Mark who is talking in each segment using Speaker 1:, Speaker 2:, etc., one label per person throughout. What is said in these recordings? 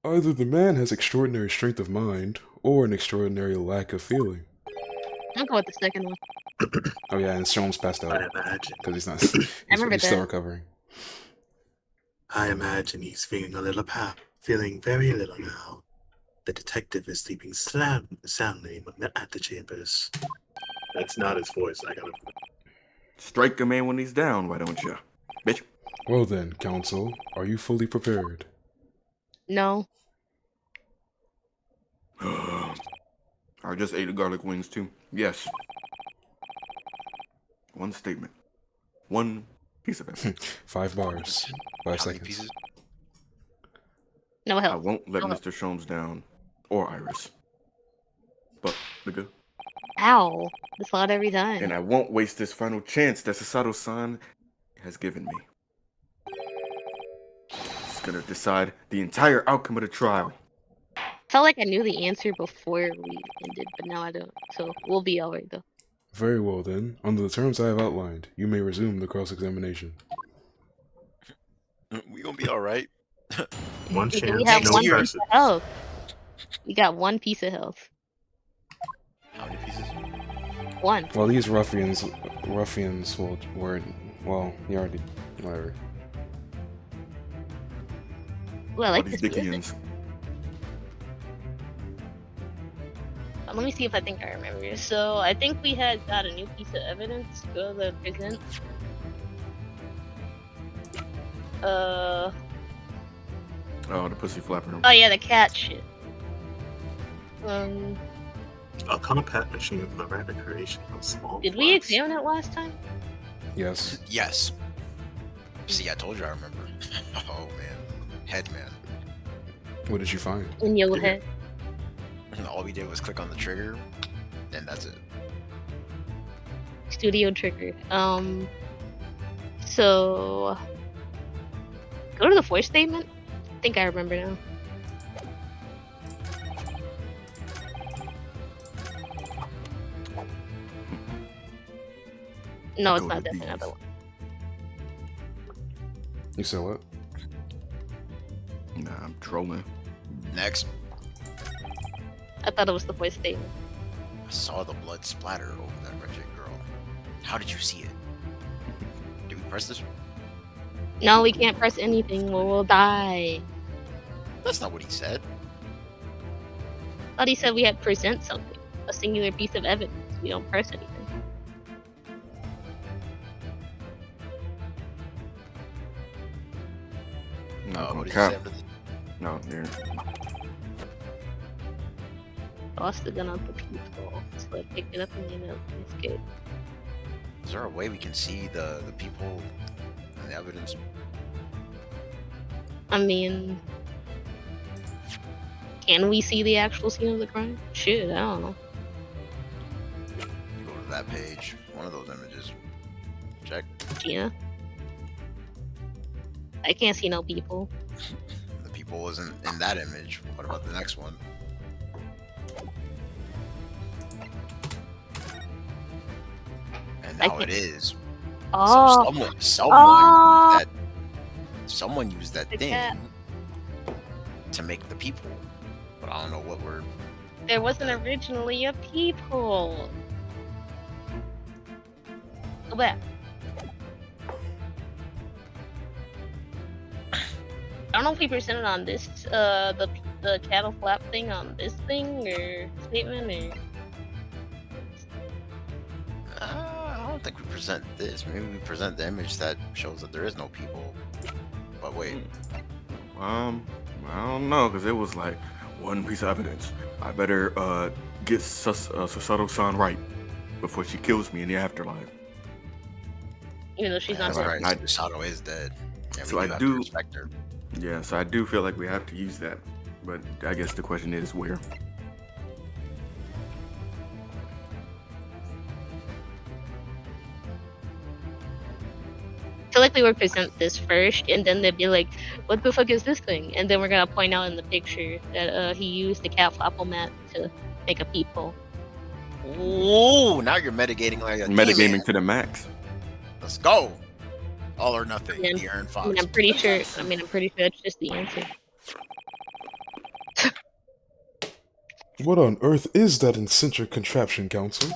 Speaker 1: Either the man has extraordinary strength of mind, or an extraordinary lack of feeling.
Speaker 2: I'll go with the second one.
Speaker 1: Oh yeah, and Sholmes passed out
Speaker 3: I imagine.
Speaker 1: because he's not.
Speaker 2: I remember
Speaker 1: He's still
Speaker 2: that.
Speaker 1: recovering.
Speaker 3: I imagine he's feeling a little feeling very little now. The detective is sleeping soundly at the chambers. That's not his voice. I gotta.
Speaker 4: Strike a man when he's down, why don't you? Bitch.
Speaker 1: Well then, counsel, are you fully prepared?
Speaker 2: No.
Speaker 4: I just ate the garlic wings too. Yes. One statement. One piece of it.
Speaker 1: 5 bars. 5
Speaker 5: How many
Speaker 1: seconds.
Speaker 5: pieces?
Speaker 2: No
Speaker 4: I
Speaker 2: help.
Speaker 4: won't let
Speaker 2: Oh.
Speaker 4: Mr. Sholmes down. Or Iris. But, nigga.
Speaker 2: Ow. That's loud every time.
Speaker 4: And I won't waste this final chance that Sasato-san has given me. It's gonna decide the entire outcome of the trial.
Speaker 2: Felt like I knew the answer before we ended, but now I don't. So we'll be alright though.
Speaker 1: Very well then. Under the terms I have outlined, you may resume the cross-examination.
Speaker 5: We gonna be all right.
Speaker 3: One
Speaker 2: We
Speaker 3: chance,
Speaker 2: have
Speaker 3: no
Speaker 2: one piece
Speaker 3: person.
Speaker 2: of health. We got 1 piece of health.
Speaker 5: How many pieces?
Speaker 2: 1.
Speaker 1: Well, these ruffians were, well, you already, whatever.
Speaker 2: Well, I
Speaker 4: All
Speaker 2: like
Speaker 4: these
Speaker 2: this music.
Speaker 4: Dickians.
Speaker 2: Let me see if I think I remember. So I think we had got a new piece of evidence to go to the present.
Speaker 4: Oh, the pussy flapper.
Speaker 2: Oh yeah, the cat shit.
Speaker 3: A compact machine of the rapid creation of small.
Speaker 2: Did we
Speaker 3: flaps.
Speaker 2: examine it last time?
Speaker 1: Yes.
Speaker 5: Yes. See, I told you I remember. Oh man, head man.
Speaker 1: What did you find?
Speaker 2: In your head.
Speaker 5: And all we did was click on the trigger, and that's it.
Speaker 2: Studio trigger. So go to the voice statement. I think I remember now. No, it's
Speaker 4: Go
Speaker 2: not
Speaker 4: to
Speaker 2: that.
Speaker 4: these.
Speaker 2: Another one.
Speaker 1: You said what?
Speaker 4: Nah, I'm trolling.
Speaker 5: Next,
Speaker 2: I thought it was the voice statement.
Speaker 5: I saw the blood splatter over that wretched girl. How did you see it? Did we press this?
Speaker 2: No, we can't press anything or we'll die.
Speaker 5: That's not what he said.
Speaker 2: Thought he said we had to present something, a singular piece of evidence. We don't press anything.
Speaker 4: No,
Speaker 5: What did he
Speaker 4: cap.
Speaker 5: say after this?
Speaker 4: No, there.
Speaker 2: Toss the gun out the people. So I picked it up and you know, it's good.
Speaker 5: Is there a way we can see the people and the evidence?
Speaker 2: I mean, can we see the actual scene of the crime? Shit, I don't know.
Speaker 5: Go to that page, one of those images. Check.
Speaker 2: Gina? I can't see no people.
Speaker 5: The people wasn't in that image. What about the next one? And
Speaker 2: I
Speaker 5: now it
Speaker 2: can't-
Speaker 5: is. So
Speaker 2: Oh,
Speaker 5: someone used that
Speaker 2: The
Speaker 5: thing
Speaker 2: cat.
Speaker 5: to make the people. But I don't know what word.
Speaker 2: there wasn't originally a people. Go back. I don't know if we presented on this, the cattle flap thing on this thing or statement or.
Speaker 5: I don't think we present this. Maybe we present the image that shows that there is no people. But wait,
Speaker 4: I don't know, because it was like one piece of evidence. I better get Sasato-san right before she kills me in the afterlife.
Speaker 2: Even though she's not
Speaker 5: that's
Speaker 2: dead.
Speaker 5: right. Sato is dead. Yeah,
Speaker 4: So
Speaker 5: we
Speaker 4: I
Speaker 5: have
Speaker 4: do-
Speaker 5: to respect her.
Speaker 4: Yeah, so I do feel like we have to use that. But I guess the question is where.
Speaker 2: I feel like we would present this first, and then they'd be like, "What the fuck is this thing?" And then we're gonna point out in the picture that he used the cat flapple mat to make a peephole.
Speaker 5: Ooh, now you're mitigating like a
Speaker 4: Metagaming
Speaker 5: demon.
Speaker 4: to the max.
Speaker 5: Let's go. All or nothing.
Speaker 2: Yeah.
Speaker 5: De'Aaron
Speaker 2: I
Speaker 5: Fox.
Speaker 2: mean, I'm pretty sure. I'm pretty sure that's just the answer.
Speaker 1: What on earth is that eccentric contraption, Council?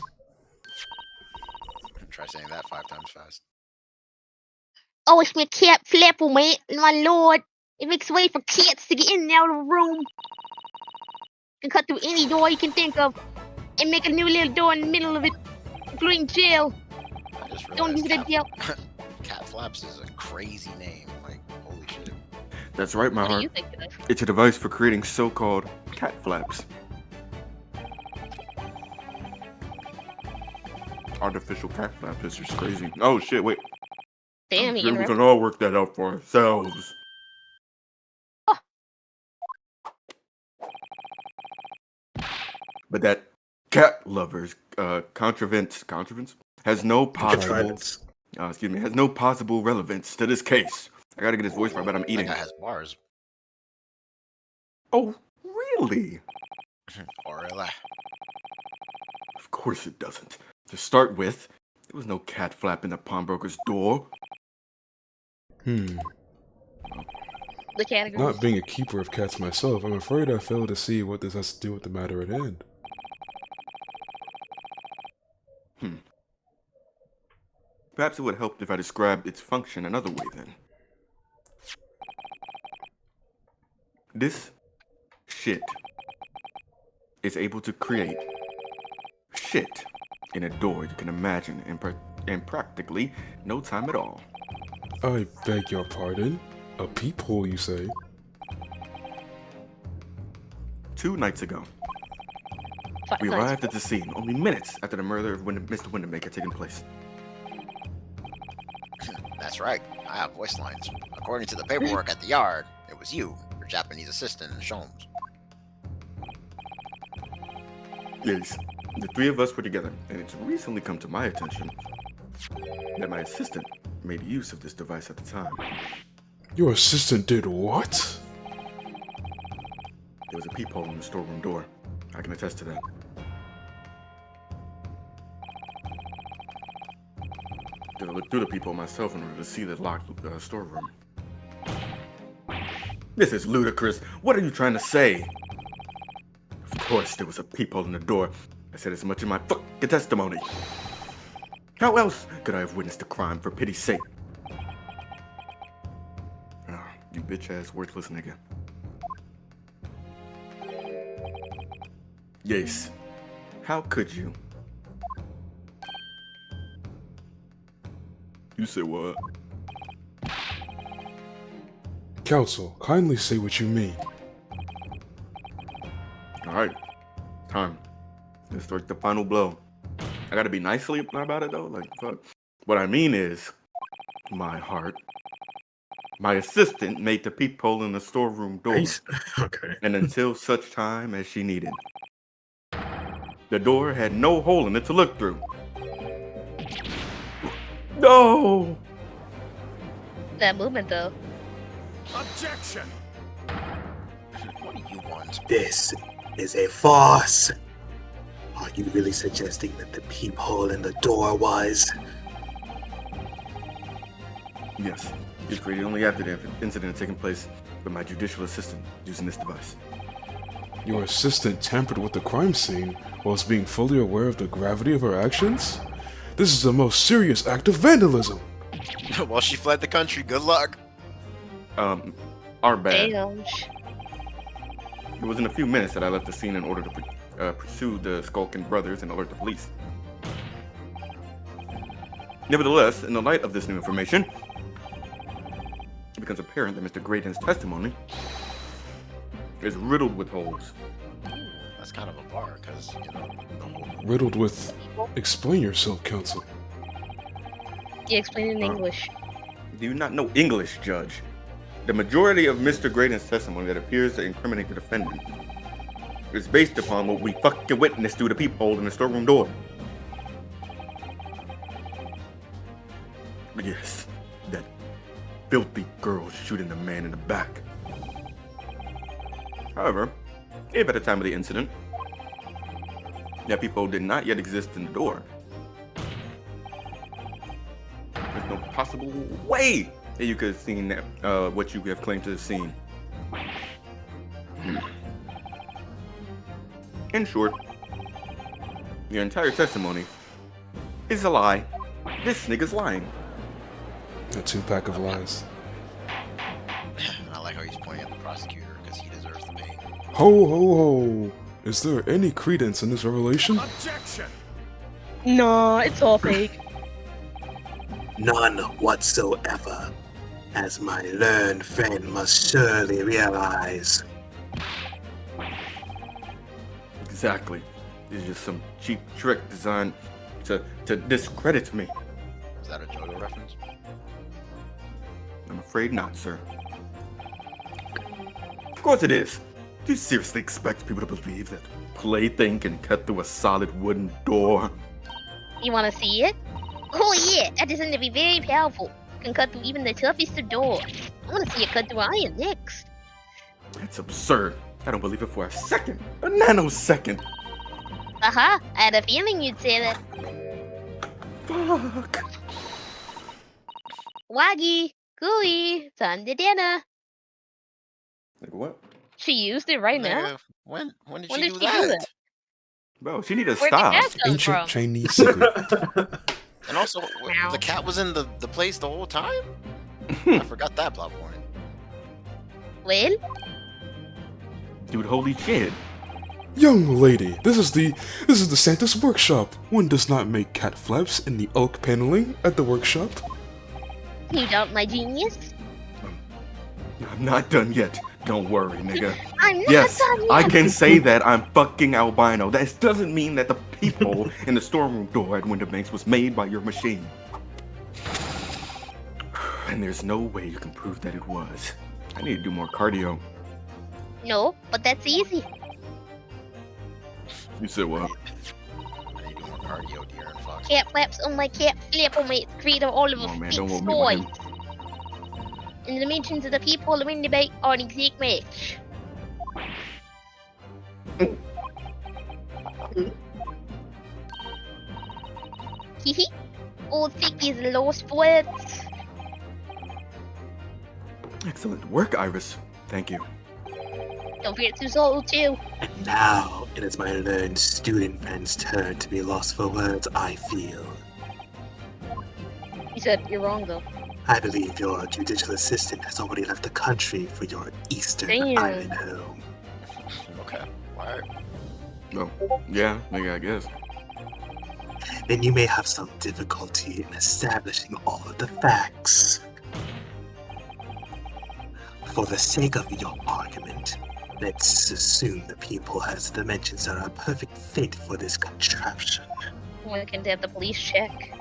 Speaker 5: Try saying that 5 times fast.
Speaker 2: Oh, it's my cat flapper, mate. My lord. It makes way for cats to get in and out of a room. You can cut through any door you can think of and make a new little door in the middle of it, including jail.
Speaker 5: I just
Speaker 2: Don't
Speaker 5: realized
Speaker 2: use it jail.
Speaker 5: Cat Flaps is a crazy name. Like, holy shit.
Speaker 4: That's right, my
Speaker 2: What do
Speaker 4: heart.
Speaker 2: you think of it?
Speaker 4: It's a device for creating so-called cat flaps. Artificial cat flaps is just crazy. Oh shit, wait.
Speaker 2: Damn,
Speaker 4: I'm
Speaker 2: you
Speaker 4: sure we
Speaker 2: interrupted.
Speaker 4: can all work that out for ourselves.
Speaker 2: Oh.
Speaker 4: But that cat lovers contrivance has no possible
Speaker 3: Contrivance.
Speaker 4: has no possible relevance to this case. I gotta get his voice right, but I'm
Speaker 5: That
Speaker 4: eating.
Speaker 5: guy has bars.
Speaker 4: Oh, really?
Speaker 5: Or
Speaker 4: Of course it doesn't. To start with, there was no cat flap in the pawnbroker's door.
Speaker 1: Hmm.
Speaker 2: The categories.
Speaker 1: Not being a keeper of cats myself, I'm afraid I fail to see what this has to do with the matter at hand.
Speaker 4: Perhaps it would help if I described its function another way then. This shit is able to create shit in a door you can imagine in practically no time at all.
Speaker 1: I beg your pardon? A peephole, you say?
Speaker 4: 2 nights ago,
Speaker 2: Five
Speaker 4: we
Speaker 2: nights.
Speaker 4: arrived at the scene only minutes after the murder of Mr. Windham had taken place.
Speaker 5: that's right. I have voice lines. According to the paperwork at the yard, it was you, your Japanese assistant, and Sholmes.
Speaker 4: Yes, the 3 of us were together, and it's recently come to my attention that my assistant made use of this device at the time.
Speaker 1: Your assistant did what?
Speaker 4: There was a peephole in the storeroom door. I can attest to that. I looked through the peephole myself in order to see the locked storeroom. This is ludicrous. What are you trying to say? Of course there was a peephole in the door. I said as much in my fucking testimony. How else could I have witnessed the crime, for pity's sake? Ah, you bitch-ass worthless nigga. Yes. How could you? You said what?
Speaker 1: Council, kindly say what you mean.
Speaker 4: Alright. Time. Let's strike the final blow. I gotta be nicely about it though. Like, fuck. What I mean is, my heart. My assistant made the peephole in the storeroom door.
Speaker 3: Okay.
Speaker 4: And until such time as she needed. The door had no hole in it to look through. No!
Speaker 2: That movement, though.
Speaker 4: Objection!
Speaker 5: What do you want?
Speaker 3: This is a farce. Are you really suggesting that the peephole in the door was?
Speaker 4: Yes. It was created only after the incident had taken place by my judicial assistant using this device.
Speaker 1: Your assistant tampered with the crime scene whilst being fully aware of the gravity of her actions? This is the most serious act of vandalism.
Speaker 5: Well, she fled the country. Good luck.
Speaker 4: Our bad.
Speaker 2: Damn.
Speaker 4: It was in a few minutes that I left the scene in order to pursue the skulking brothers and alert the police. Nevertheless, in the light of this new information, it becomes apparent that Mr. Graydon's testimony is riddled with holes.
Speaker 5: That's kind of a bar, because, you know, the whole...
Speaker 1: Riddled with... Explain yourself, Counsel.
Speaker 2: Yeah, explain it in English.
Speaker 4: Do you not know English, Judge? The majority of Mr. Graydon's testimony that appears to incriminate the defendant is based upon what we fucking witnessed through the peephole in the storeroom door. Yes, that filthy girl shooting the man in the back. However, if at the time of the incident, that peephole did not yet exist in the door, there's no possible way that you could have seen that, what you have claimed to have seen. In short, your entire testimony is a lie. This nigga's lying.
Speaker 1: A 2-pack of lies.
Speaker 5: I like how he's pointing at the prosecutor because he deserves the pain.
Speaker 1: Ho ho ho! Is there any credence in this revelation?
Speaker 2: Nah, it's all fake.
Speaker 3: None whatsoever, as my learned friend must surely realize.
Speaker 4: Exactly. It's just some cheap trick designed to discredit me.
Speaker 5: Is that a JoJo reference?
Speaker 4: I'm afraid not, sir. Of course it is. Do you seriously expect people to believe that plaything can cut through a solid wooden door?
Speaker 2: You wanna see it? Oh yeah, that is going to be very powerful. Can cut through even the toughest of doors. I wanna see it cut through iron next.
Speaker 4: That's absurd. I don't believe it for a second. A nanosecond.
Speaker 2: Aha, I had a feeling you'd say that.
Speaker 4: Fuck.
Speaker 2: Waggy, gooey, time to dinner.
Speaker 4: Like what?
Speaker 2: She used it right now.
Speaker 5: Nigga, when did
Speaker 2: When
Speaker 5: she
Speaker 2: did
Speaker 5: do
Speaker 2: she do
Speaker 5: that?
Speaker 2: that?
Speaker 4: Bro, she need to
Speaker 2: Where did
Speaker 4: stop.
Speaker 2: that come
Speaker 1: Ancient
Speaker 2: from?
Speaker 1: Chinese secret.
Speaker 5: And also,
Speaker 2: Wow.
Speaker 5: the cat was in the place the whole time? I forgot that plot point.
Speaker 2: Well,
Speaker 4: Dude, holy shit.
Speaker 1: Young lady, this is the Santa's workshop. One does not make cat flaps in the oak paneling at the workshop.
Speaker 2: you doubt my genius?
Speaker 4: I'm not done yet. Don't worry, nigga.
Speaker 2: I'm not
Speaker 4: Yes,
Speaker 2: done yet.
Speaker 4: I can say that I'm fucking albino. That doesn't mean that the peephole in the storeroom door at Winterbanks was made by your machine. And there's no way you can prove that it was. I need to do more cardio.
Speaker 2: No, but that's easy.
Speaker 4: You said what?
Speaker 5: I need to do more cardio, deer and fox.
Speaker 2: Cat flaps on my cat flip-o-mate, create of all of
Speaker 4: Come
Speaker 2: a
Speaker 4: on, man,
Speaker 2: fake
Speaker 4: don't want me with
Speaker 2: toys. And the dimensions of the people in the debate are an exact match. Hehe. Old Thicky's lost words.
Speaker 4: Excellent work, Iris. Thank you.
Speaker 2: Don't forget to Zolo too.
Speaker 3: And now it is my learned student friend's turn to be lost for words, I feel.
Speaker 2: You said you're wrong though.
Speaker 3: I believe your judicial assistant has already left the country for your Eastern
Speaker 2: Damn.
Speaker 3: Island home.
Speaker 5: Okay. Why?
Speaker 4: Oh, yeah, nigga, I guess.
Speaker 3: Then you may have some difficulty in establishing all of the facts. For the sake of your argument, let's assume the people has dimensions that are a perfect fit for this contraption.
Speaker 2: We can have the police check.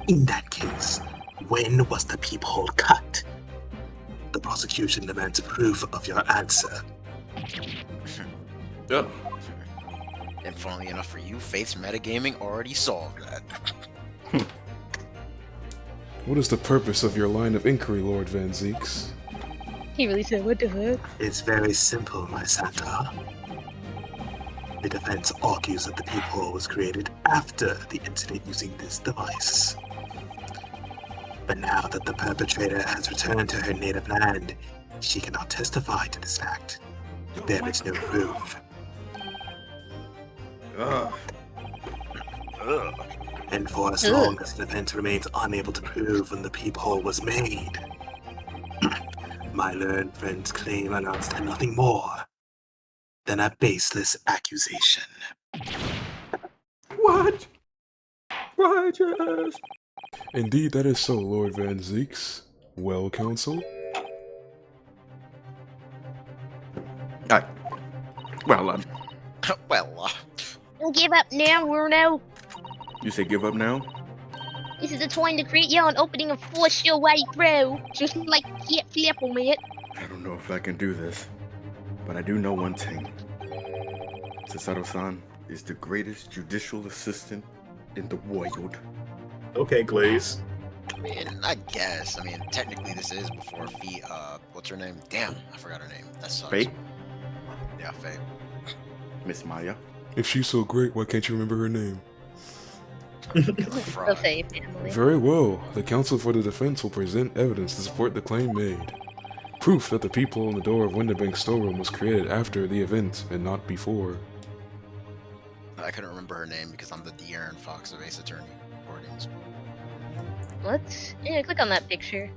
Speaker 3: In that case, when was the peephole cut? The prosecution demands proof of your answer.
Speaker 4: Yeah.
Speaker 5: And funnily enough for you, Faith's metagaming already solved that.
Speaker 1: What is the purpose of your line of inquiry, Lord Van Zeeks?
Speaker 2: He really said, what the fuck?
Speaker 3: It's very simple, my Santa. The defense argues that the peephole was created after the incident using this device. But now that the perpetrator has returned to her native land, she cannot testify to this fact. There is no proof.
Speaker 4: Ugh.
Speaker 3: And for as long as the defense remains unable to prove when the peephole was made, my learned friend's claim amounts to nothing more than a baseless accusation.
Speaker 4: What? Righteous.
Speaker 1: Indeed, that is so, Lord Van Zeeks. Well, counsel?
Speaker 4: Well,
Speaker 5: Well,
Speaker 2: Don't give up now, Bruno.
Speaker 4: you say give up now?
Speaker 2: This is the time to create your own opening and force your way through. Just like Cat Flip-o-mate.
Speaker 4: I don't know if I can do this, but I do know one thing. Cesaro-san is the greatest judicial assistant in the world.
Speaker 3: Okay, Glaze.
Speaker 5: I mean, I guess. I mean, technically this is before Fee, what's her name? Damn, I forgot her name. That sucks.
Speaker 4: Faye?
Speaker 5: Yeah, Faye.
Speaker 4: Miss Maya?
Speaker 1: If she's so great, why can't you remember her name?
Speaker 5: Fraud.
Speaker 2: Okay, family.
Speaker 1: Very well. The counsel for the defense will present evidence to support the claim made. Proof that the peephole in the door of Winterbank's storeroom was created after the event and not before.
Speaker 5: I couldn't remember her name because I'm the De'Aaron Fox of Ace Attorney recordings.
Speaker 2: Yeah, click on that picture.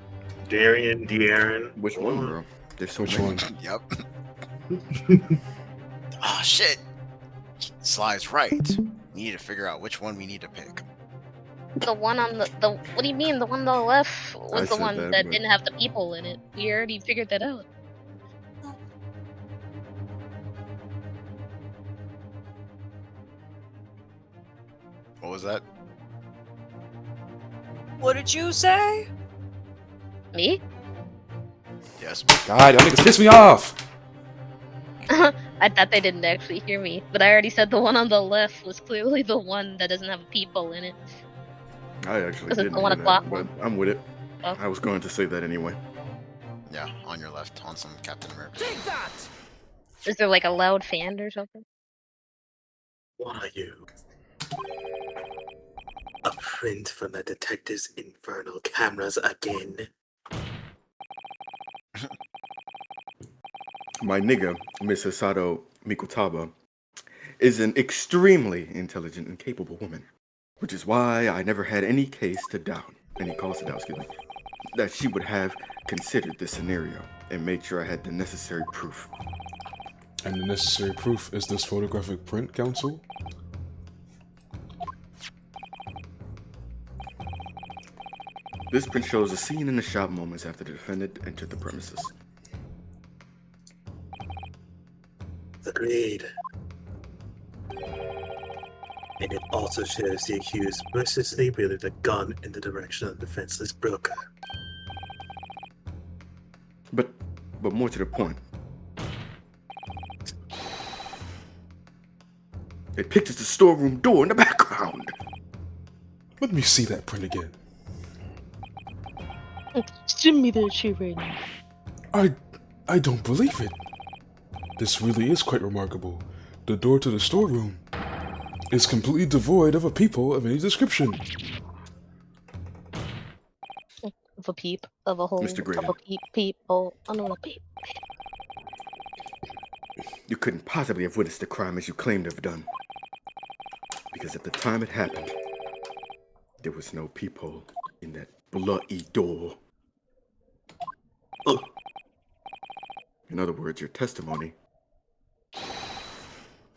Speaker 3: De'Aaron.
Speaker 4: Which one, bro? There's so
Speaker 1: Which
Speaker 4: many.
Speaker 1: one?
Speaker 5: Yep. Ah, shit. Sly's right. We need to figure out which one we need to pick.
Speaker 2: The one on the what do you mean? The one on the left was
Speaker 4: I
Speaker 2: the
Speaker 4: said
Speaker 2: one
Speaker 4: that,
Speaker 2: that
Speaker 4: but-
Speaker 2: didn't have the people in it. We already figured that out.
Speaker 5: What was that?
Speaker 6: What did you say?
Speaker 2: Me?
Speaker 5: Yes.
Speaker 1: God, y'all niggas piss me off!
Speaker 2: I thought they didn't actually hear me, but I already said the one on the left was clearly the one that doesn't have people in it.
Speaker 4: I actually
Speaker 2: This is
Speaker 4: didn't
Speaker 2: the 1
Speaker 4: hear
Speaker 2: o'clock
Speaker 4: that, but
Speaker 2: one.
Speaker 4: I'm with it.
Speaker 2: Oh.
Speaker 4: I was going to say that anyway.
Speaker 5: Yeah, on your left, on some Captain America.
Speaker 6: Take that!
Speaker 2: Is there like a loud fan or something?
Speaker 3: What are you? A print from the detective's infernal cameras again.
Speaker 4: My nigga, Miss Hisato Mikutaba, is an extremely intelligent and capable woman, which is why I never had any cause to doubt, excuse me, that she would have considered this scenario and made sure I had the necessary proof.
Speaker 1: And the necessary proof is this photographic print, Counsel?
Speaker 4: This print shows a scene in the shop moments after the defendant entered the premises.
Speaker 3: Agreed. And it also shows the accused mercilessly wielding a gun in the direction of the defenseless broker.
Speaker 4: But more to the point, it pictures the storeroom door in the background.
Speaker 1: Let me see that print again.
Speaker 2: Send me that shit right now.
Speaker 1: I don't believe it. This really is quite remarkable. The door to the storeroom is completely devoid of a people of any description.
Speaker 2: Of a peep, of a hole,
Speaker 4: Mr. Graydon.
Speaker 2: of a people, another peep.
Speaker 4: You couldn't possibly have witnessed the crime as you claimed to have done. Because at the time it happened, there was no peephole in that bloody door.
Speaker 3: Oh,
Speaker 4: In other words, your testimony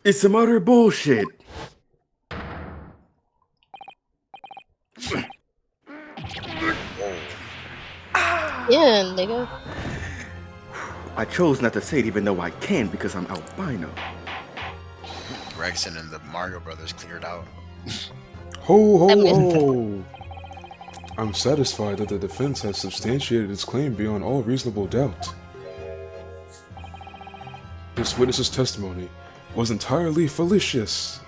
Speaker 4: is some utter bullshit.
Speaker 2: Yeah, nigga.
Speaker 4: I chose not to say it even though I can because I'm albino.
Speaker 5: Gregson and the Mario Brothers cleared out.
Speaker 1: Ho ho
Speaker 2: I missed
Speaker 1: ho! I'm satisfied that the defense has substantiated its claim beyond all reasonable doubt. This witness's testimony was entirely fallacious.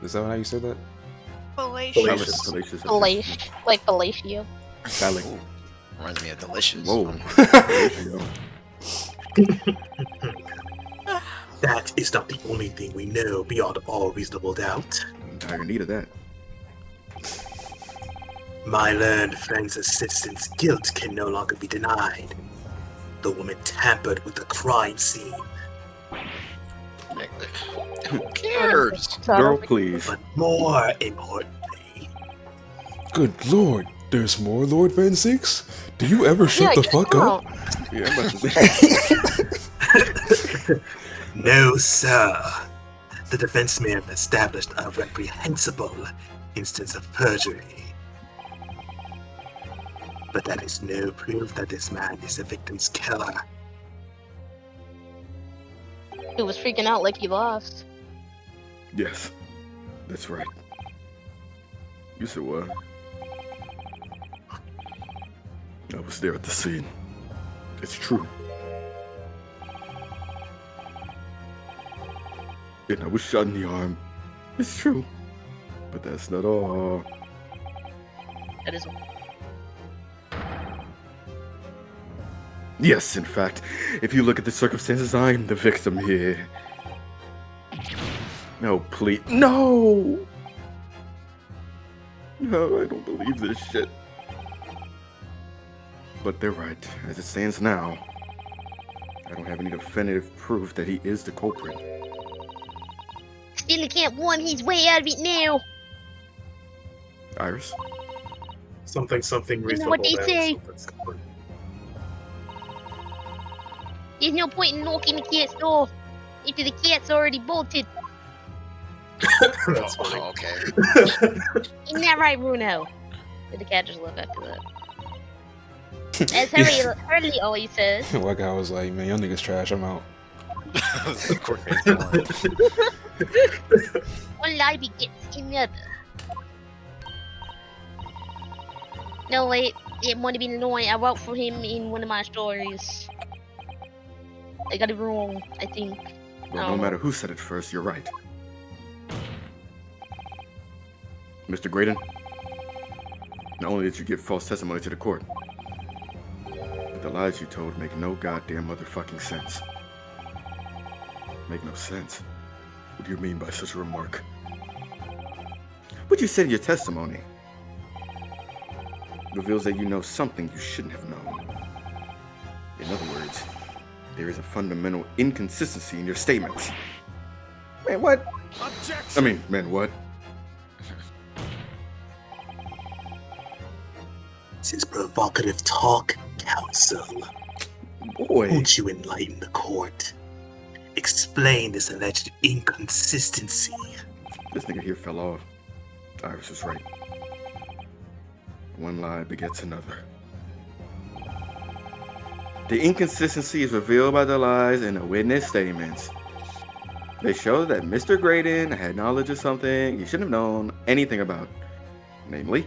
Speaker 1: Is that how you said that?
Speaker 6: Fallacious.
Speaker 3: Fallacious.
Speaker 2: Palatial, like Palatio.
Speaker 4: Phallic.
Speaker 5: Ooh, reminds me of Delicious.
Speaker 4: Whoa.
Speaker 3: That is not the only thing we know beyond all reasonable doubt.
Speaker 4: I need of that.
Speaker 3: My learned friend's assistant's guilt can no longer be denied. The woman tampered with the crime scene.
Speaker 5: Who cares?
Speaker 4: Girl, please.
Speaker 3: But more importantly,
Speaker 1: Good lord, there's more Lord Van Zinks? Do you ever shut the fuck up?
Speaker 4: Yeah, I'm about to say.
Speaker 3: no, sir. The defense may have established a reprehensible instance of perjury. But that is no proof that this man is the victim's killer.
Speaker 2: He was freaking out like he lost.
Speaker 4: Yes, that's right. You said what? I was there at the scene. It's true. And I was shot in the arm. It's true. But that's not all.
Speaker 2: That is
Speaker 4: Yes, in fact, if you look at the circumstances, I'm the victim here. No, please. No! No, I don't believe this shit. But they're right. As it stands now, I don't have any definitive proof that he is the culprit.
Speaker 2: still can't worm his way out of it now.
Speaker 4: Iris?
Speaker 3: Something
Speaker 2: know
Speaker 3: reasonable.
Speaker 2: what they
Speaker 3: man.
Speaker 2: say.
Speaker 3: Something.
Speaker 2: There's no point in knocking the cat's door after the cat's already bolted.
Speaker 3: That's
Speaker 5: Oh,
Speaker 3: funny.
Speaker 5: okay.
Speaker 2: Isn't that right, Bruno? Did the cat just look after that? As Hurley always says.
Speaker 1: One guy was like, man, y'all niggas trash, I'm out.
Speaker 5: Quick face going.
Speaker 2: One lie begets another. No, wait. It might have been annoying. I wrote for him in one of my stories. I got it wrong, I think.
Speaker 4: Well, no matter who said it first, you're right. Mr. Graydon, not only did you give false testimony to the court, but the lies you told make no goddamn motherfucking sense. Make no sense. What do you mean by such a remark? What you said in your testimony reveals that you know something you shouldn't have known. In other words, there is a fundamental inconsistency in your statements. Man, what?
Speaker 7: Objection!
Speaker 4: I mean, man, what?
Speaker 3: This is provocative talk, counsel.
Speaker 4: Boy.
Speaker 3: Won't you enlighten the court? Explain this alleged inconsistency.
Speaker 4: This nigga here fell off. Iris was right. One lie begets another. The inconsistency is revealed by the lies in the witness statements. They show that Mr. Graydon had knowledge of something he shouldn't have known anything about. Namely,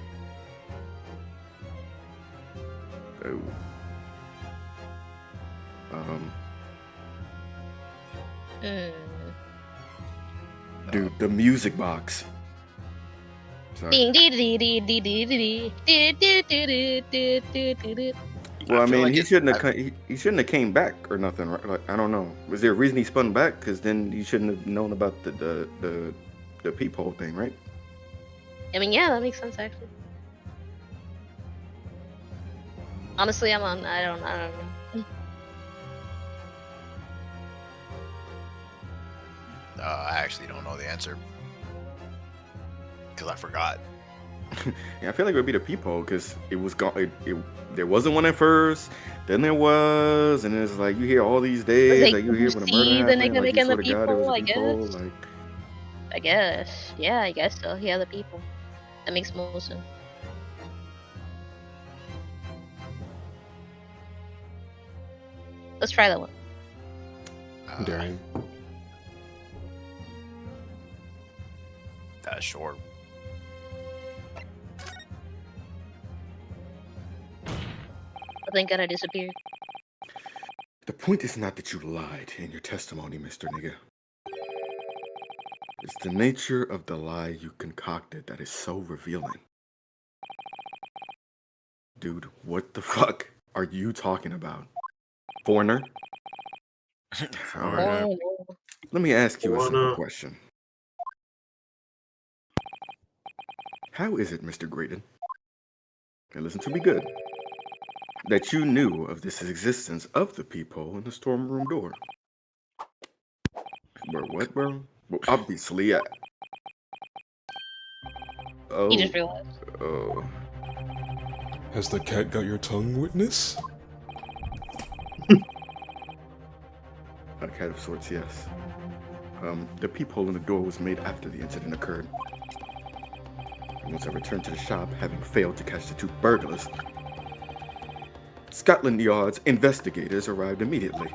Speaker 4: dude, the music box. Sorry.
Speaker 2: Ding dee dee dee dee dee dee dee dee dee dee dee dee dee.
Speaker 4: Well, I
Speaker 5: I feel
Speaker 4: mean,
Speaker 5: like
Speaker 4: he
Speaker 5: it-
Speaker 4: shouldn't have. He shouldn't have came back or nothing, right? Like, I don't know. Was there a reason he spun back? Because then you shouldn't have known about the peephole thing, right?
Speaker 2: I mean, yeah, that makes sense actually. Honestly, I don't know.
Speaker 5: I actually don't know the answer. Because I forgot.
Speaker 4: Yeah, I feel like it would be the peephole because it was gone. There wasn't one at first. Then there was, and it's like you hear all these days
Speaker 2: Like,
Speaker 4: that you hear when a
Speaker 2: see,
Speaker 4: murder
Speaker 2: then they
Speaker 4: happened.
Speaker 2: can
Speaker 4: Like,
Speaker 2: make
Speaker 4: you
Speaker 2: it the
Speaker 4: swear to God, there was a
Speaker 2: peephole, I
Speaker 4: peephole.
Speaker 2: guess.
Speaker 4: Like,
Speaker 2: I guess. Yeah, I guess so. Yeah, the people. That makes more sense. Let's try that one.
Speaker 1: Darian.
Speaker 5: Sure.
Speaker 2: I think I disappeared.
Speaker 4: the point is not that you lied in your testimony, Mr. Nigga. It's the nature of the lie you concocted that is so revealing. Dude, what the fuck are you talking about? Foreigner? Alright.
Speaker 2: Oh, no.
Speaker 4: Let me ask you a simple
Speaker 3: Foreigner.
Speaker 4: question. How is it, Mr. Graydon, and listen to me good, that you knew of this existence of the peephole in the storm room door? Bro, what, bro? Well, obviously,
Speaker 2: He just realized.
Speaker 4: oh.
Speaker 1: Has the cat got your tongue, witness?
Speaker 4: A cat of sorts, yes. The peephole in the door was made after the incident occurred. And once I returned to the shop, having failed to catch the two burglars, Scotland Yard's investigators arrived immediately.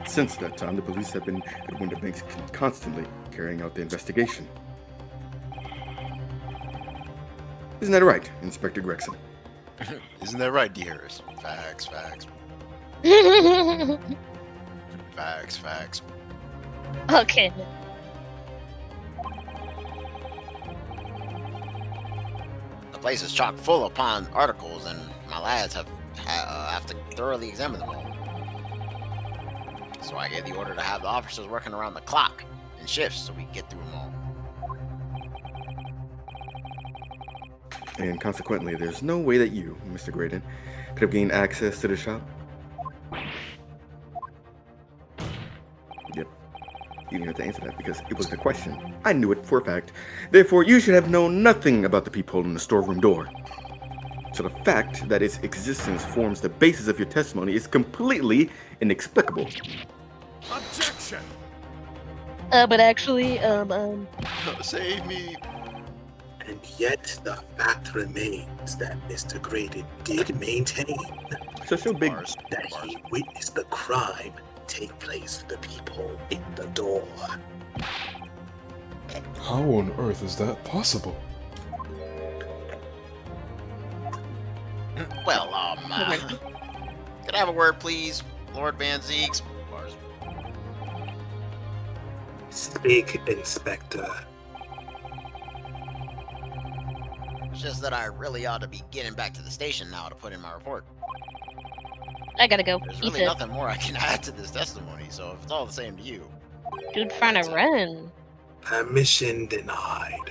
Speaker 4: Since that time, the police have been at Winterbanks constantly carrying out the investigation. Isn't that right, Inspector Gregson?
Speaker 5: Isn't that right, D. Harris? Facts, facts, facts, facts.
Speaker 2: Okay.
Speaker 5: The place is chock full upon articles, and my lads have to thoroughly examine them all. So I gave the order to have the officers working around the clock in shifts so we can get through them all.
Speaker 4: And consequently, there's no way that you, Mr. Graydon, could have gained access to the shop? Yep. You didn't have to answer that because it was the question. I knew it for a fact. Therefore, you should have known nothing about the peephole in the storeroom door. So the fact that its existence forms the basis of your testimony is completely inexplicable.
Speaker 7: Objection!
Speaker 2: But actually,
Speaker 5: Save me.
Speaker 3: And yet, the fact remains that Mr. Graydon did maintain
Speaker 4: Shut your big...
Speaker 5: Bars.
Speaker 3: that he witnessed the crime take place through the peephole in the door.
Speaker 1: How on earth is that possible?
Speaker 5: Well, can I have a word, please, Lord Van Zeeks? Bars.
Speaker 3: Speak, Inspector.
Speaker 5: It's just that I really ought to be getting back to the station now to put in my report.
Speaker 2: I gotta go.
Speaker 5: There's
Speaker 2: Eat
Speaker 5: really
Speaker 2: it.
Speaker 5: nothing more I can add to this testimony, so if it's all the same to you.
Speaker 2: Dude trying to run.
Speaker 3: Permission denied.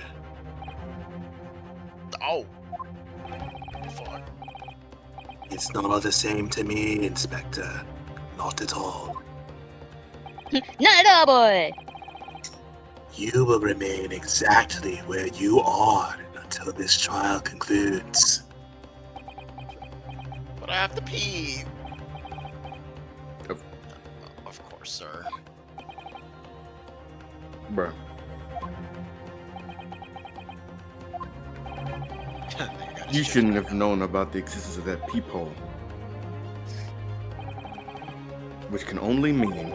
Speaker 5: Oh. Fuck.
Speaker 3: It's not all the same to me, Inspector. Not at all.
Speaker 2: Not at all, boy.
Speaker 3: You will remain exactly where you are until this trial concludes.
Speaker 5: But I have to pee.
Speaker 4: Of-
Speaker 5: Of course, sir.
Speaker 4: Bruh. You shouldn't have known about the existence of that peephole. Which can only mean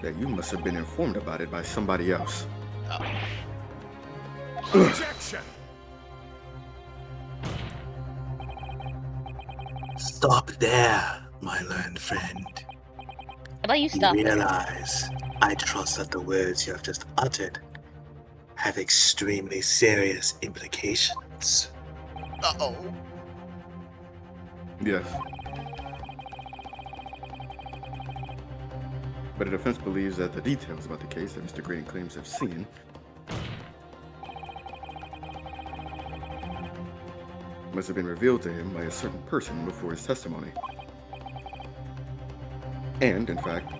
Speaker 4: that you must have been informed about it by somebody else.
Speaker 7: Objection!
Speaker 3: Stop there, my learned friend.
Speaker 2: How about you
Speaker 3: You
Speaker 2: stop it?
Speaker 3: realize, I trust that the words you have just uttered have extremely serious implications.
Speaker 5: Uh-oh.
Speaker 4: Yes. But the defense believes that the details about the case that Mr. Graydon claims to have seen must have been revealed to him by a certain person before his testimony. And, in fact,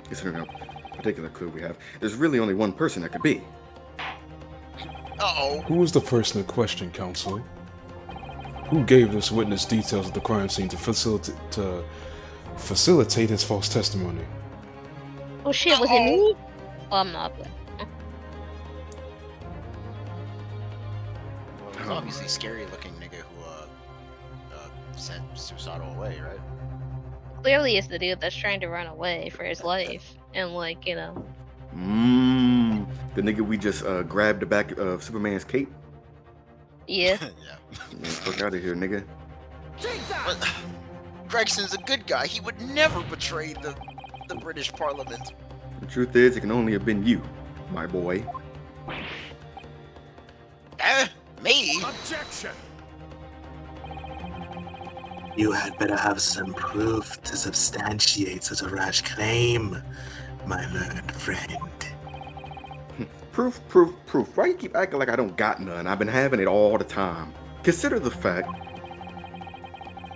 Speaker 4: considering a particular clue we have, there's really only one person that could be.
Speaker 5: Uh-oh.
Speaker 1: Who was the person in question, counsel? Who gave this witness details of the crime scene to facilitate his false testimony?
Speaker 2: Oh shit, was it me? Oh, I'm not.
Speaker 5: Well, it was obviously scary looking nigga who sent Suicidal away, right?
Speaker 2: Clearly it's the dude that's trying to run away for his life. And like, you know.
Speaker 4: The nigga we just grabbed the back of Superman's cape?
Speaker 2: Yeah.
Speaker 5: Yeah.
Speaker 4: Man, fuck out of here, nigga.
Speaker 5: But Gregson's a good guy. He would never betray the British Parliament.
Speaker 4: The truth is, it can only have been you, my boy.
Speaker 5: Me?
Speaker 7: Objection!
Speaker 3: You had better have some proof to substantiate such a rash claim, my learned friend.
Speaker 4: Proof. Why you keep acting like I don't got none? I've been having it all the time. Consider the fact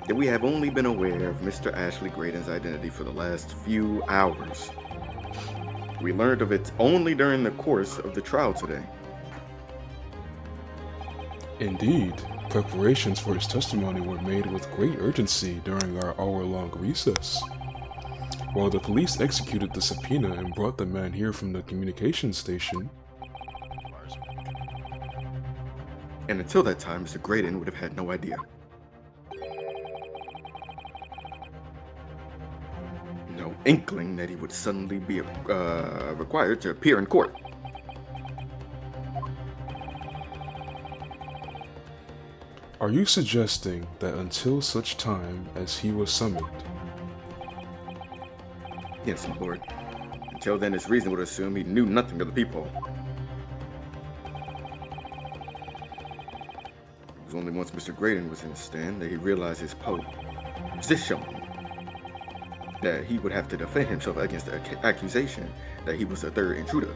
Speaker 4: that we have only been aware of Mr. Ashley Graydon's identity for the last few hours. We learned of it only during the course of the trial today.
Speaker 1: Indeed, preparations for his testimony were made with great urgency during our hour-long recess. While the police executed the subpoena and brought the man here from the communications station,
Speaker 4: And until that time, Mr. Graydon would have had no idea. No inkling that he would suddenly be required to appear in court.
Speaker 1: are you suggesting that until such time as he was summoned,
Speaker 4: Yes, my lord. Until then, it's reasonable to assume he knew nothing of the peephole. It was only once Mr. Graydon was in the stand that he realized his position, that he would have to defend himself against the accusation that he was the third intruder.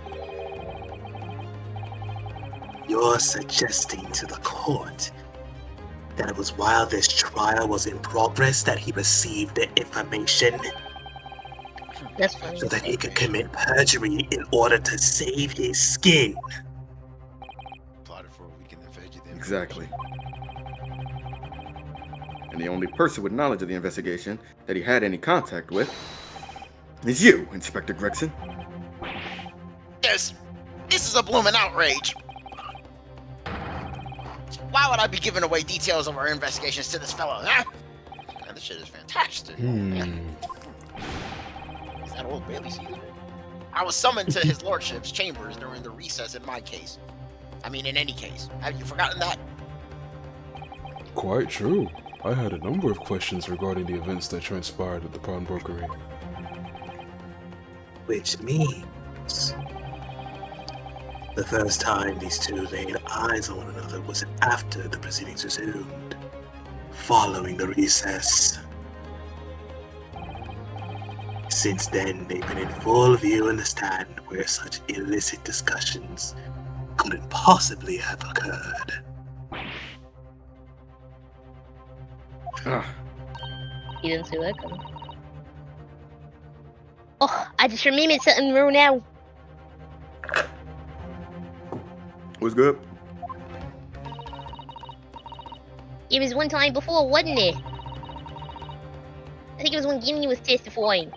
Speaker 3: You're suggesting to the court that it was while this trial was in progress that he received the information?
Speaker 2: That's funny.
Speaker 3: so that he could commit perjury in order to save his skin.
Speaker 5: Plotted for a weekend and fed you the
Speaker 4: Exactly. And the only person with knowledge of the investigation that he had any contact with is you, Inspector Gregson.
Speaker 5: This is a blooming outrage. Why would I be giving away details of our investigations to this fellow, huh? Man, this shit is fantastic. Is that old Bailey season? I was summoned to his lordship's chambers during the recess in my case. I mean, in any case. Have you forgotten that?
Speaker 1: Quite true. I had a number of questions regarding the events that transpired at the pawnbrokery.
Speaker 3: Which means the first time these two laid eyes on one another was after the proceedings resumed, following the recess. Since then, they've been in full view in the stand where such illicit discussions couldn't possibly have occurred.
Speaker 2: You didn't see that coming. Oh, I just remembered something right now.
Speaker 4: What's good?
Speaker 2: It was one time before, wasn't it? I think it was when Gimli was testifying.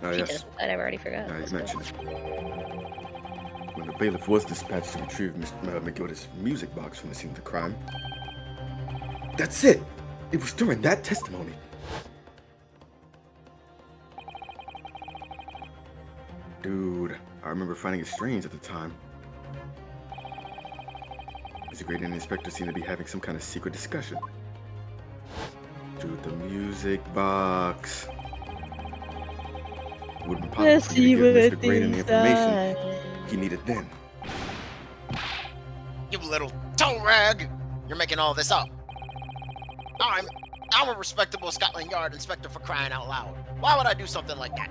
Speaker 4: Oh,
Speaker 2: She
Speaker 4: yes.
Speaker 2: testified, I've already forgot.
Speaker 4: Yeah,
Speaker 2: Let's
Speaker 4: you
Speaker 2: go.
Speaker 4: mentioned it. When the bailiff was dispatched to retrieve McGilda's music box from the scene of the crime. That's it! It was during that testimony. Dude, I remember finding it strange at the time. Mr. Grady and the inspector seemed to be having some kind of secret discussion. Dude, the music box. It would have been possible for you to give Mr. Grady the information he needed then.
Speaker 5: You little toe rag! You're making all this up. I'm a respectable Scotland Yard inspector, for crying out loud. Why would I do something like that?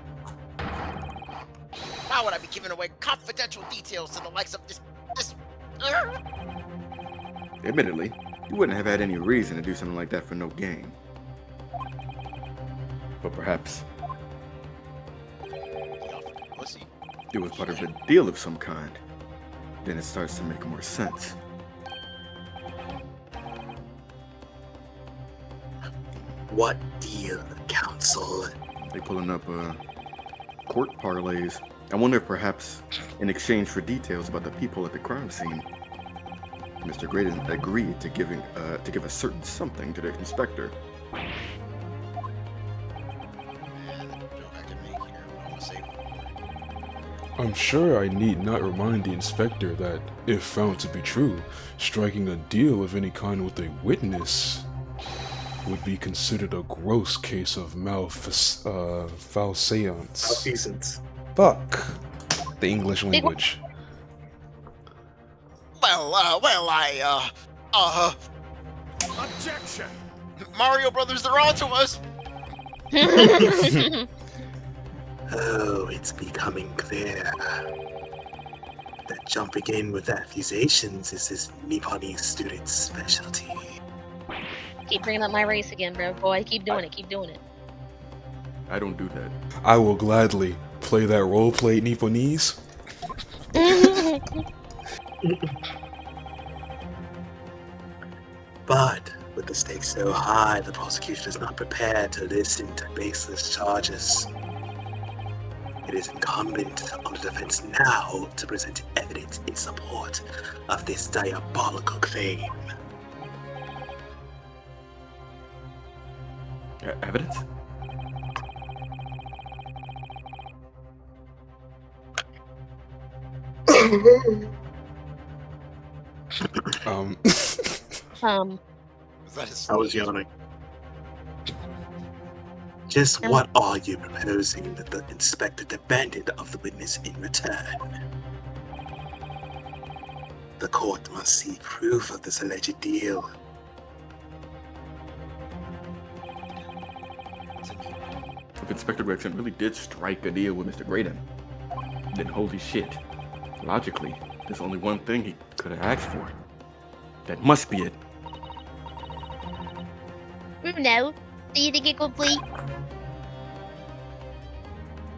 Speaker 5: Why would I be giving away confidential details to the likes of this?
Speaker 4: Admittedly, you wouldn't have had any reason to do something like that for no gain. But perhaps
Speaker 5: Pussy.
Speaker 4: it was part of a deal of some kind. Then it starts to make more sense.
Speaker 3: What deal, counsel?
Speaker 4: They pulling up court parlays. I wonder if perhaps in exchange for details about the people at the crime scene, Mr. Graydon agreed to give a certain something to the inspector.
Speaker 5: Man, the joke I can make here, but I'm gonna save it.
Speaker 1: I'm sure I need not remind the inspector that, if found to be true, striking a deal of any kind with a witness would be considered a gross case of falseance.
Speaker 3: Malfeasance.
Speaker 1: Fuck. The English language.
Speaker 7: Objection!
Speaker 5: Mario Brothers, they're on to us!
Speaker 3: Oh, it's becoming clear that jumping in with accusations is this Nipponi student's specialty.
Speaker 2: Keep bringing up my race again, bro. Boy, keep doing it. Keep doing it.
Speaker 4: I don't do that.
Speaker 1: I will gladly play that roleplay Nipponese.
Speaker 3: But with the stakes so high, the prosecution is not prepared to listen to baseless charges. It is incumbent on the defense now to present evidence in support of this diabolical claim.
Speaker 4: Evidence?
Speaker 1: Um,
Speaker 5: Is that his
Speaker 3: I was yawning. Just what are you proposing that the inspector demanded of the witness in return? The court must see proof of this alleged deal.
Speaker 4: If Inspector Gregson really did strike a deal with Mr. Graydon, then holy shit. Logically, there's only one thing he could have asked for. That must be it.
Speaker 2: No. Do you think it complete?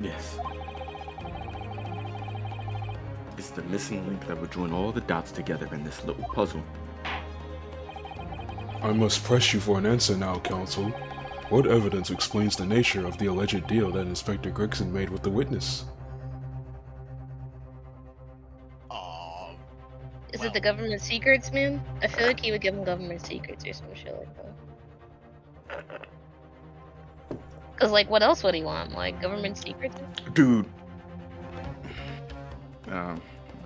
Speaker 4: Yes. It's the missing link that would join all the dots together in this little puzzle.
Speaker 1: I must press you for an answer now, Counsel. What evidence explains the nature of the alleged deal that Inspector Gregson made with the witness?
Speaker 2: Is it the government secrets, man? I feel like he would give him government secrets or some shit like that. Cause like, what else would he want? Like government secrets?
Speaker 4: Dude. I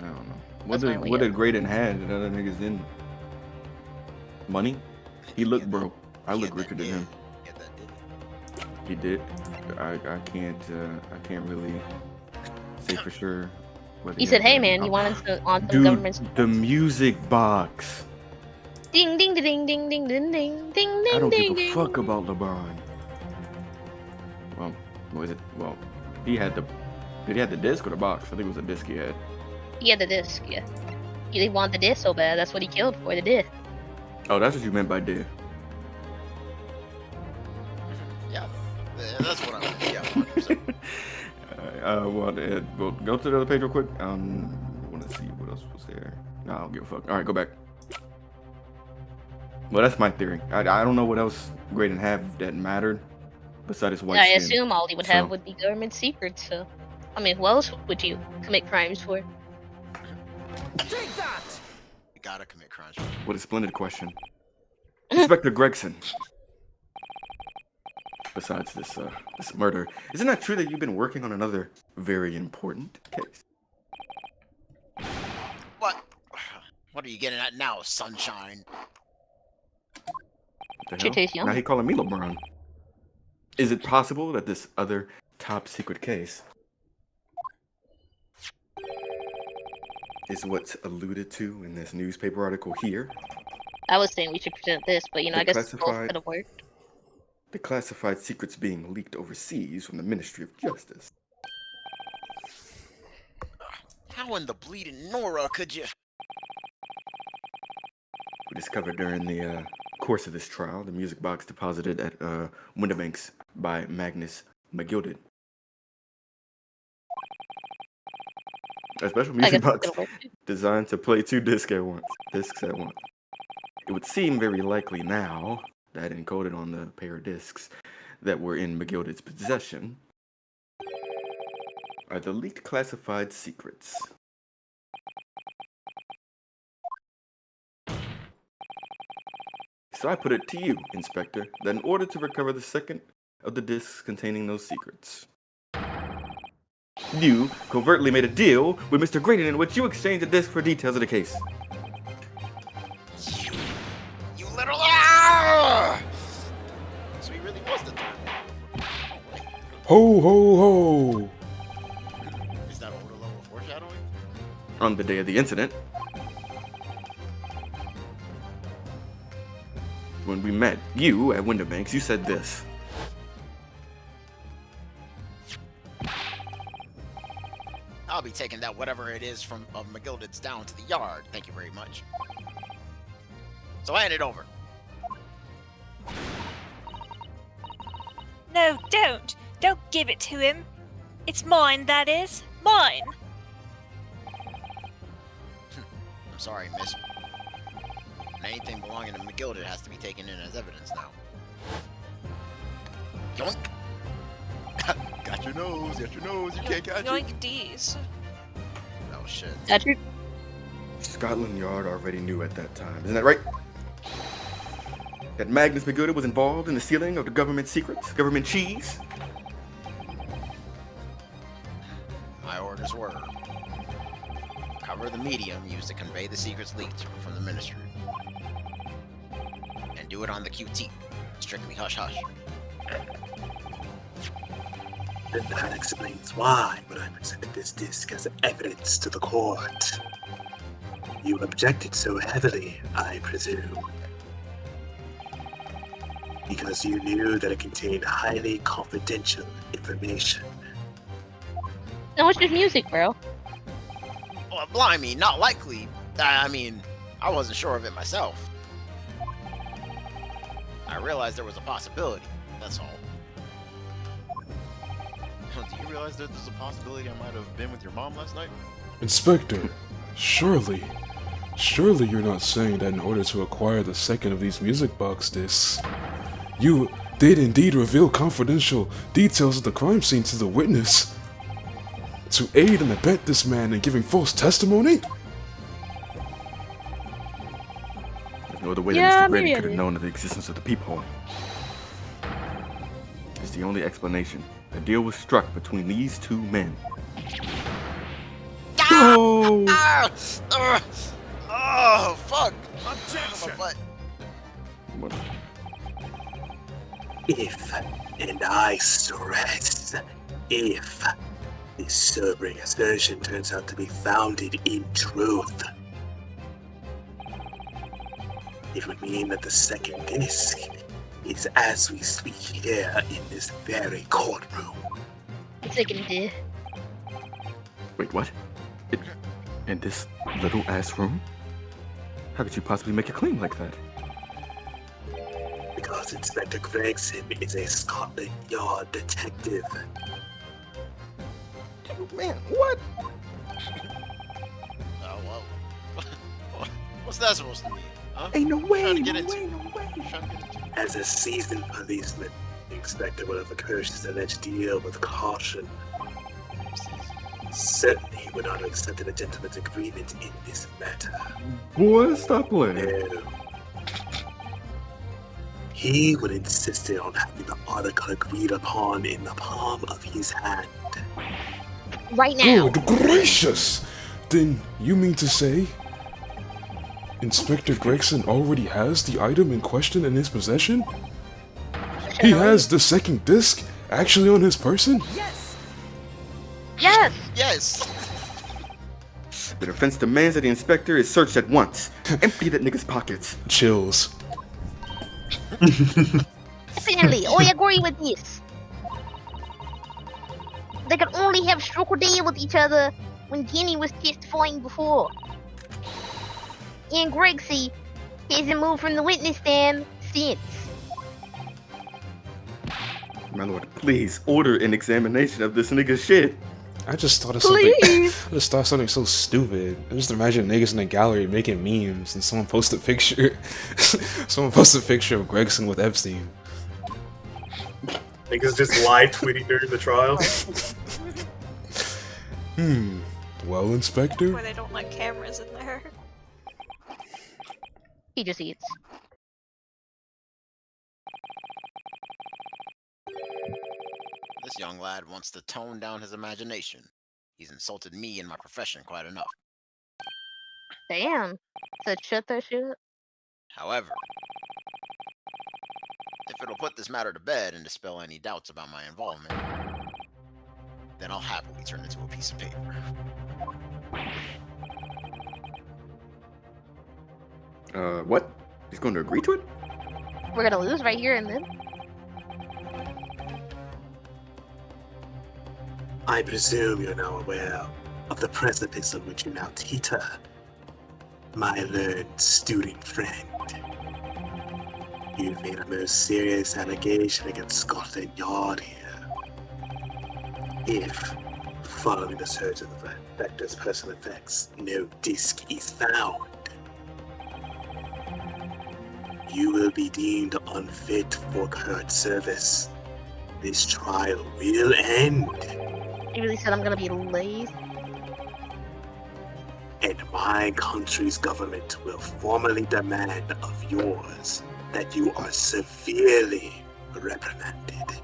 Speaker 4: don't know. What
Speaker 2: That's
Speaker 4: did Graydon had that other niggas didn't? Money? He looked broke. I look richer than him. He did. I can't really say for sure.
Speaker 2: He said, "Hey man, you wanted to on some
Speaker 4: Dude,
Speaker 2: government secrets?"
Speaker 4: the music box.
Speaker 2: Ding ding ding ding ding ding ding ding ding.
Speaker 4: I don't
Speaker 2: ding,
Speaker 4: give a
Speaker 2: ding.
Speaker 4: fuck about LeBron. Well, what is it? Well, he had the. Did he have the disc or the box? I think it was a disc he had.
Speaker 2: He had the disc, yeah. He didn't want the disc so bad. That's what he killed for, the disc.
Speaker 4: Oh, that's what you meant by did.
Speaker 5: Yeah, that's what I meant. Yeah, 100%.
Speaker 4: Well, go to the other page real quick. Want to see what else was there. No, I don't give a fuck. All right, go back. Well, that's my theory. I don't know what else Graydon have that mattered besides his white
Speaker 2: I
Speaker 4: skin.
Speaker 2: assume all he would have would be government secrets, so. I mean, who else would you commit crimes for?
Speaker 7: Take that!
Speaker 5: You gotta commit crimes.
Speaker 4: What a splendid question. Inspector Gregson. Besides this murder, isn't that true that you've been working on another very important case?
Speaker 5: What? What are you getting at now, sunshine?
Speaker 4: What the
Speaker 2: She
Speaker 4: hell?
Speaker 2: tastes young.
Speaker 4: Now he calling me LeBron. Is it possible that this other top secret case is what's alluded to in this newspaper article here?
Speaker 2: I was saying we should present this, but you know,
Speaker 4: The
Speaker 2: I guess both
Speaker 4: classified-
Speaker 2: could have worked.
Speaker 4: The classified secrets being leaked overseas from the Ministry of Justice.
Speaker 5: How in the bleeding Nora could you?
Speaker 4: We discovered during the course of this trial the music box deposited at Windibanks by Magnus McGilded. A special
Speaker 2: I
Speaker 4: music
Speaker 2: guess
Speaker 4: box
Speaker 2: it could have worked.
Speaker 4: designed to play two discs at once. It would seem very likely now that encoded on the pair of discs that were in McGilded's possession are the leaked classified secrets. So I put it to you, Inspector, that in order to recover the second of the discs containing those secrets, you covertly made a deal with Mr. Graydon in which you exchanged the disc for details of the case.
Speaker 5: You little. Ah! So he really was the third one.
Speaker 1: Ho ho ho!
Speaker 5: Is that older level foreshadowing?
Speaker 4: On the day of the incident, when we met you at Windibanks, you said this.
Speaker 5: I'll be taking that whatever it is from McGilded's down to the yard. Thank you very much. So hand it over.
Speaker 6: No, don't. Don't give it to him. It's mine, that is. Mine.
Speaker 5: I'm sorry, miss. Anything belonging to McGilded has to be taken in as evidence now. Yoink! Got your nose, you can't catch it.
Speaker 6: Yoink D's.
Speaker 5: Oh shit.
Speaker 2: That's your
Speaker 4: Scotland Yard already knew at that time, isn't that right? That Magnus McGilded was involved in the stealing of the government secrets, government cheese.
Speaker 5: My orders were cover the medium used to convey the secrets leaked from the ministry. And do it on the QT. Strictly hush hush.
Speaker 3: Then that explains why when I presented this disc as evidence to the court. You objected so heavily, I presume. Because you knew that it contained highly confidential information.
Speaker 2: no, it's just music, bro.
Speaker 5: Well, blimey, not likely. I mean, I wasn't sure of it myself. I realized there was a possibility, that's all. Do you realize that there's a possibility I might have been with your mom last night?
Speaker 1: Inspector, surely you're not saying that in order to acquire the second of these music box discs, you did indeed reveal confidential details of the crime scene to the witness to aid and abet this man in giving false testimony?
Speaker 4: There's no other way
Speaker 2: Yeah,
Speaker 4: that Mr.
Speaker 2: maybe
Speaker 4: Brady
Speaker 2: I
Speaker 4: could have
Speaker 2: did.
Speaker 4: known of the existence of the peephole. It's the only explanation. The deal was struck between these two men.
Speaker 1: Oh!
Speaker 5: Ah! Oh, fuck!
Speaker 7: Objection!
Speaker 5: My butt.
Speaker 4: What?
Speaker 3: If, and I stress, if this sobering assertion turns out to be founded in truth, it would mean that the second disc is as we speak here in this very courtroom.
Speaker 2: Second disc.
Speaker 4: Wait, what? In this little ass room? How could you possibly make a claim like that?
Speaker 3: Because Inspector Gregson is a Scotland Yard detective.
Speaker 4: Man, what?
Speaker 5: Oh, well. What's that supposed to mean? Huh?
Speaker 4: Ain't no way,
Speaker 5: Trying to get
Speaker 4: no
Speaker 5: into
Speaker 4: way,
Speaker 5: it.
Speaker 4: no way.
Speaker 5: Trying to get into it.
Speaker 3: As a seasoned policeman, the Inspector would have approached his alleged deal with caution. Certainly he would not have accepted a gentleman's agreement in this matter.
Speaker 4: Boy, stop playing.
Speaker 3: No. He would insist on having the article agreed upon in the palm of his hand.
Speaker 2: Right now.
Speaker 1: Good gracious! Then you mean to say Inspector Gregson already has the item in question in his possession? He has the second disc actually on his person?
Speaker 7: Yes!
Speaker 2: Yes!
Speaker 5: Yes!
Speaker 4: The defense demands that the inspector is searched at once. Empty that nigga's pockets.
Speaker 1: Chills.
Speaker 2: Definitely, I agree with this. They could only have struck a deal with each other when Guinea was testifying before. And Gregsy hasn't moved from the witness stand since.
Speaker 4: My lord, please order an examination of this nigga's shit.
Speaker 1: I just thought of something.
Speaker 2: Please!
Speaker 1: I just thought of something so stupid. I just imagine niggas in the gallery making memes and someone posted a picture. Someone posted a picture of Gregson with Epstein.
Speaker 3: Niggas just live tweeting during the trial.
Speaker 1: Well, Inspector?
Speaker 6: Where they don't like cameras in there.
Speaker 2: He just eats.
Speaker 5: This young lad wants to tone down his imagination. He's insulted me and my profession quite enough.
Speaker 2: Damn. Said shut that shit up.
Speaker 5: However, if it'll put this matter to bed and dispel any doubts about my involvement, then I'll happily turn it into a piece of paper.
Speaker 4: What? He's going to agree to it?
Speaker 2: We're gonna lose right here and then.
Speaker 3: I presume you're now aware of the precipice on which you now teeter, my learned student friend. You've made a most serious allegation against Scotland Yard here. If, following the search of the Vector's personal effects, no disc is found, you will be deemed unfit for current service. This trial will end,
Speaker 2: He really said I'm gonna be lazy.
Speaker 3: and my country's government will formally demand of yours that you are severely reprimanded.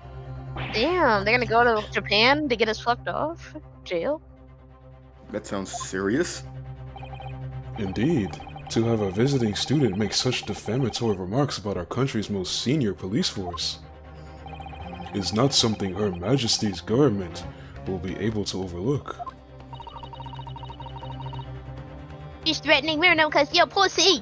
Speaker 2: Damn, they're gonna go to Japan to get us fucked off? Jail?
Speaker 4: That sounds serious.
Speaker 1: Indeed. To have a visiting student make such defamatory remarks about our country's most senior police force is not something Her Majesty's government will be able to overlook.
Speaker 2: He's threatening Myrna because you're pussy!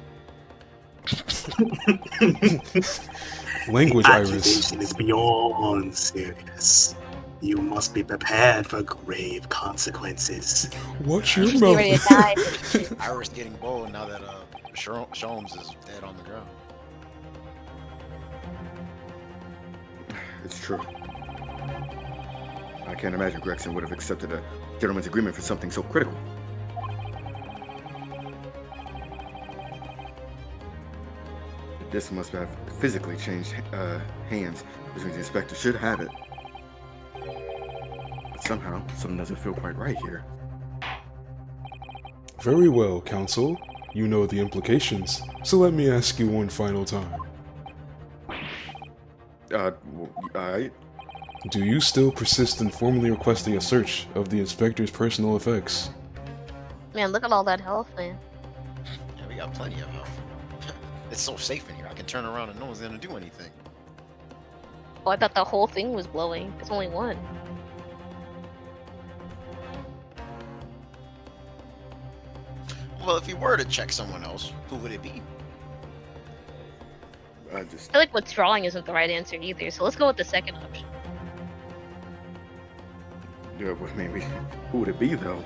Speaker 1: Language, Iris.
Speaker 3: Accusation is beyond serious. You must be prepared for grave consequences.
Speaker 1: Watch your
Speaker 2: She's getting ready to die.
Speaker 1: mouth.
Speaker 5: Iris getting bold now that Sholmes is dead on the ground.
Speaker 4: It's true. I I can't imagine Gregson would have accepted a gentleman's agreement for something so critical. The disc must have physically changed hands, which means the inspector should have it. But somehow, something doesn't feel quite right here.
Speaker 1: Very well, counsel. You know the implications, so let me ask you one final time.
Speaker 4: Alright.
Speaker 1: Do you still persist in formally requesting a search of the inspector's personal effects?
Speaker 2: Man, look at all that health, man.
Speaker 5: Yeah, we got plenty of health. It's so safe in here. I can turn around and no one's gonna do anything.
Speaker 2: Oh, I thought the whole thing was glowing. There's only one.
Speaker 5: Well, if you were to check someone else, who would it be?
Speaker 4: I
Speaker 2: I feel like withdrawing isn't the right answer either, so let's go with the second option.
Speaker 4: Yeah, but maybe. Who would it be, though?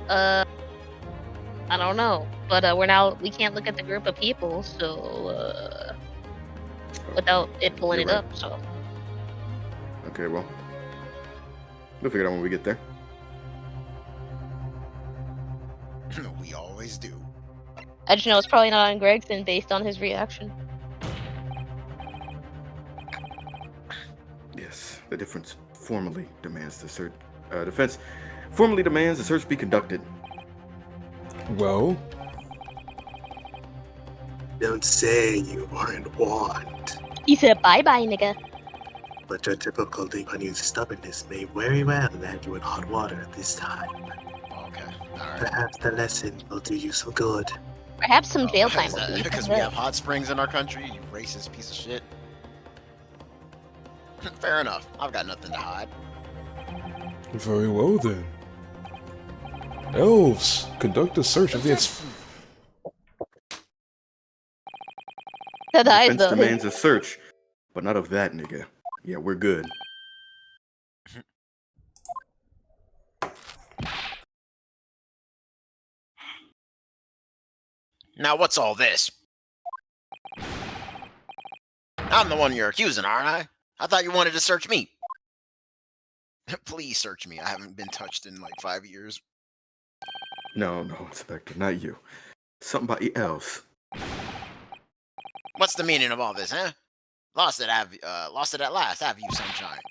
Speaker 2: I don't know. But we can't look at the group of people, so, without it pulling
Speaker 4: You're
Speaker 2: it
Speaker 4: right.
Speaker 2: up, so.
Speaker 4: Okay, well. We'll figure it out when we get there.
Speaker 5: We always do.
Speaker 2: I just know it's probably not on Gregson based on his reaction.
Speaker 4: Yes, the defense formally demands the search. Defense formally demands the search be conducted.
Speaker 1: Well,
Speaker 3: Don't say you aren't warned,
Speaker 2: He said bye-bye, nigga.
Speaker 3: but your typical Lebanese stubbornness may very well land you in hot water this time.
Speaker 5: Okay, alright.
Speaker 3: Perhaps the lesson will do you some good.
Speaker 2: Perhaps some jail time.
Speaker 5: Is
Speaker 2: would
Speaker 5: that
Speaker 2: be
Speaker 5: because we have hot springs in our country, you racist piece of shit? Fair enough. I've got nothing to hide.
Speaker 1: very well then. Elves, conduct a search of the
Speaker 2: That eyes,
Speaker 4: Defense
Speaker 2: though.
Speaker 4: demands a search, but not of that nigga. Yeah, we're good.
Speaker 5: Now, what's all this? I'm the one you're accusing, aren't I? I thought you wanted to search me. Please search me. I haven't been touched in like 5 years.
Speaker 4: No, Inspector, not you. Somebody else.
Speaker 5: What's the meaning of all this, huh? Lost it at last, have you, sunshine?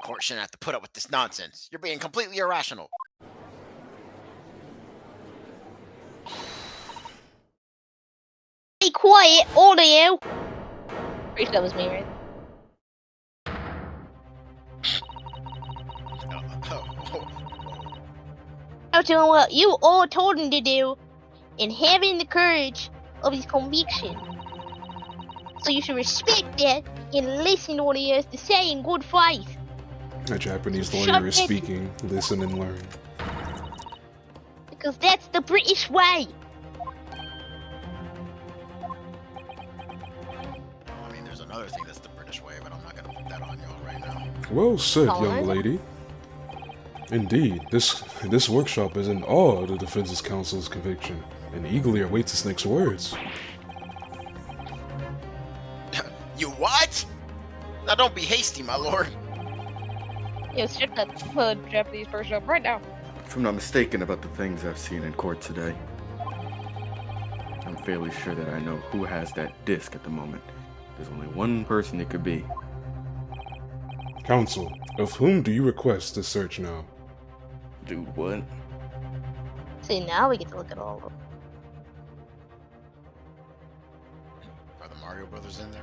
Speaker 5: Court shouldn't have to put up with this nonsense. You're being completely irrational.
Speaker 2: Be quiet, all of you. Pretty sure that was me, right? I'm doing what you all told him to do, and having the courage of his conviction. So you should respect that and listen to what he has to say in good faith.
Speaker 1: A Japanese
Speaker 2: Shut
Speaker 1: lawyer is
Speaker 2: it.
Speaker 1: speaking. Listen and learn.
Speaker 2: Because that's the British way.
Speaker 5: I mean, there's another thing that's the British way, but I'm not gonna put that on y'all right now.
Speaker 1: Well said, young
Speaker 2: Colonizer?
Speaker 1: lady. Indeed, this workshop is in awe of the Defense Counsel's conviction, and eagerly awaits its next words.
Speaker 5: You what? Now don't be hasty, my lord.
Speaker 2: Yo, shut that Japanese person up right now.
Speaker 4: If I'm not mistaken about the things I've seen in court today, I'm fairly sure that I know who has that disc at the moment. There's only one person it could be.
Speaker 1: Counsel, of whom do you request this search now?
Speaker 4: Dude, what?
Speaker 2: See, now we get to look at all of them.
Speaker 5: Are the Mario Brothers in there?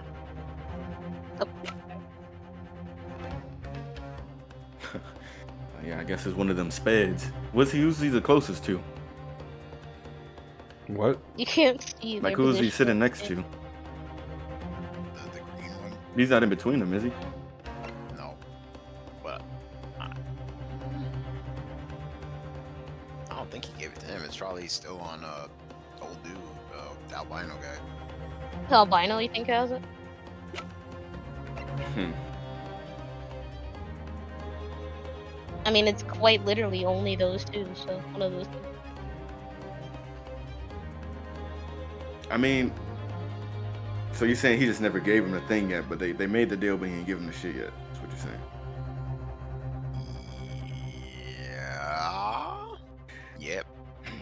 Speaker 4: Yeah, I guess it's one of them speds. What's he usually the closest to?
Speaker 1: What?
Speaker 2: You can't see
Speaker 4: Like,
Speaker 2: their
Speaker 4: who's he
Speaker 2: position.
Speaker 4: sitting next to?
Speaker 5: The green one?
Speaker 4: He's not in between them, is he?
Speaker 5: No. But I don't think he gave it to him. It's probably still on old dude, the albino guy.
Speaker 2: The albino, you think has it?
Speaker 4: Hmm.
Speaker 2: I mean, it's quite literally only those two, so one of those two.
Speaker 4: I mean, so you're saying he just never gave him the thing yet, but they made the deal, but he ain't give him the shit yet. That's what you're saying.
Speaker 5: Yeah. Yep.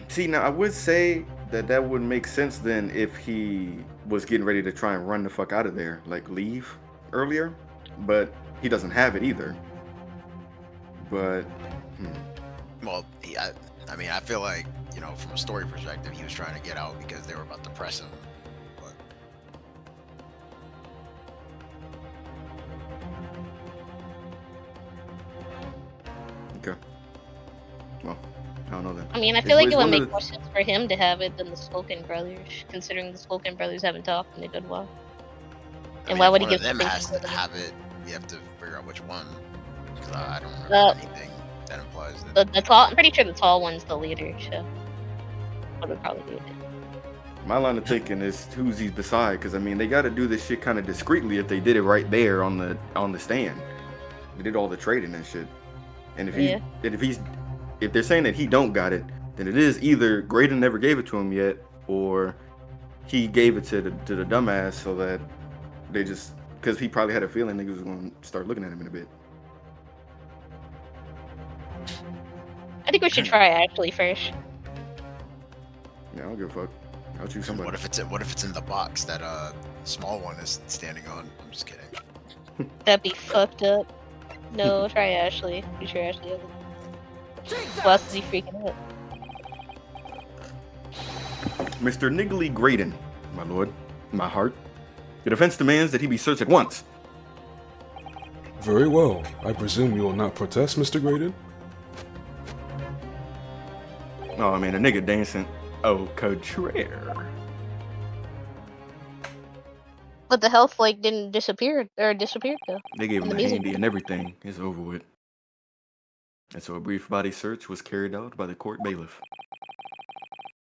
Speaker 4: See, now I would say that would make sense then if he was getting ready to try and run the fuck out of there, like leave earlier, but he doesn't have it either. But,
Speaker 5: Well, I mean, I feel like, you know, from a story perspective, he was trying to get out because they were about to press him. But
Speaker 4: okay. Well, I don't know then.
Speaker 2: I mean, I
Speaker 4: It's-
Speaker 2: feel like
Speaker 4: it's
Speaker 2: it would
Speaker 4: one of
Speaker 2: make
Speaker 4: the-
Speaker 2: more sense for him to have it than the Skulkin brothers, considering the Skulkin brothers haven't talked in a good while.
Speaker 5: I
Speaker 2: And
Speaker 5: mean,
Speaker 2: why
Speaker 5: if
Speaker 2: would he
Speaker 5: one
Speaker 2: give
Speaker 5: of them
Speaker 2: something
Speaker 5: has
Speaker 2: to
Speaker 5: to
Speaker 2: them?
Speaker 5: have it? We have to figure out which one. Because I don't remember anything that implies that.
Speaker 2: The tall, I'm pretty sure the tall one's the leader, so what would probably do it.
Speaker 4: My line of thinking is who's he's beside, because I mean they got to do this shit kind of discreetly if they did it right there on the stand. They did all the trading and shit. And if they're saying that he don't got it, then it is either Graydon never gave it to him yet, or he gave it to the dumbass so that they just, because he probably had a feeling niggas was gonna start looking at him in a bit.
Speaker 2: I think we should try Ashley first.
Speaker 4: Yeah, I don't give a fuck. I'll choose somebody.
Speaker 5: What if it's in the box that small one is standing on? I'm just kidding.
Speaker 2: That'd be fucked up. No, try Ashley. Pretty sure Ashley has it.
Speaker 7: Take
Speaker 2: Who
Speaker 7: that!
Speaker 2: else is he freaking out?
Speaker 4: Mr. Niggly Graydon, my lord, my heart. The defense demands that he be searched at once.
Speaker 1: Very well. I presume you will not protest, Mr. Graydon?
Speaker 4: Oh, I mean, a nigga dancing au contraire.
Speaker 2: But the health like didn't disappear or disappeared though.
Speaker 4: They gave
Speaker 2: And
Speaker 4: him
Speaker 2: the
Speaker 4: a
Speaker 2: music-
Speaker 4: handy and everything. It's over with. And so a brief body search was carried out by the court bailiff.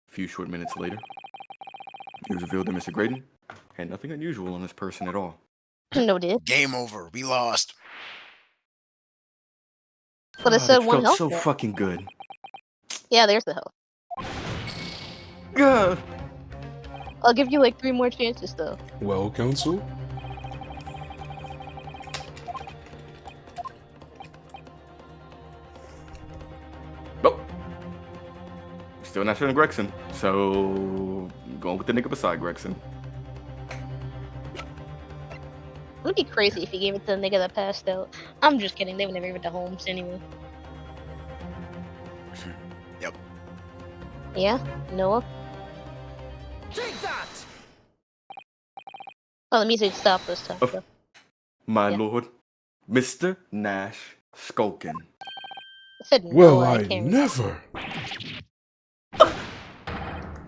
Speaker 4: A few short minutes later, it was revealed that Mr. Graydon had nothing unusual on his person at all.
Speaker 2: No did.
Speaker 5: Game over. We lost.
Speaker 2: But it
Speaker 4: God,
Speaker 2: said
Speaker 4: it
Speaker 2: one
Speaker 4: felt
Speaker 2: health.
Speaker 4: so
Speaker 2: there.
Speaker 4: fucking good.
Speaker 2: Yeah, there's the health.
Speaker 4: Gah.
Speaker 2: I'll give you like 3 more chances though.
Speaker 1: Well, counsel?
Speaker 4: Nope. Still not showing Gregson. So going with the nigga beside Gregson.
Speaker 2: It would be crazy if he gave it to the nigga that passed out. I'm just kidding. They would never give it to Holmes anyway.
Speaker 5: Yep.
Speaker 2: Yeah, Noah.
Speaker 7: Take that!
Speaker 2: Oh, the music stopped this time.
Speaker 4: Of-
Speaker 2: So.
Speaker 4: My
Speaker 2: Yeah.
Speaker 4: lord, Mr. Nash Skulkin.
Speaker 2: I said
Speaker 1: Well,
Speaker 2: Noah,
Speaker 1: I
Speaker 2: can't
Speaker 1: never.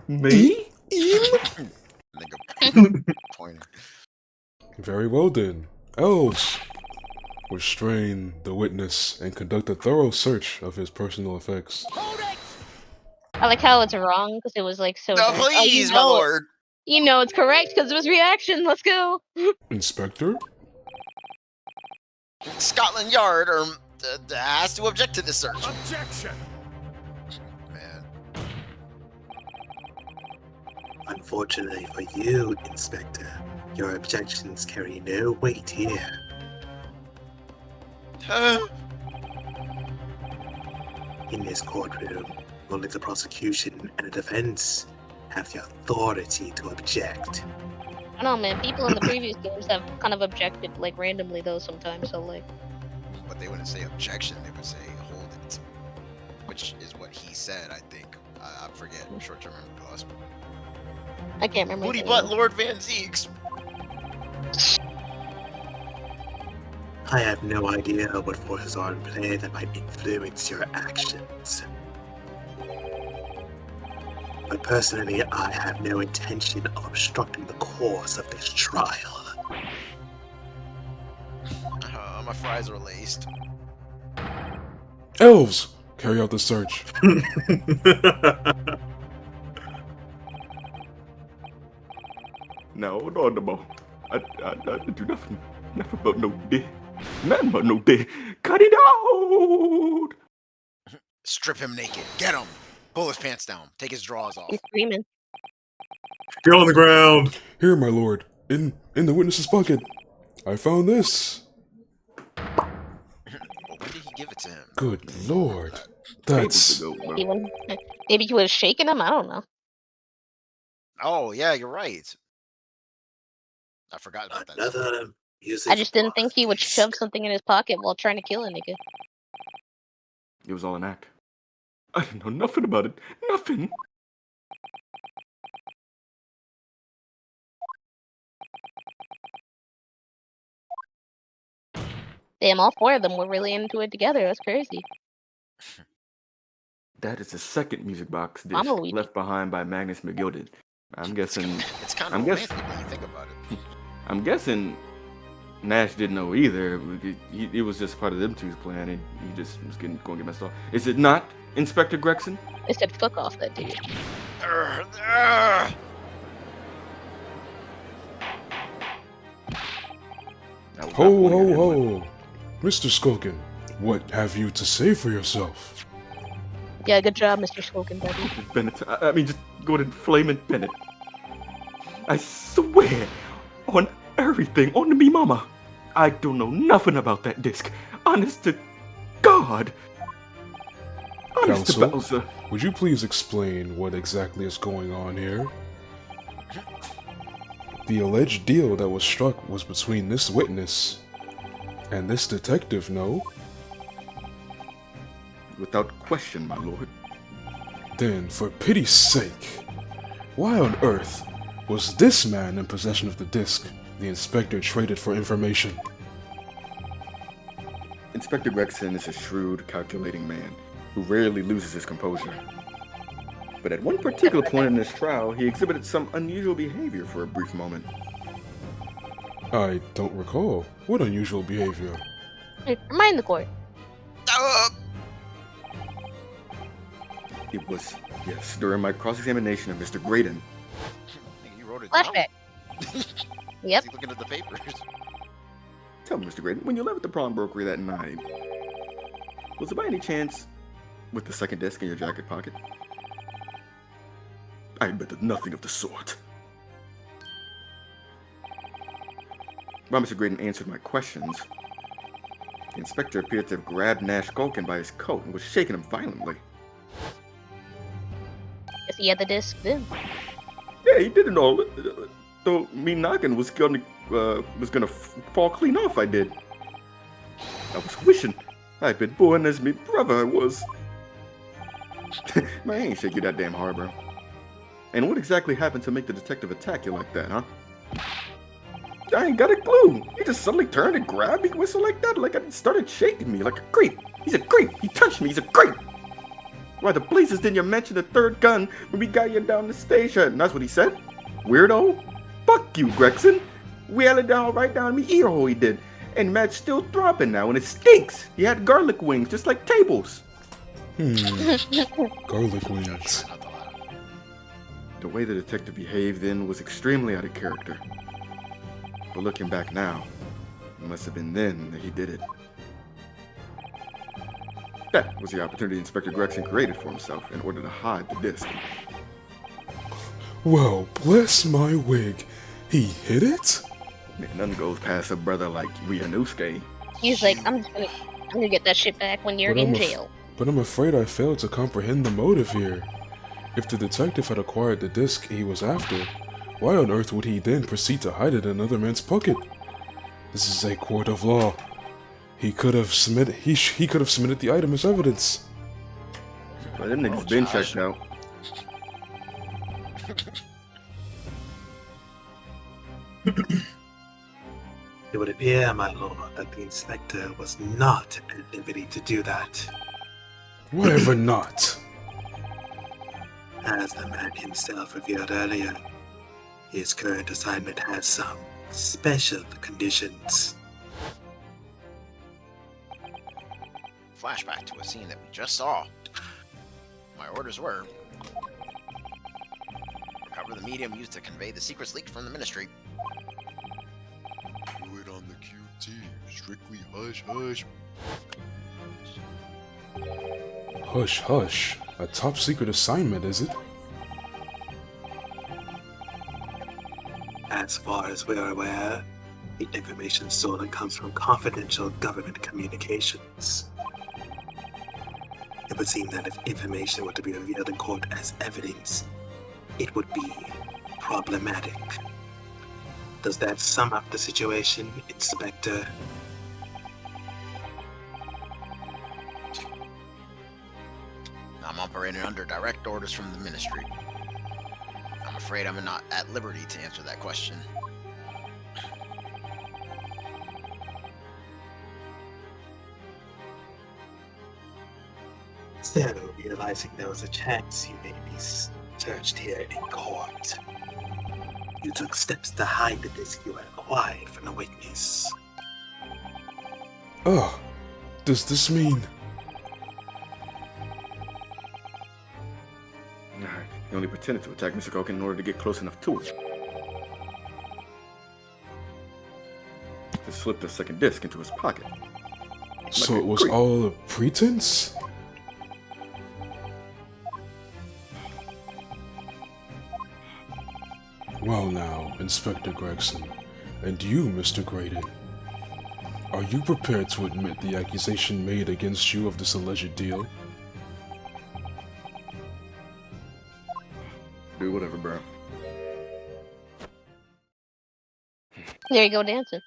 Speaker 4: Me?
Speaker 5: Nigga pointing.
Speaker 1: Very well then. Elves, restrain the witness and conduct a thorough search of his personal effects.
Speaker 7: Hold it!
Speaker 2: I like how it's wrong because it was like so.
Speaker 5: No,
Speaker 2: dark. Oh,
Speaker 5: please, my lord.
Speaker 2: You know it's correct because it was reaction. Let's go.
Speaker 1: Inspector?
Speaker 5: Scotland Yard has to object to this search.
Speaker 7: Objection!
Speaker 5: Man.
Speaker 3: Unfortunately for you, Inspector, your objections carry no weight here. In this courtroom, only the prosecution and the defense have the authority to object.
Speaker 2: I don't know, man. People in the previous games have kind of objected like randomly though sometimes. So like,
Speaker 5: But they wouldn't say objection, they would say hold it. Which is what he said, I think. I forget. Short-term memory loss.
Speaker 2: I can't remember.
Speaker 5: Booty
Speaker 2: the
Speaker 5: butt
Speaker 2: name.
Speaker 5: Lord Van Zeeks.
Speaker 3: I have no idea what forces are in play that might influence your actions. But personally, I have no intention of obstructing the course of this trial.
Speaker 5: My fries are laced.
Speaker 1: Elves, carry out the search.
Speaker 4: No, more. I do nothing. Nothing but no dick. Nothing but no dick. Cut it out!
Speaker 5: Strip him naked. Get him. Pull his pants down. Take his drawers off.
Speaker 2: He's screaming.
Speaker 3: Get on the ground!
Speaker 1: Here, my lord, in the witness's bucket, I found this.
Speaker 5: give it to him.
Speaker 1: Good lord.
Speaker 4: Tables
Speaker 1: That's...
Speaker 4: to go, bro.
Speaker 2: Maybe he was shaking him. I don't know.
Speaker 5: Oh yeah, you're right. I forgot about that.
Speaker 3: Another music.
Speaker 2: I just didn't think he would
Speaker 3: box
Speaker 2: shove
Speaker 3: disc.
Speaker 2: something in his pocket while trying to kill a nigga.
Speaker 4: It was all an act. I didn't know nothing about it. Nothing.
Speaker 2: Damn, all four of them were really into it together. That's crazy.
Speaker 4: That is the second music box disc
Speaker 2: Mama Luigi.
Speaker 4: left behind by Magnus McGilded. I'm guessing.
Speaker 5: It's kind
Speaker 4: I'm
Speaker 5: of
Speaker 4: guess-
Speaker 5: romantic when you think about it.
Speaker 4: I'm guessing Nash didn't know either. It was just part of them two's plan, and he just was going to get messed up. Is it not, Inspector Gregson?
Speaker 2: They said, fuck off that dude.
Speaker 4: That was
Speaker 1: Ho,
Speaker 4: not
Speaker 1: ho,
Speaker 4: pointed
Speaker 1: ho. Mr. Skulkin, what have you to say for yourself?
Speaker 2: Yeah, good job, Mr. Skulkin, buddy.
Speaker 4: at Bennett. I mean, just go to Flamin' Bennett. I swear on everything, on me mama, I don't know nothing about that disc. Honest to God. Honest to
Speaker 1: Counsel?
Speaker 4: Bowser.
Speaker 1: Would you please explain what exactly is going on here? The alleged deal that was struck was between this witness and this detective, no?
Speaker 4: Without question, my lord.
Speaker 1: Then, for pity's sake, why on earth was this man in possession of the disc the inspector traded for information?
Speaker 4: Inspector Gregson is a shrewd, calculating man who rarely loses his composure. But at one particular point in this trial, he exhibited some unusual behavior for a brief moment.
Speaker 1: I don't recall. What unusual behavior?
Speaker 2: Hey, remind the court.
Speaker 4: It was, yes, during my cross-examination of Mr. Graydon.
Speaker 5: You wrote it
Speaker 2: Flashback.
Speaker 5: down?
Speaker 2: Yep.
Speaker 5: Is he looking at the papers?
Speaker 4: Tell me, Mr. Graydon, when you left the pawnbrokery that night, was there by any chance with the second disc in your jacket pocket? I admitted nothing of the sort. While Mr. Graydon answered my questions, the inspector appeared to have grabbed Nash Skulkin by his coat and was shaking him violently.
Speaker 2: Guess he had the disc then.
Speaker 4: Yeah, he did it all. Though me knocking was gonna fall clean off. I did. I was wishing I'd been born as me brother. I was. Man, I ain't shake you that damn hard, bro. And what exactly happened to make the detective attack you like that, huh? I ain't got a clue. He just suddenly turned and grabbed me, whistled like that, like it started shaking me like a creep. He's a creep. He touched me. He's a creep. Why the blazes didn't you mention the third gun when we got you down the station? And that's what he said? Weirdo? Fuck you, Gregson. We had it down right down me ear hole, he did. And Matt's still throbbing now, and it stinks. He had garlic wings, just like tables.
Speaker 1: Garlic wings.
Speaker 5: Not the latter.
Speaker 4: The way the detective behaved then was extremely out of character. But looking back now, it must have been then that he did it. That was the opportunity Inspector Gregson created for himself in order to hide the disc.
Speaker 1: Well, bless my wig. He hid it?
Speaker 4: Man, nothing goes past a brother like Ryunosuke.
Speaker 2: He's like, I'm gonna get that shit back when you're
Speaker 1: But
Speaker 2: in
Speaker 1: I'm
Speaker 2: jail.
Speaker 1: But I'm afraid I failed to comprehend the motive here. If the detective had acquired the disc he was after, why on earth would he then proceed to hide it in another man's pocket? This is a court of law. He could have submitted the item as evidence.
Speaker 4: But that nigga's been checked out.
Speaker 3: It would appear, my lord, that the inspector was not at liberty to do that.
Speaker 1: Whatever not.
Speaker 3: As the man himself revealed earlier, his current assignment has some special conditions.
Speaker 5: Flashback to a scene that we just saw. My orders were recover the medium used to convey the secrets leaked from the ministry.
Speaker 8: Do it on the QT. Strictly hush hush.
Speaker 1: Hush, hush. A top secret assignment, is it?
Speaker 3: As far as we are aware, the information stolen comes from confidential government communications. It would seem that if information were to be revealed in court as evidence, it would be problematic. Does that sum up the situation, Inspector?
Speaker 5: I'm operating under direct orders from the ministry. I'm afraid I'm not at liberty to answer that question.
Speaker 3: So, realizing there was a chance you may be searched here in court, you took steps to hide the disc you had acquired from the witness.
Speaker 1: Oh, does this mean...
Speaker 4: He only pretended to attack Mr. Culkin in order to get close enough to it. Just slipped a second disc into his pocket.
Speaker 1: So it was all a pretense? Well now, Inspector Gregson, and you, Mr. Graydon, are you prepared to admit the accusation made against you of this alleged deal?
Speaker 4: Do whatever, bro.
Speaker 2: There you go, dancing.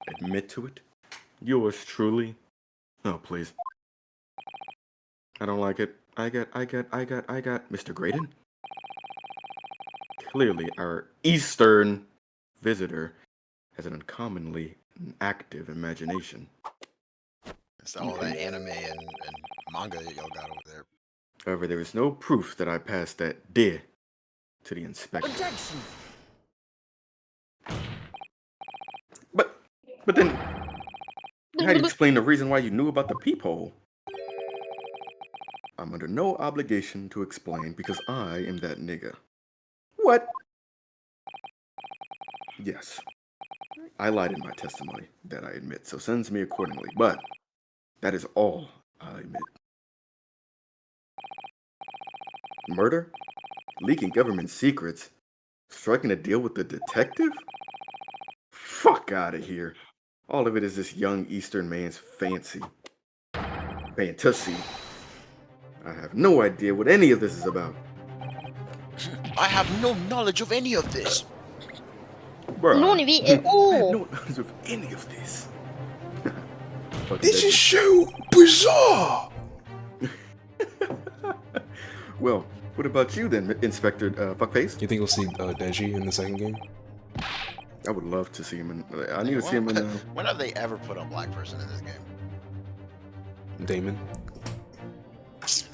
Speaker 4: Admit to it? Yours truly? Oh, please. I don't like it. I got, Mr. Graydon? Clearly, our Eastern visitor has an uncommonly active imagination.
Speaker 5: It's all that anime and manga that y'all got over there.
Speaker 4: However, there is no proof that I passed that D to the inspector.
Speaker 7: Objection!
Speaker 4: But then, how do you explain the reason why you knew about the peephole? I'm under no obligation to explain because I am that nigga. What? Yes. I lied in my testimony, that I admit, so sentence me accordingly, but that is all I admit. Murder? Leaking government secrets? Striking a deal with the detective? Fuck out of here. All of it is this young Eastern man's fantasy. I have no idea what any of this is about.
Speaker 5: I have no knowledge of any of this.
Speaker 4: Bruh.
Speaker 2: None of it at
Speaker 4: I have
Speaker 2: all.
Speaker 4: no knowledge of any of this. Fucking
Speaker 1: This
Speaker 4: dead.
Speaker 1: is so bizarre!
Speaker 4: Well, what about you then, Inspector Fuckface?
Speaker 1: You think we'll see Deji in the second game?
Speaker 4: I would love to see him in. I need to see him in.
Speaker 5: When have they ever put a black person in this game?
Speaker 1: Damon?
Speaker 5: That's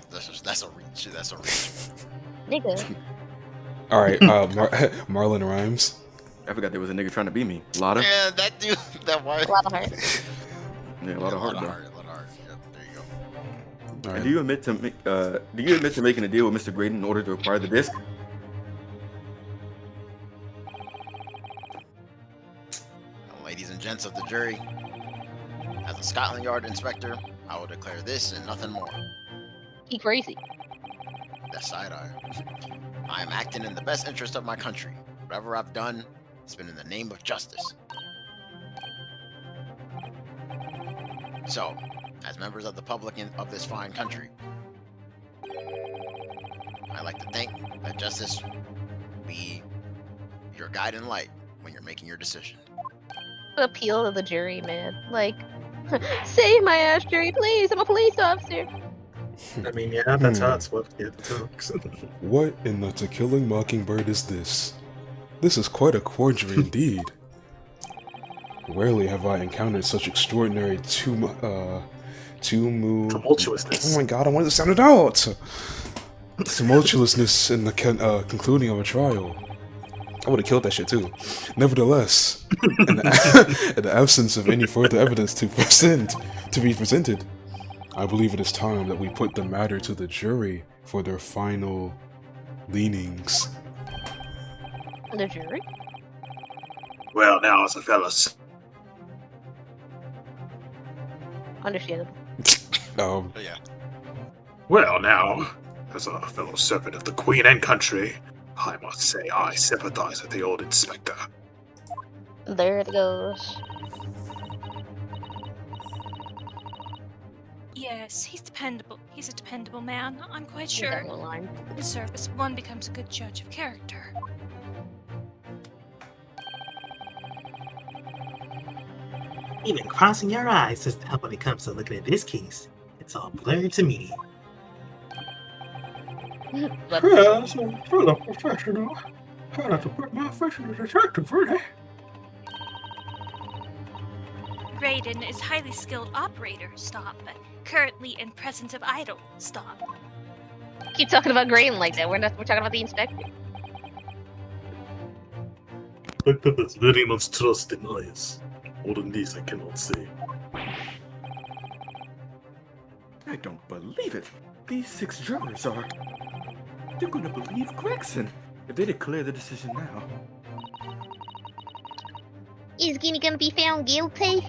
Speaker 5: a reach. That's a reach.
Speaker 2: Nigga.
Speaker 1: Alright, Marlon Rhymes.
Speaker 4: I forgot there was a nigga trying to be me. Lotta.
Speaker 5: Yeah, that dude. That white.
Speaker 2: A lot of heart.
Speaker 4: Yeah, a lot of heart, bro.
Speaker 5: A lot of heart. Yep, there you go.
Speaker 4: And
Speaker 1: Alright.
Speaker 4: do you admit to making a deal with Mr. Graydon in order to acquire the disc?
Speaker 5: Ladies and gents of the jury, as a Scotland Yard inspector, I will declare this and nothing more.
Speaker 2: He crazy.
Speaker 5: That side eye. I am acting in the best interest of my country. Whatever I've done, it's been in the name of justice. So, as members of the public of this fine country, I'd like to think that justice be your guiding light when you're making your decision.
Speaker 2: Appeal to the jury, man. Like, save my ass, jury, please. I'm a police officer.
Speaker 3: I mean, yeah, that's how it's supposed to talks.
Speaker 1: What in the To Kill a Mockingbird is this? This is quite a quandary indeed. Rarely have I encountered such extraordinary
Speaker 3: Tumultuousness.
Speaker 1: Oh my god, I wanted to sound it out! Tumultuousness in the concluding of a trial. I would have killed that shit too. Nevertheless, in the absence of any further evidence to be presented, I believe it is time that we put the matter to the jury for their final leanings.
Speaker 2: The jury?
Speaker 3: Well, now, as a fellas,
Speaker 2: Understandable.
Speaker 5: But yeah.
Speaker 3: well, now, as a fellow servant of the Queen and country, I must say I sympathize with the old inspector.
Speaker 2: There it goes.
Speaker 6: Yes, he's dependable. He's a dependable man. I'm quite
Speaker 2: You're
Speaker 6: sure.
Speaker 2: down the line.
Speaker 6: In service, one becomes a good judge of character.
Speaker 3: Even crossing your eyes doesn't help when it comes to looking at this case. It's all blurred to me.
Speaker 2: But
Speaker 3: Yes, I'm still a professional. I'd have to put my face in the detective, really.
Speaker 6: Raiden is highly skilled operator, stop, but currently in presence of idol, stop.
Speaker 2: keep talking about Graydon like that. We're talking about the inspector.
Speaker 3: But that is very much trust in eyes. More than this I cannot say.
Speaker 4: I don't believe it. These 6 jurors are. They're gonna believe Gregson if they declare the decision now.
Speaker 2: Is Guinea gonna be found guilty?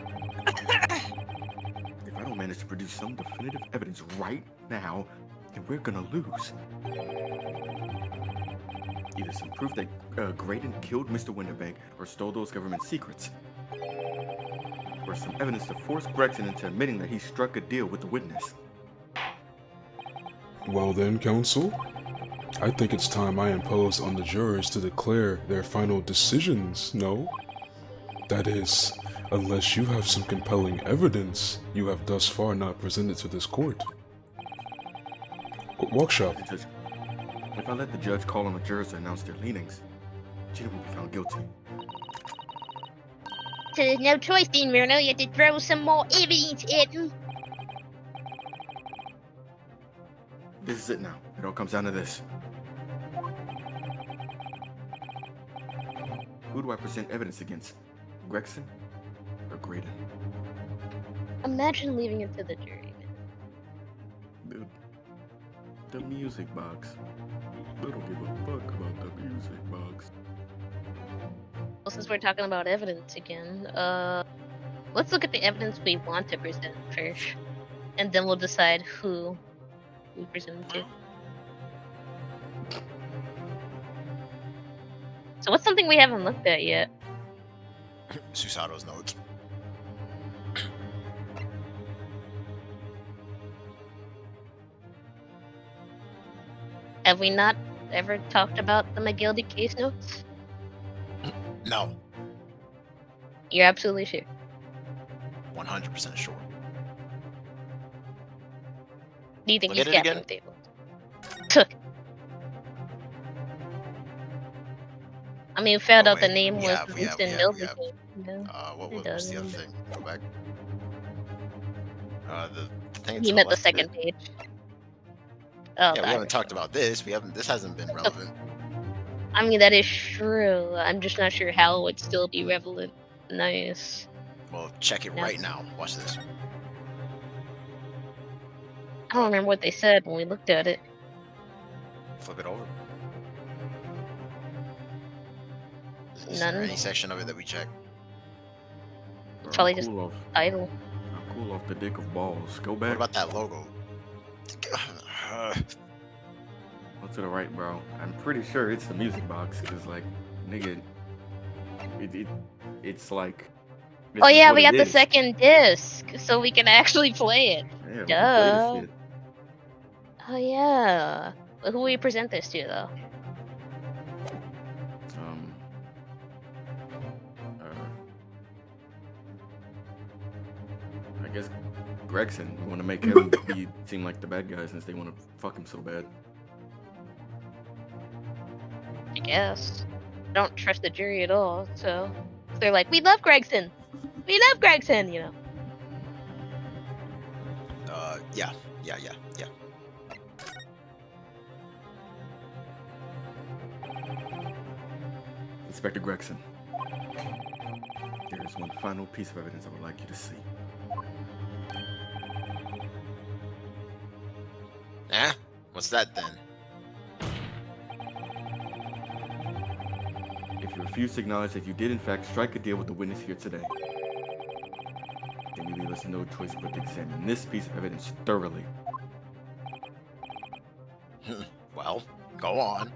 Speaker 4: If I don't manage to produce some definitive evidence right now, then we're gonna lose. Either some proof that Graydon killed Mr. Winterbank or stole those government secrets, or some evidence to force Gregson into admitting that he struck a deal with the witness.
Speaker 1: Well then, counsel, I think it's time I impose on the jurors to declare their final decisions, no? That is, unless you have some compelling evidence you have thus far not presented to this court. Workshop.
Speaker 4: If I let the judge call on the jurors to announce their leanings, Gina will be found guilty.
Speaker 2: So there's no choice then, Myrna. You have to throw some more evidence at him.
Speaker 4: This is it now. It all comes down to this. Who do I present evidence against? Gregson or Graydon?
Speaker 2: Imagine leaving it to the jury.
Speaker 4: Dude, the music box. They don't give a fuck about the music box.
Speaker 2: Well, since we're talking about evidence again, let's look at the evidence we want to present first, and then we'll decide who we present it to. So what's something we haven't looked at yet?
Speaker 5: Susato's notes.
Speaker 2: Have we not ever talked about the McGildy case notes?
Speaker 5: No,
Speaker 2: You're absolutely sure.
Speaker 5: 100% sure.
Speaker 2: Do you think
Speaker 5: Look
Speaker 2: he's
Speaker 5: at it
Speaker 2: captain
Speaker 5: again.
Speaker 2: of the table? I mean, we found
Speaker 5: Oh,
Speaker 2: out the
Speaker 5: wait,
Speaker 2: name
Speaker 5: we
Speaker 2: was
Speaker 5: have-
Speaker 2: Winston
Speaker 5: we
Speaker 2: Milton.
Speaker 5: have.
Speaker 2: Yeah.
Speaker 5: What
Speaker 2: It
Speaker 5: was the other
Speaker 2: does.
Speaker 5: thing? Go back. The thing
Speaker 2: He
Speaker 5: to
Speaker 2: meant the
Speaker 5: left of it.
Speaker 2: second page. Oh,
Speaker 5: Yeah, we
Speaker 2: the
Speaker 5: haven't talked about this. This hasn't been relevant.
Speaker 2: I mean, that is true. I'm just not sure how it would still be relevant. Nice.
Speaker 5: Well, check it
Speaker 2: Yeah.
Speaker 5: right now. Watch this.
Speaker 2: I don't remember what they said when we looked at it.
Speaker 5: Flip it over. Is
Speaker 2: None.
Speaker 5: there any section of it that we check?
Speaker 4: Bro,
Speaker 2: Probably
Speaker 4: I'm
Speaker 2: just-
Speaker 4: cool off.
Speaker 2: Title.
Speaker 4: I'm cool off the dick of balls. Go
Speaker 5: What
Speaker 4: back.
Speaker 5: about that logo?
Speaker 4: Go to the right, bro. I'm pretty sure it's the music box. Cause like, nigga, it's like. this
Speaker 2: Oh
Speaker 4: is
Speaker 2: yeah,
Speaker 4: what
Speaker 2: we
Speaker 4: it
Speaker 2: got the
Speaker 4: is.
Speaker 2: second disc, so we can actually play it.
Speaker 4: Yeah, we can play
Speaker 2: Duh.
Speaker 4: this shit.
Speaker 2: Oh yeah. But who will we present this to, though?
Speaker 4: I guess Gregson. We want to make him seem like the bad guy since they want to fuck him so bad.
Speaker 2: I guess. I don't trust the jury at all, so they're like, "We love Gregson. We love Gregson," you know.
Speaker 5: Yeah.
Speaker 4: Inspector Gregson, there is one final piece of evidence I would like you to see.
Speaker 5: Eh? What's that then?
Speaker 4: If you refuse to acknowledge that you did in fact strike a deal with the witness here today, then you leave us no choice but to examine this piece of evidence thoroughly.
Speaker 5: Well, go on.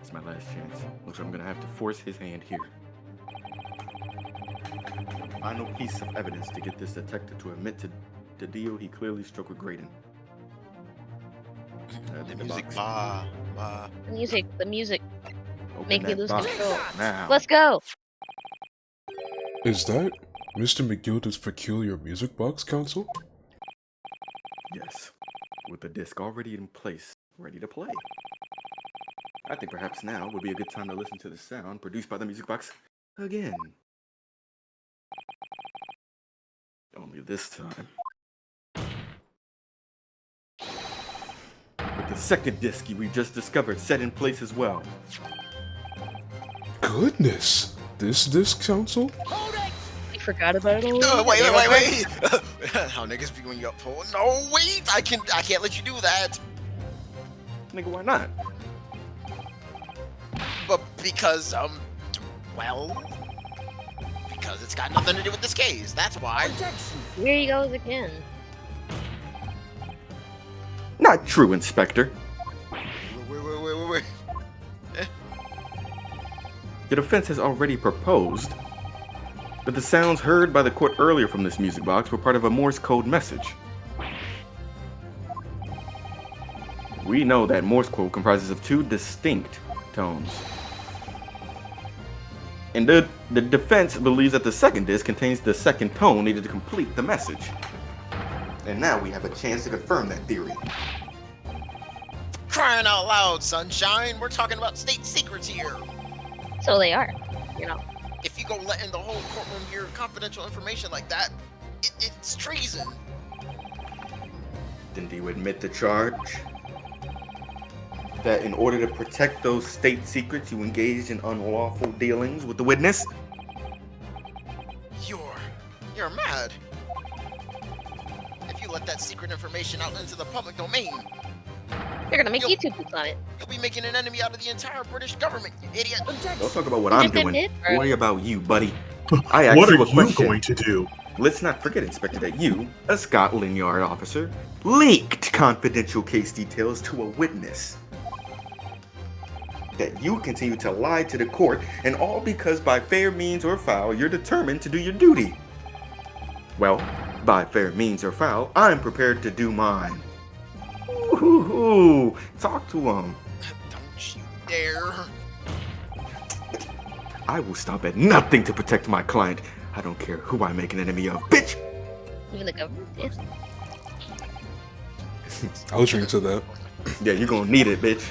Speaker 4: It's my last chance. Looks like I'm gonna have to force his hand here. Final piece of evidence to get this detective to admit to the deal he clearly struck with Graydon.
Speaker 8: The
Speaker 4: The
Speaker 8: music,
Speaker 4: box.
Speaker 2: The music.
Speaker 4: Open
Speaker 2: Make me
Speaker 4: that
Speaker 2: lose
Speaker 4: box
Speaker 2: control.
Speaker 4: now.
Speaker 2: Let's go.
Speaker 1: Is that Mr. McGilda's peculiar music box, Counsel?
Speaker 4: Yes, with the disc already in place, ready to play. I think perhaps now would be a good time to listen to the sound produced by the music box again. Only this time, with the second disc we just discovered set in place as well.
Speaker 1: Goodness! This disc, Counsel?
Speaker 7: Hold it!
Speaker 2: I forgot about it all.
Speaker 5: Wait. How niggas be when you up for? No, wait. I can't let you do that.
Speaker 4: Nigga, why not?
Speaker 5: But because it's got nothing to do with this case. That's why.
Speaker 7: Objection!
Speaker 2: Here he goes again.
Speaker 4: Not true, Inspector.
Speaker 5: Wait.
Speaker 4: The defense has already proposed that the sounds heard by the court earlier from this music box were part of a Morse code message. We know that Morse code comprises of two distinct tones. And the defense believes that the second disc contains the second tone needed to complete the message. And now we have a chance to confirm that theory.
Speaker 5: Crying out loud, sunshine. We're talking about state secrets here.
Speaker 2: So they are, you know.
Speaker 5: If you go letting the whole courtroom hear confidential information like that, it's treason.
Speaker 4: Then do you admit the charge? That in order to protect those state secrets, you engaged in unlawful dealings with the witness?
Speaker 5: You're mad. If you let that secret information out into the public domain,
Speaker 2: They're gonna make YouTube videos on it.
Speaker 5: you'll be making an enemy out of the entire British government, you idiot.
Speaker 7: Objection!
Speaker 4: Don't talk about what
Speaker 2: You
Speaker 4: I'm
Speaker 2: just
Speaker 4: doing.
Speaker 2: admit, or-
Speaker 4: Worry about you, buddy. I asked
Speaker 3: What are
Speaker 4: you a
Speaker 3: you
Speaker 4: question.
Speaker 3: going to do?
Speaker 4: Let's not forget, Inspector, that you, a Scotland Yard officer, leaked confidential case details to a witness. That you continue to lie to the court, and all because by fair means or foul, you're determined to do your duty. Well, by fair means or foul, I'm prepared to do mine. Ooh, talk to him.
Speaker 5: Don't you dare.
Speaker 4: I will stop at nothing to protect my client. I don't care who I make an enemy of, bitch!
Speaker 2: Even the government. Yeah.
Speaker 1: I'll drink to that.
Speaker 4: Yeah, you're gonna need it, bitch.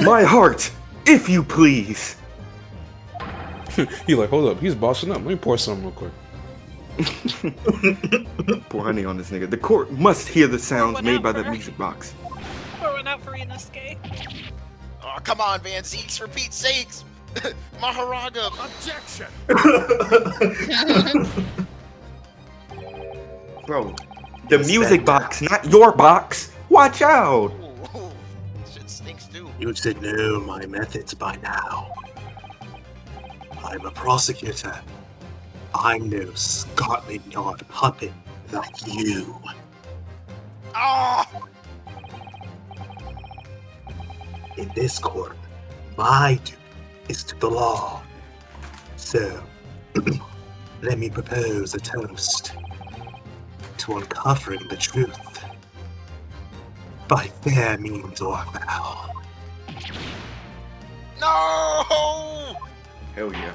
Speaker 4: My heart, if you please.
Speaker 1: He like, hold up, he's bossing up. Let me pour some real quick.
Speaker 4: Pour honey on this nigga. The court must hear the sounds made by the music box.
Speaker 6: Pour one out for Inosuke.
Speaker 5: Oh, come on, Van Zeeks, for Pete's sakes. Maharaga.
Speaker 7: Objection!
Speaker 4: Bro, the music box, not your box. Watch out.
Speaker 5: Ooh, shit stinks too.
Speaker 3: You should know my methods by now. I'm a prosecutor. I'm no Scotland Yard puppet like you.
Speaker 5: Oh!
Speaker 3: In this court, my duty is to the law. So, let me propose a toast to uncovering the truth by fair means or foul.
Speaker 5: No!
Speaker 4: Hell yeah.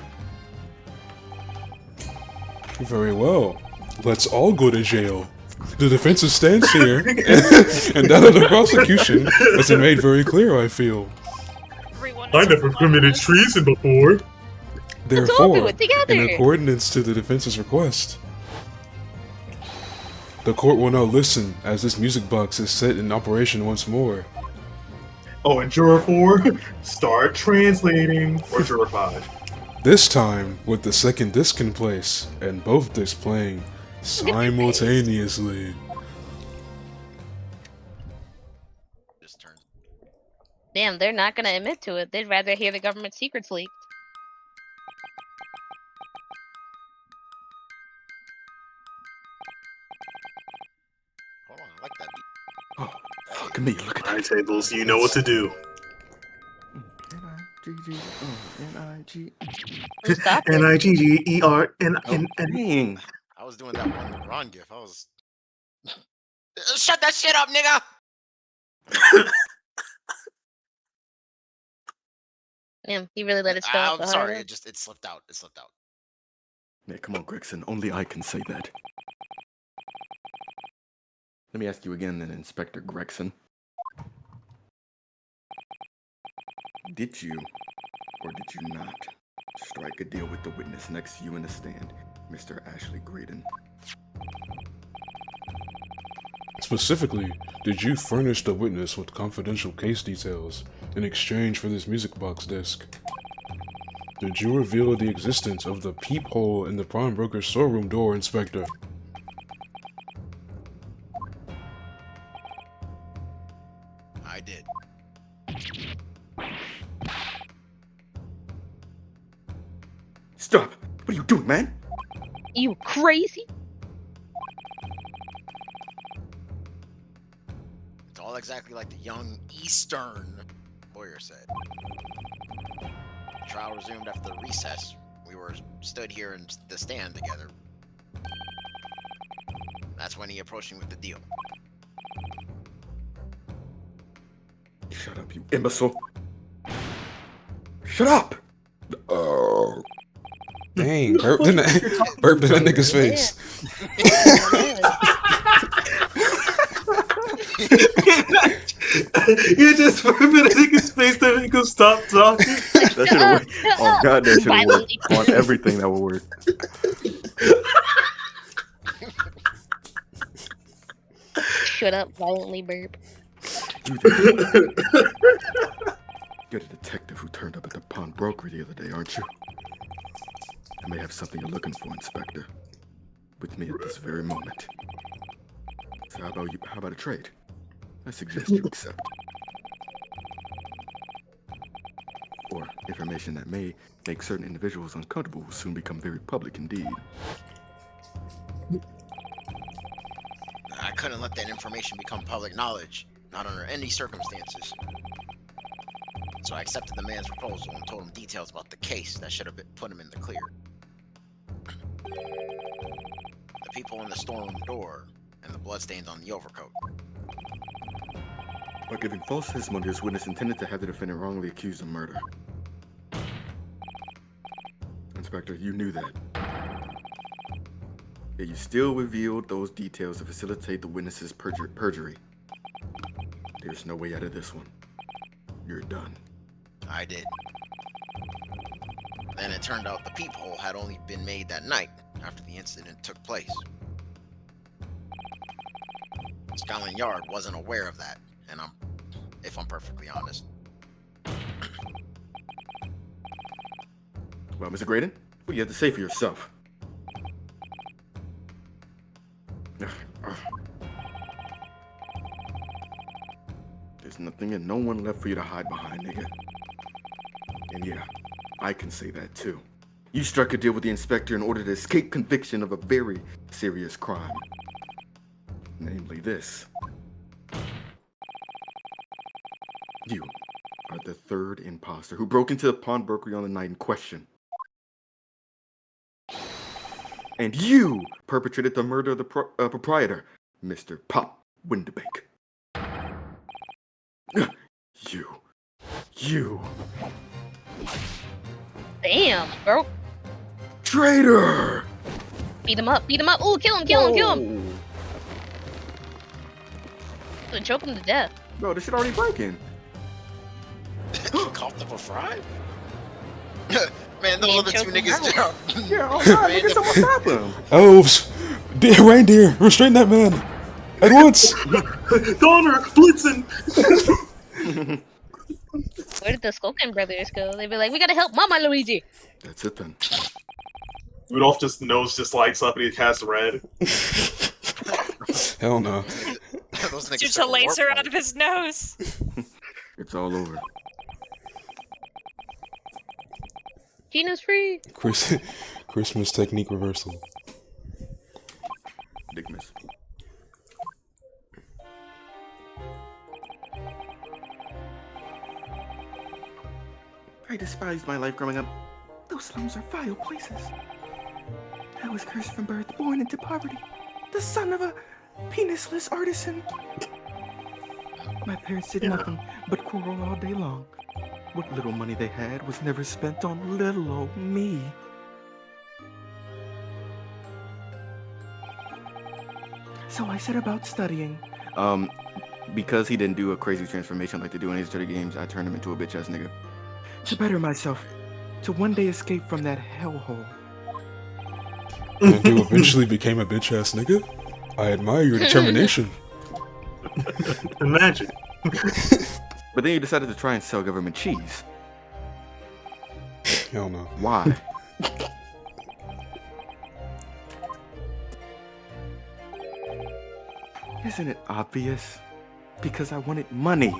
Speaker 1: Very well. Let's all go to jail. The defense's stance here, and that of the prosecution, has been made very clear, I feel.
Speaker 6: Everyone
Speaker 3: I
Speaker 6: is
Speaker 3: never committed treason before.
Speaker 2: Let's all do
Speaker 1: Therefore,
Speaker 2: it together.
Speaker 1: in accordance to the defense's request, the court will now listen as this music box is set in operation once more.
Speaker 3: Oh, and Juror 4, start translating. Or Juror 5.
Speaker 1: This time with the second disc in place, and both discs playing simultaneously.
Speaker 5: Just turns.
Speaker 2: Damn, they're not gonna admit to it. They'd rather hear the government secrets leaked.
Speaker 5: Hold on, I like that beat.
Speaker 4: Oh, fuck me, look at that.
Speaker 3: Tables, you know what to do.
Speaker 4: N-I-G-G-O, G.
Speaker 2: Stop it.
Speaker 3: Nigger and
Speaker 4: Dang.
Speaker 5: I was doing that one LeBron gif. I was. Shut that shit up, nigga!
Speaker 2: Damn, he really let it spill out
Speaker 5: I'm
Speaker 2: the
Speaker 5: sorry.
Speaker 2: heart.
Speaker 5: It slipped out. It slipped out.
Speaker 4: Yeah, come on, Gregson. Only I can say that. Let me ask you again, then, Inspector Gregson. Did you, or did you not, strike a deal with the witness next to you in the stand, Mr. Ashley Graydon?
Speaker 1: Specifically, did you furnish the witness with confidential case details in exchange for this music box disc? Did you reveal the existence of the peephole in the pawnbroker storeroom door, Inspector?
Speaker 5: I did.
Speaker 4: Stop! What are you doing, man?
Speaker 2: You crazy?
Speaker 5: It's all exactly like the young Eastern lawyer said. The trial resumed after the recess. We were stood here in the stand together. That's when he approached me with the deal.
Speaker 4: Shut up, you imbecile! Shut up! Oh.
Speaker 1: Dang, burped in that nigga's face.
Speaker 3: You just burped in a nigga's face to make him stop talking.
Speaker 4: That should have worked. Oh god, that should have worked on everything that would work.
Speaker 2: Shut up, violently burp.
Speaker 4: You're the detective who turned up at the pawnbroker the other day, aren't you? I may have something you're looking for, Inspector. With me at this very moment. So how about a trade? I suggest you accept. Or information that may make certain individuals uncomfortable will soon become very public indeed.
Speaker 5: I couldn't let that information become public knowledge, not under any circumstances. So I accepted the man's proposal and told him details about the case that should have put him in the clear. The people in the storeroom door and the bloodstains on the overcoat.
Speaker 4: By giving false testimony, this witness intended to have the defendant wrongly accused of murder. Inspector, you knew that. Yet you still revealed those details to facilitate the witness's perjury. There's no way out of this one. You're done.
Speaker 5: I did. Then it turned out the peephole had only been made that night after the incident took place. Scotland Yard wasn't aware of that, and if I'm perfectly honest.
Speaker 4: Well, Mr. Graydon, what do you have to say for yourself? There's nothing and no one left for you to hide behind, nigga. And yeah, I can say that too. You struck a deal with the inspector in order to escape conviction of a very serious crime. Namely this. You are the third imposter who broke into the pawnbroker on the night in question. And you perpetrated the murder of the proprietor, Mr. Pop Windebank. You.
Speaker 2: Damn, bro.
Speaker 4: Traitor!
Speaker 2: Beat him up. Ooh, kill him. And choke him to death.
Speaker 4: Bro, this shit already breaking.
Speaker 5: Coughed up a fry? Man, those other two niggas down.
Speaker 4: Yeah, oh god, nigga, someone stop him.
Speaker 1: Elves! Reindeer! Restrain that man! At once!
Speaker 3: Donner, Blitzen!
Speaker 2: Where did the Skulkin brothers go? They'd be like, we gotta help Mama Luigi.
Speaker 4: That's it then.
Speaker 3: Rudolph just nose just lights up and he casts red.
Speaker 1: Hell no.
Speaker 5: Those niggas
Speaker 6: Shoots a
Speaker 5: took
Speaker 6: laser
Speaker 5: warp
Speaker 6: out of his nose.
Speaker 4: It's all over.
Speaker 2: Gina's free.
Speaker 1: Christmas technique reversal.
Speaker 4: Dick miss. I despised my life growing up. Those slums are vile places. I was cursed from birth, born into poverty. The son of a penisless artisan. My parents did nothing but quarrel all day long. What little money they had was never spent on little old me. So I set about studying. Because he didn't do a crazy transformation like they do in these dirty games, I turned him into a bitch-ass nigga. To better myself, to one day escape from that hellhole.
Speaker 1: And you eventually became a bitch-ass nigga? I admire your determination.
Speaker 3: Imagine.
Speaker 4: But then you decided to try and sell government cheese.
Speaker 1: Hell no.
Speaker 4: Why? Isn't it obvious? Because I wanted money.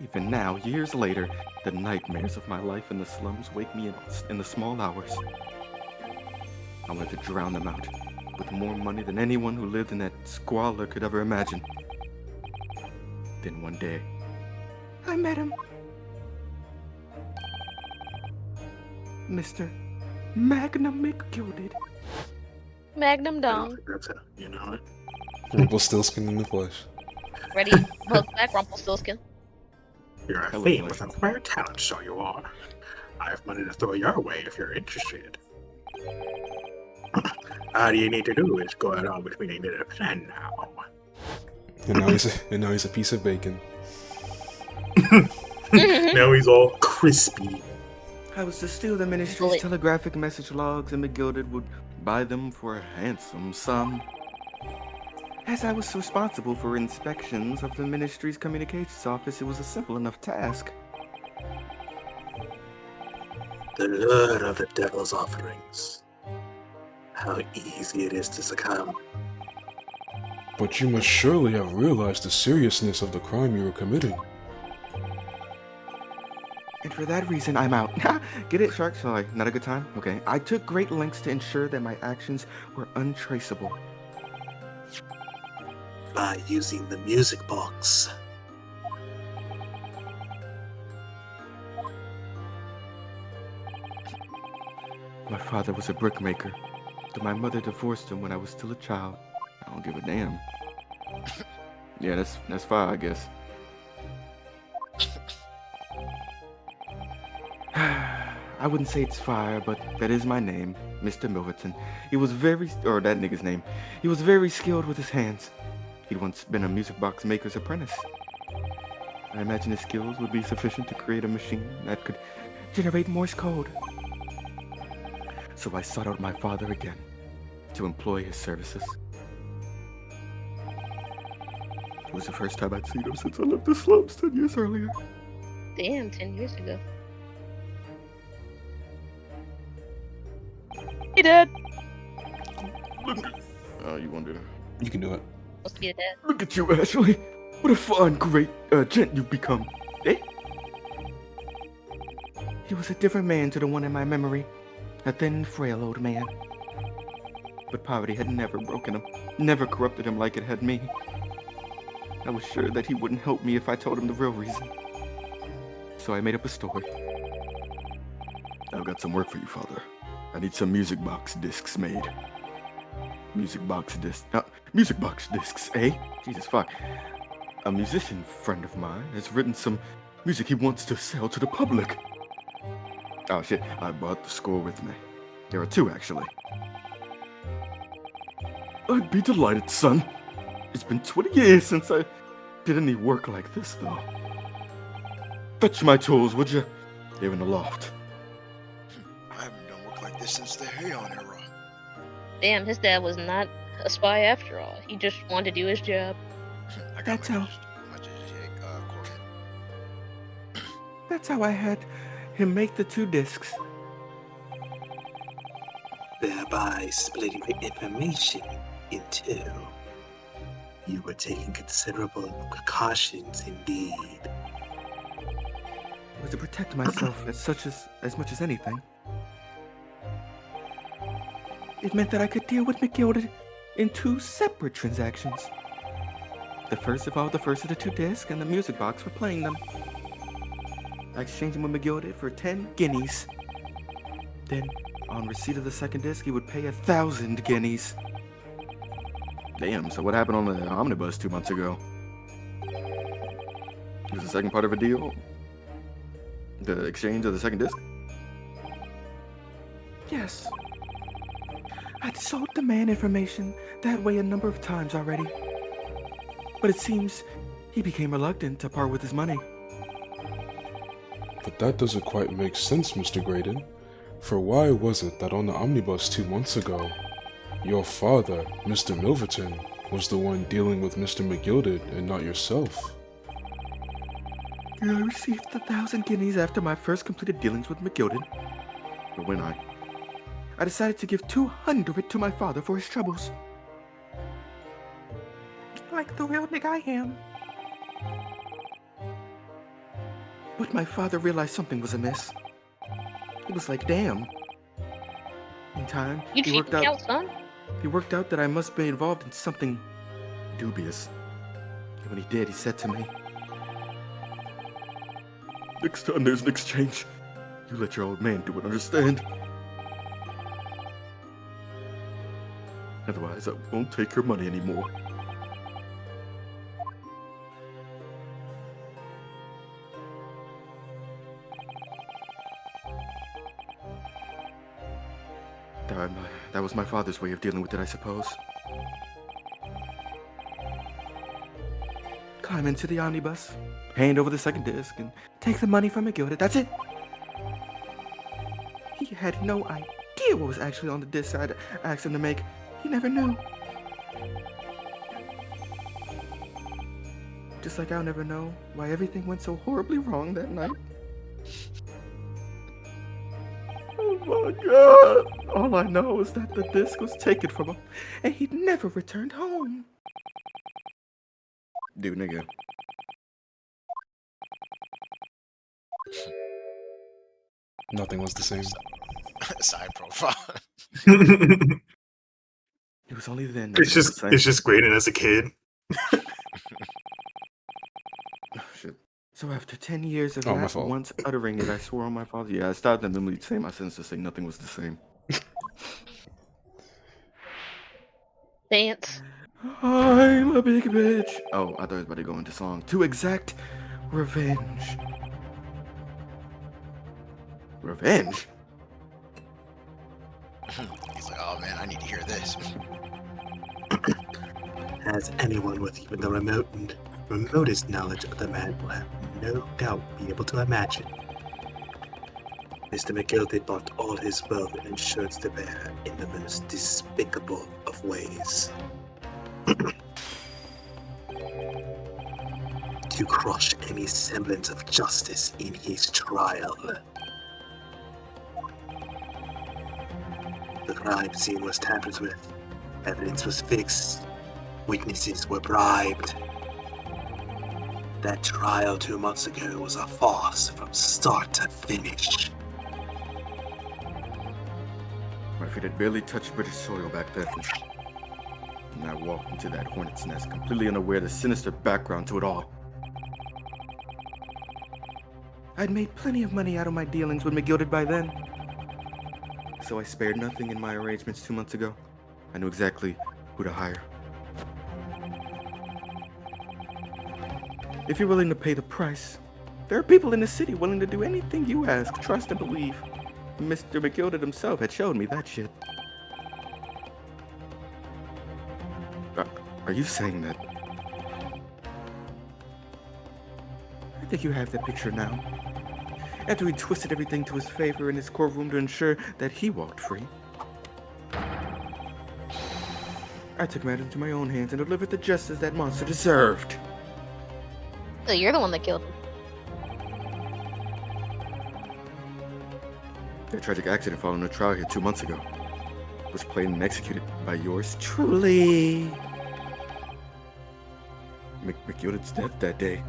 Speaker 4: Even now, years later, the nightmares of my life in the slums wake me in the small hours. I wanted to drown them out with more money than anyone who lived in that squalor could ever imagine. Then one day, I met him. Mr. Magnum McGilded.
Speaker 2: Magnum
Speaker 3: I don't
Speaker 2: Dong.
Speaker 3: think that's it. You know it.
Speaker 1: Rumpelstiltskin in the flesh.
Speaker 2: Ready? Hook back, Rumpelstiltskin.
Speaker 3: You're a
Speaker 4: Hello,
Speaker 3: fiend with
Speaker 4: Felicia.
Speaker 3: a rare talent, so you are. I have money to throw your way if you're interested. All you need to do is go along with me and a plan now.
Speaker 1: And now he's a piece of bacon.
Speaker 3: Now he's all crispy.
Speaker 4: I was to steal the ministry's
Speaker 2: Bullet.
Speaker 4: telegraphic message logs, and McGilded would buy them for a handsome sum. As I was responsible for inspections of the ministry's communications office, it was a simple enough task.
Speaker 3: The lure of the devil's offerings. How easy it is to succumb.
Speaker 1: But you must surely have realized the seriousness of the crime you were committing.
Speaker 4: And for that reason, I'm out. Get it, Shark? Sorry, not a good time? Okay. I took great lengths to ensure that my actions were untraceable.
Speaker 3: By using the music box.
Speaker 4: My father was a brickmaker, but my mother divorced him when I was still a child. I don't give a damn. Yeah, that's fine, I guess. I wouldn't say it's fire, but that is my name, Mr. Milverton. He was that nigga's name. He was very skilled with his hands. He'd once been a music box maker's apprentice. I imagine his skills would be sufficient to create a machine that could generate Morse code. So I sought out my father again to employ his services. It was the first time I'd seen him since I left the slums 10 years earlier.
Speaker 2: Damn, 10 years ago. Hey, Dad.
Speaker 4: Oh, you wonder.
Speaker 1: You can do it.
Speaker 2: Supposed to be a dad.
Speaker 4: Look at you, Ashley. What a fine, great gent you've become. Eh? He was a different man to the one in my memory. A thin, frail old man. But poverty had never broken him, never corrupted him like it had me. I was sure that he wouldn't help me if I told him the real reason. So I made up a story. I've got some work for you, Father. I need some music box discs made. Music box discs, eh? Jesus fuck. A musician friend of mine has written some music he wants to sell to the public. Oh shit, I brought the score with me. There are two, actually. I'd be delighted, son. It's been 20 years since I did any work like this, though. Fetch my tools, would you? They're in the loft.
Speaker 8: I haven't done work like this since the Heian era.
Speaker 2: Damn, his dad was not a spy after all. He just wanted to do his job.
Speaker 8: I got
Speaker 4: That's
Speaker 8: my
Speaker 4: how-
Speaker 8: quarter.
Speaker 4: That's how I had him make the 2 discs.
Speaker 3: Thereby splitting the information in 2. You were taking considerable precautions indeed.
Speaker 4: It was to protect myself as much as anything. It meant that I could deal with McGilded in 2 separate transactions. The first involved the first of the 2 discs and the music box for playing them. I exchanged them with McGilded for 10 guineas. Then, on receipt of the second disc, he would pay 1,000 guineas. Damn, so what happened on the omnibus 2 months ago? Was the second part of a deal? The exchange of the second disc? Yes. I'd sold the man information that way a number of times already. But it seems he became reluctant to part with his money.
Speaker 1: But that doesn't quite make sense, Mr. Graydon. For why was it that on the omnibus 2 months ago, your father, Mr. Milverton, was the one dealing with Mr. McGilded and not yourself?
Speaker 4: I received 1,000 guineas after my first completed dealings with McGilded. But when I decided to give 200 to my father for his troubles. Like the real nigga I am. But my father realized something was amiss. He was like, damn. In time,
Speaker 2: You
Speaker 4: he
Speaker 2: cheat
Speaker 4: worked
Speaker 2: the
Speaker 4: out
Speaker 2: count, son.
Speaker 4: he worked out that I must be involved in something dubious. And when he did, he said to me, next time there's an exchange, you let your old man do it, understand? Otherwise, I won't take your money anymore. That was my father's way of dealing with it, I suppose. Climb into the omnibus, hand over the second disc, and take the money from McGilded. That's it. He had no idea what was actually on the disc I'd asked him to make. He never knew. Just like I'll never know why everything went so horribly wrong that night. Oh my God! All I know is that the disc was taken from him, and he never returned home. Dude, nigga.
Speaker 1: Nothing was the same.
Speaker 5: Side profile.
Speaker 4: It was only then.
Speaker 3: It's just Graydon as a kid.
Speaker 4: Oh, shit. So after 10 years of
Speaker 1: Oh, my
Speaker 4: not
Speaker 1: fault.
Speaker 4: once uttering it, I swore on my father. Yeah, I stopped and then say my sentence to say nothing was the same.
Speaker 2: Dance.
Speaker 4: I'm a big bitch. Oh, I thought I was about to go into song. To exact revenge. Revenge?
Speaker 5: He's like, oh man, I need to hear this.
Speaker 3: As anyone with even the remotest knowledge of the man will have no doubt be able to imagine. Mr. McGilded brought all his wealth and insurance to bear in the most despicable of ways. To crush any semblance of justice in his trial. The crime scene was tampered with, evidence was fixed, witnesses were bribed. That trial 2 months ago was a farce from start to finish.
Speaker 4: My feet had barely touched British soil back then. And I walked into that hornet's nest, completely unaware of the sinister background to it all. I'd made plenty of money out of my dealings with McGilded by then. So I spared nothing in my arrangements 2 months ago. I knew exactly who to hire. If you're willing to pay the price, there are people in the city willing to do anything you ask, trust and believe. Mr. McGilded himself had showed me that shit. Are you saying that? I think you have that picture now. After he twisted everything to his favor in his courtroom to ensure that he walked free. I took matters into my own hands and delivered the justice that monster deserved.
Speaker 2: So you're the one that killed him.
Speaker 4: That tragic accident following a trial here 2 months ago was planned and executed by yours truly. McGilded's death that day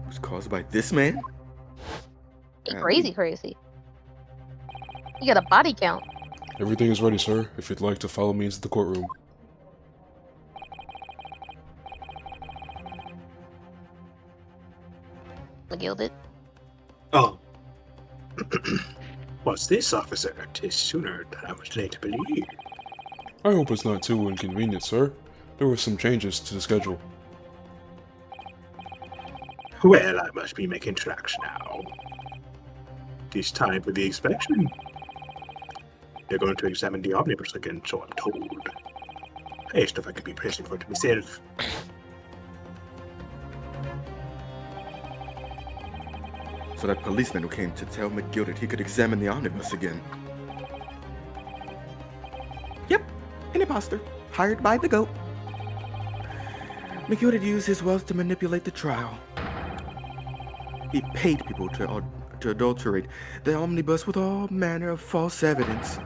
Speaker 4: was caused by this man?
Speaker 2: Crazy. You got a body count.
Speaker 1: Everything is ready, sir, if you'd like to follow me into the courtroom.
Speaker 2: McGilded.
Speaker 3: Oh. What's this, officer? 'Tis sooner than I was led to believe.
Speaker 1: I hope it's not too inconvenient, sir. There were some changes to the schedule.
Speaker 3: Well, I must be making tracks now. It's time for the inspection. They're going to examine the omnibus again, so I'm told. I asked if I could be present for it myself.
Speaker 4: So that policeman who came to tell McGilded he could examine the omnibus again. Yep, an imposter, hired by the GOAT. McGilded used his wealth to manipulate the trial. He paid people to adulterate the omnibus with all manner of false evidence.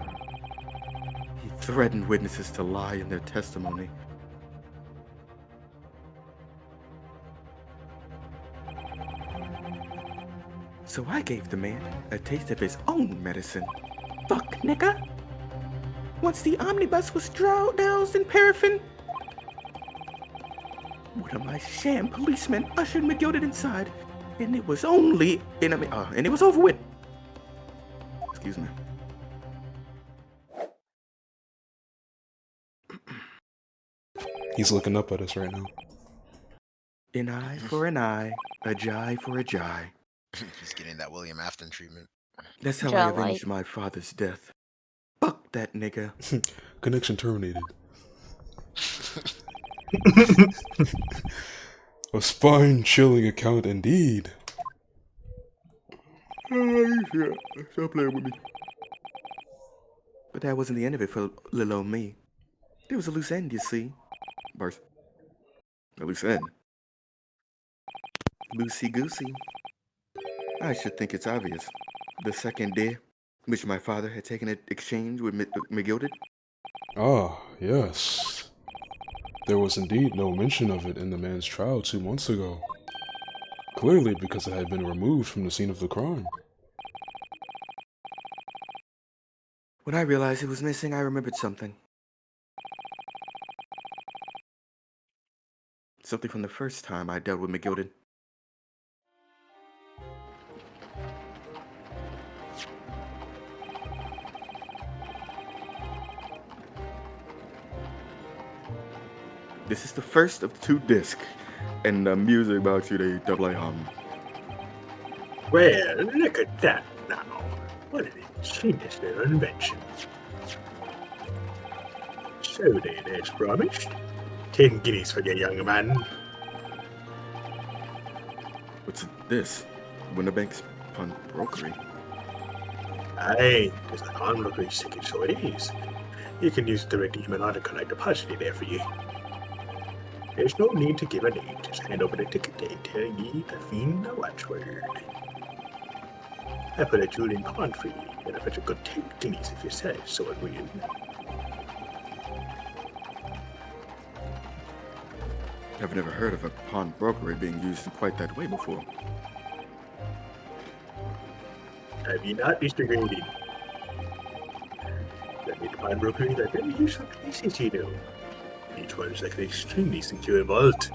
Speaker 4: He threatened witnesses to lie in their testimony. So I gave the man a taste of his own medicine. Fuck, nigga. Once the omnibus was doused in paraffin, one of my sham policemen ushered McGilded inside, and it was only and it was over with. Excuse me.
Speaker 1: He's looking up at us right now.
Speaker 4: An eye for an eye, a jai for a jai.
Speaker 5: He's getting that William Afton treatment.
Speaker 4: That's how
Speaker 2: Ja,
Speaker 4: I avenged my father's death. Fuck that nigga.
Speaker 1: Connection terminated. A spine-chilling account indeed.
Speaker 4: Yeah, stop playing with me. But that wasn't the end of it for little old me. There was a loose end, you see. Bars. A loose end. Loosey-goosey. I should think it's obvious. The second day, which my father had taken an exchange with McGilded.
Speaker 1: Ah, yes. There was indeed no mention of it in the man's trial 2 months ago. Clearly because it had been removed from the scene of the crime.
Speaker 4: When I realized it was missing, I remembered something. Something from the first time I dealt with McGilded. This is the first of 2 discs, and the music box today double A hum.
Speaker 3: Well, look at that now. What an ingenious little invention. So then, as promised, 10 guineas for your young man.
Speaker 4: What's this? Winterbank's pawnbrokery.
Speaker 3: Aye, there's an onlooker ticket, so it is. You can use it to redeem an article I deposited there for you. There's no need to give a name, just hand over the ticket and tell ye the fiend the watchword. I put a jewel in pawn for you, and I bet a good 10 guineas if you say so it will.
Speaker 4: I've never heard of a pawnbrokery being used in quite that way before.
Speaker 3: Have you not, Mr. Grady? That make pawnbrokery that very useful places, you know. Each one is like an extremely secure vault.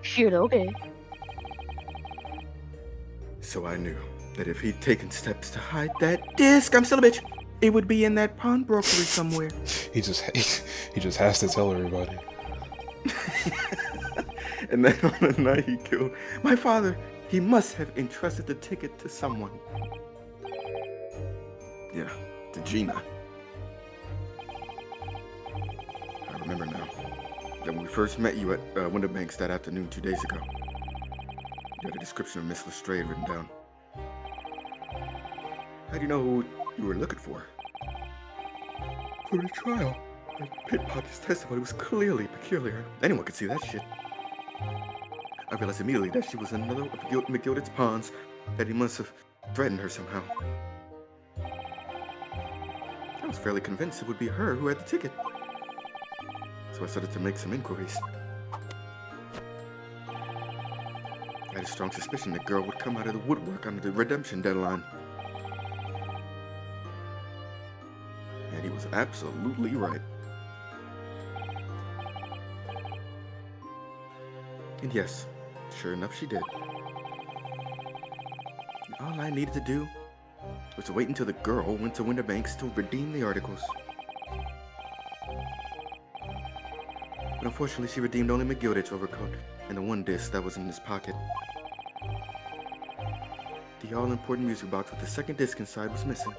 Speaker 2: Shit, okay.
Speaker 4: So I knew that if he'd taken steps to hide that disc, I'm still a bitch, it would be in that pawnbrokery somewhere.
Speaker 1: He just has to tell everybody.
Speaker 4: And then on the night he killed my father, he must have entrusted the ticket to someone. Yeah, to Gina. I remember now that when we first met you at Winterbanks that afternoon 2 days ago, you had a description of Miss Lestrade written down. How do you know who you were looking for? For the trial. Pickpocket's testimony was clearly peculiar. Anyone could see that shit. I realized immediately that she was another of McGilded's pawns, that he must have threatened her somehow. I was fairly convinced it would be her who had the ticket. So I started to make some inquiries. I had a strong suspicion the girl would come out of the woodwork under the redemption deadline. And he was absolutely right. And yes, sure enough, she did. All I needed to do was to wait until the girl went to Winterbanks to redeem the articles. But unfortunately, she redeemed only McGilded's overcoat and the one disc that was in his pocket. The all-important music box with the second disc inside was missing.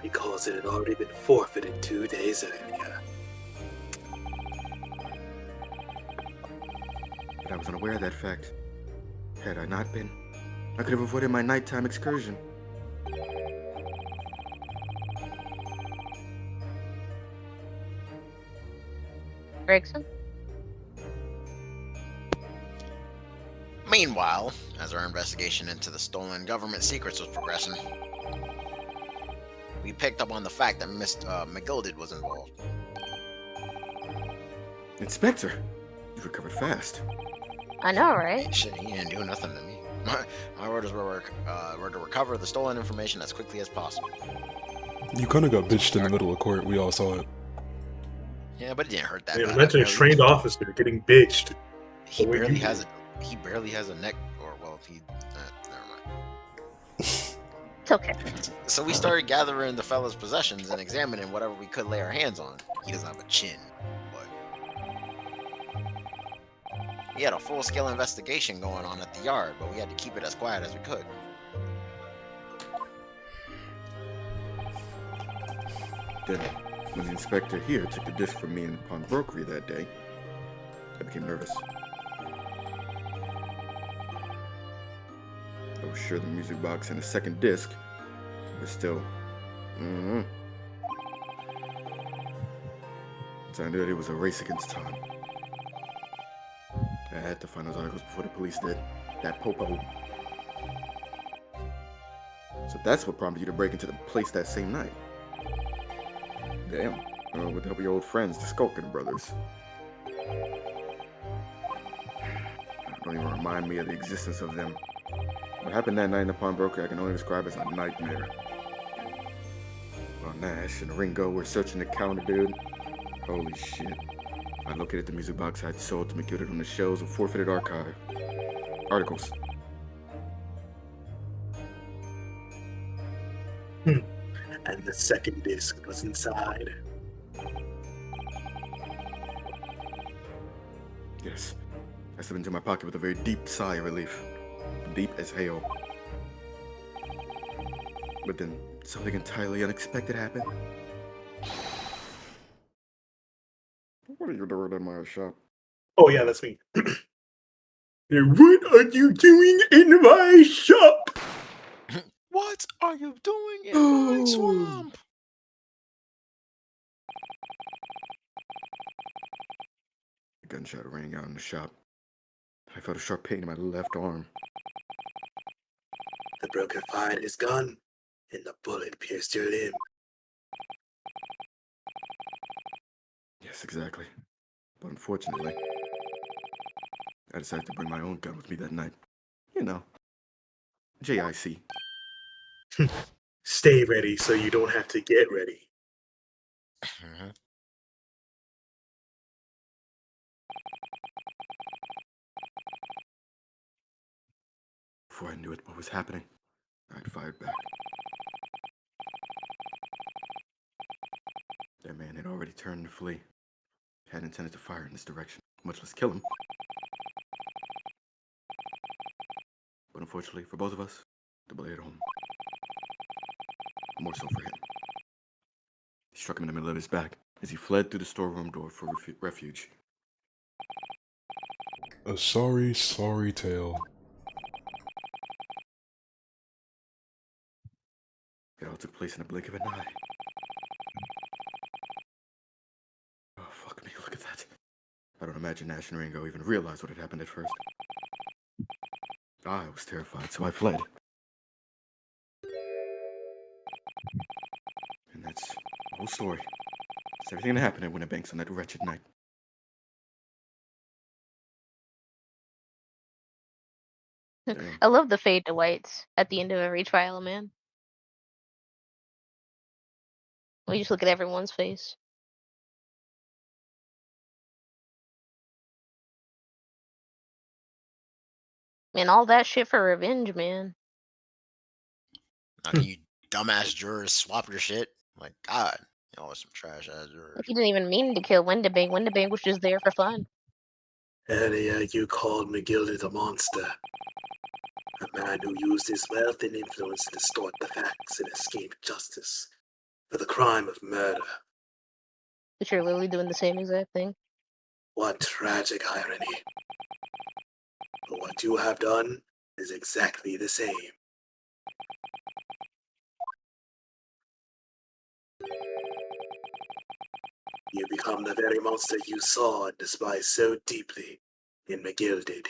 Speaker 3: Because it had already been forfeited 2 days earlier.
Speaker 4: But I was unaware of that fact. Had I not been, I could have avoided my nighttime excursion.
Speaker 2: Gregson?
Speaker 5: Meanwhile, as our investigation into the stolen government secrets was progressing, we picked up on the fact that Mr. McGilded was involved.
Speaker 4: Inspector, you recovered fast.
Speaker 2: I know, right?
Speaker 5: Shit, he didn't do nothing to me. My orders were to recover the stolen information as quickly as possible.
Speaker 1: You kind of got bitched in the middle of court. We all saw it.
Speaker 5: Yeah, but it didn't hurt that
Speaker 3: Yeah,
Speaker 5: bad.
Speaker 3: imagine a trained officer getting bitched.
Speaker 5: He
Speaker 3: the way
Speaker 5: barely
Speaker 3: you
Speaker 5: has he barely has a neck, or well, he never mind.
Speaker 2: It's okay.
Speaker 5: So we started gathering the fella's possessions and examining whatever we could lay our hands on. He doesn't have a chin, but we had a full-scale investigation going on at the yard, but we had to keep it as quiet as we could.
Speaker 4: Then, when the inspector here took the disc from me in the pawnbrokery that day, I became nervous. I was sure the music box and the second disc were still. So I knew that it was a race against time. I had to find those articles before the police did. That popo. So that's what prompted you to break into the place that same night. Damn. With the help of your old friends, the Skulkin brothers. Don't even remind me of the existence of them. What happened that night in the pawnbroker I can only describe as a nightmare. While Nash and Ringo were searching the counter, dude. Holy shit. I located the music box I'd sold to McGilded on the shelves of forfeited articles.
Speaker 3: And the second disc was inside.
Speaker 4: Yes. I slipped into my pocket with a very deep sigh of relief. Deep as hell. But then something entirely unexpected happened. What are you doing in my shop?
Speaker 3: Oh yeah, that's me. What are you doing in my shop?
Speaker 8: What are you doing in my
Speaker 4: Oh.
Speaker 8: swamp?
Speaker 4: A gunshot rang out in the shop. I felt a sharp pain in my left arm.
Speaker 3: The broker fired his gun, and the bullet pierced your limb.
Speaker 4: Yes, exactly. But unfortunately, I decided to bring my own gun with me that night. You know, JIC.
Speaker 3: Stay ready so you don't have to get ready.
Speaker 5: Mhm.
Speaker 4: Before I knew it, what was happening, I'd fired back. That man had already turned to flee. Had intended to fire in this direction, much less kill him. But unfortunately for both of us, the bullet hit home. More so for him. He struck him in the middle of his back as he fled through the storeroom door for refuge.
Speaker 1: A sorry, sorry tale.
Speaker 4: It all took place in a blink of an eye. Oh, fuck me, look at that. I don't imagine Nash and Ringo even realized what had happened at first. I was terrified, so I fled. And that's the whole story. It's everything that happened at Winterbanks on that wretched night. Damn.
Speaker 2: I love the fade to whites at the end of every trial, man. We just look at everyone's face. Man, all that shit for revenge, man.
Speaker 5: Now, can you dumbass jurors swap your shit? My God, y'all are some trash ass jurors.
Speaker 2: He didn't even mean to kill Windabank. Windabank was just there for fun.
Speaker 3: Earlier, you called McGildy a monster. A man who used his wealth and influence to distort the facts and escape justice for the crime of murder.
Speaker 2: But you're literally doing the same exact thing.
Speaker 3: What tragic irony. But what you have done is exactly the same. You become the very monster you saw and despised so deeply in McGill did.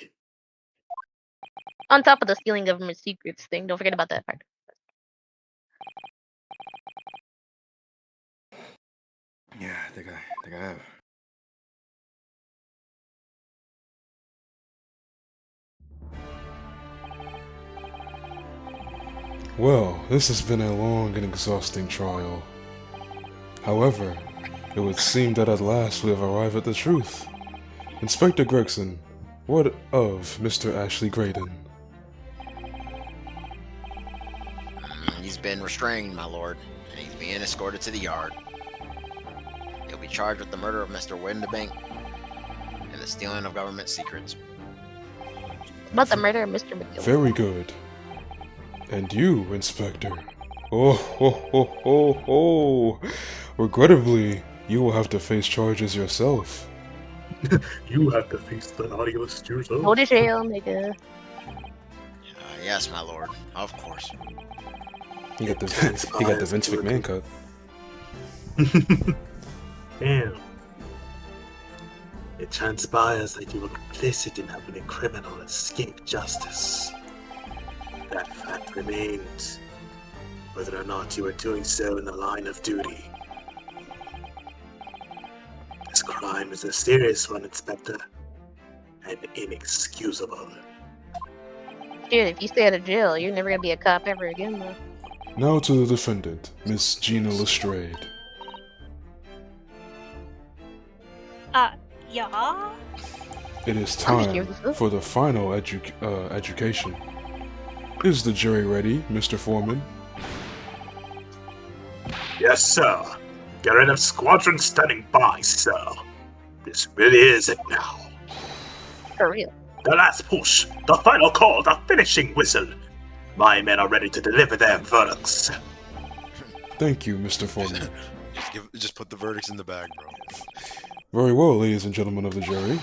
Speaker 2: On top of the stealing government secrets thing, don't forget about that part.
Speaker 4: Yeah, I think I have.
Speaker 1: Well, this has been a long and exhausting trial. However, it would seem that at last we have arrived at the truth. Inspector Gregson, what of Mr. Ashley Graydon?
Speaker 5: He's been restrained, my lord, and he's being escorted to the yard. He'll be charged with the murder of Mr. Windabank and the stealing of government secrets.
Speaker 2: About the murder of Mr. McGill.
Speaker 1: Very good. And you, Inspector? Oh, ho, ho, ho, ho. Regrettably, you will have to face charges yourself.
Speaker 3: You have to face the naughtiest yourself.
Speaker 2: Go to jail, nigga.
Speaker 5: Yes, my lord. Of course.
Speaker 1: He got the Vince McMahon cut.
Speaker 3: Damn. It transpires that you were complicit in helping a criminal escape justice. That fact remains, whether or not you were doing so in the line of duty. This crime is a serious one, Inspector, and inexcusable.
Speaker 2: Dude, if you stay out of jail, you're never gonna be a cop ever again, though.
Speaker 1: Now to the defendant, Miss Gina Lestrade.
Speaker 6: Yeah?
Speaker 1: It is
Speaker 2: I'm just
Speaker 1: time
Speaker 2: curious.
Speaker 1: for the final education. Is the jury ready, Mr. Foreman?
Speaker 3: Yes, sir. Get rid of squadron standing by, sir. This really is it now.
Speaker 2: For real.
Speaker 3: The last push, the final call, the finishing whistle. My men are ready to deliver their verdicts.
Speaker 1: Thank you, Mr. Foreman.
Speaker 8: Just put the verdicts in the bag, bro.
Speaker 1: Very well, ladies and gentlemen of the jury.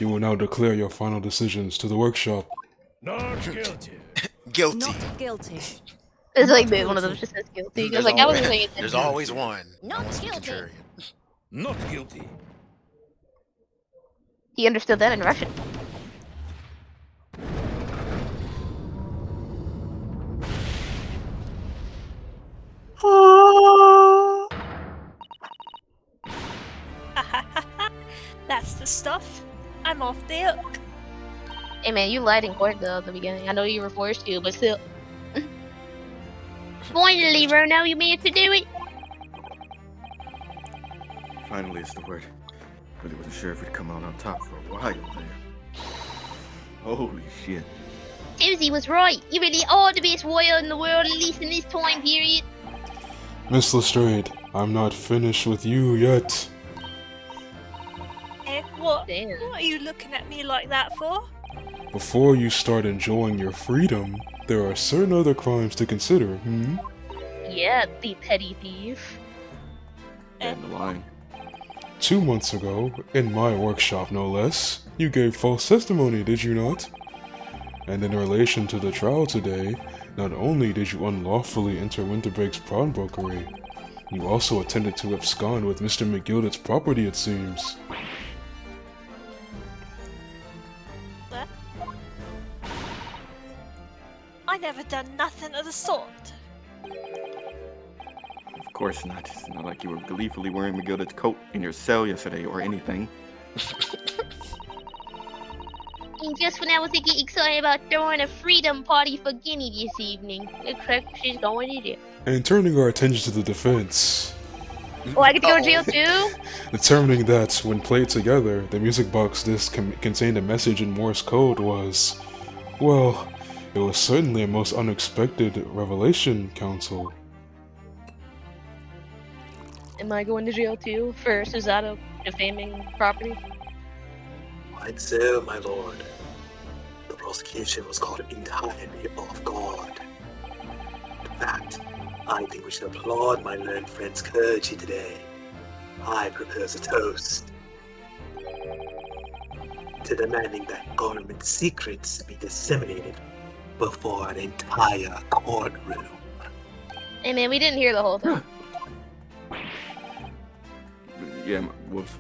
Speaker 1: You will now declare your final decisions to the workshop.
Speaker 7: Not guilty.
Speaker 5: Guilty.
Speaker 9: Not guilty.
Speaker 2: It's like one of those just says guilty. Because like I wasn't saying
Speaker 5: There's always one.
Speaker 9: Not
Speaker 5: One's the
Speaker 9: guilty.
Speaker 5: contrarian.
Speaker 7: Not guilty.
Speaker 2: he understood that in Russian.
Speaker 6: That's the stuff. I'm off the hook.
Speaker 2: Hey man, you lied in court though at the beginning. I know you were forced to, but still. Finally, Rono, you managed to do it.
Speaker 4: Finally, it's the word. Really wasn't sure if we'd come out on top for a while there. Holy shit.
Speaker 2: Susie was right. You really are the best warrior in the world, at least in this time period.
Speaker 1: Miss Lestrade, I'm not finished with you yet.
Speaker 6: What?
Speaker 2: Damn.
Speaker 6: What are you looking at me like that for?
Speaker 1: Before you start enjoying your freedom, there are certain other crimes to consider,
Speaker 2: Yeah, the petty thief.
Speaker 4: And the line.
Speaker 1: 2 months ago, in my workshop no less, you gave false testimony, did you not? And in relation to the trial today, not only did you unlawfully enter Winterbrake's pawnbrokery, you also attempted to abscond with Mr. McGilded's property, it seems.
Speaker 6: What? I never done nothing of the sort.
Speaker 4: Of course not. It's not like you were gleefully wearing McGilded's coat in your cell yesterday or anything.
Speaker 2: And just when I was getting excited about throwing a freedom party for Guinea this evening, looks like she's going to do.
Speaker 1: And turning our attention to the defense,
Speaker 2: Oh, I get to go to jail too?
Speaker 1: Determining that, when played together, the music box disc contained a message in Morse code was, well, it was certainly a most unexpected revelation, Counsel.
Speaker 2: Am I going to jail too for Susato defaming property?
Speaker 3: Quite so, my lord. The prosecution was caught entirely off guard. In fact, I think we should applaud my learned friend's courage here today. I propose a toast to demanding that government secrets be disseminated before an entire courtroom.
Speaker 2: Hey man, we didn't hear the whole thing.
Speaker 4: Yeah, whoops.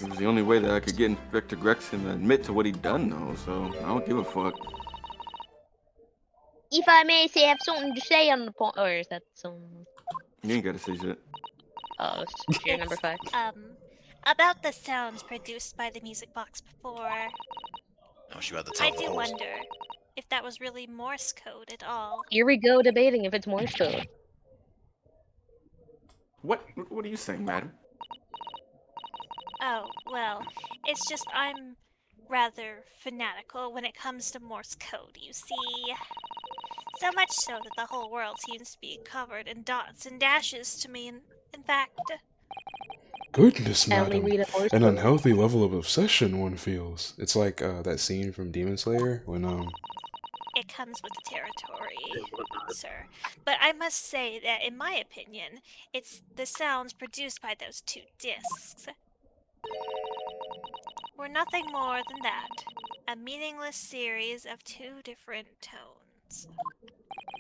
Speaker 4: It was the only way that I could get Inspector Gregson to admit to what he'd done, though, so I don't give a fuck.
Speaker 2: If I may say, I have something to say on the point. Or is that some?
Speaker 4: You ain't gotta say shit.
Speaker 2: Oh, it's your number 5.
Speaker 6: About the sounds produced by the music box before,
Speaker 5: Oh, she about to
Speaker 6: I
Speaker 5: tell
Speaker 6: do
Speaker 5: the host.
Speaker 6: wonder if that was really Morse code at all.
Speaker 2: Here we go debating if it's Morse code.
Speaker 4: What are you saying, madam?
Speaker 6: Oh, well, it's just I'm rather fanatical when it comes to Morse code, you see. So much so that the whole world seems to be covered in dots and dashes to me, in fact.
Speaker 1: Goodness,
Speaker 2: I only
Speaker 1: madam.
Speaker 2: read a Morse
Speaker 1: An
Speaker 2: code.
Speaker 1: unhealthy level of obsession one feels. It's like that scene from Demon Slayer when
Speaker 6: It comes with the territory, sir. But I must say that, in my opinion, it's the sounds produced by those 2 discs were nothing more than that. A meaningless series of 2 different tones.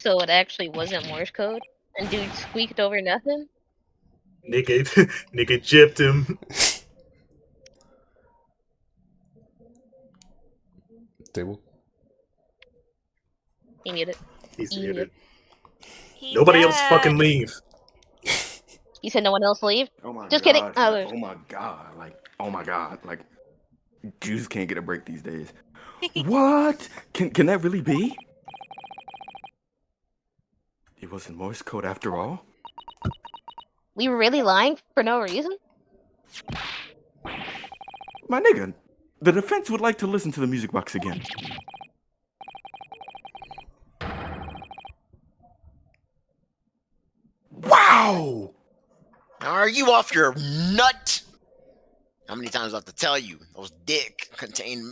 Speaker 2: So it actually wasn't Morse code? And dude squeaked over nothing?
Speaker 3: Nigga, nigga gypped him.
Speaker 1: table.
Speaker 2: He muted.
Speaker 3: He's
Speaker 2: He
Speaker 3: muted.
Speaker 6: He
Speaker 3: Nobody else
Speaker 6: died.
Speaker 3: fucking leave.
Speaker 2: You said no one else leave?
Speaker 4: Oh my
Speaker 2: Just
Speaker 4: god.
Speaker 2: kidding. Oh,
Speaker 4: Like, oh my god. Like, oh my god. Like, Jews can't get a break these days. What? Can that really be? It wasn't Morse code after all?
Speaker 2: we were really lying for no reason?
Speaker 4: My nigga, the defense would like to listen to the music box again. Wow!
Speaker 5: Now, are you off your nut? How many times do I have to tell you? Those dick contain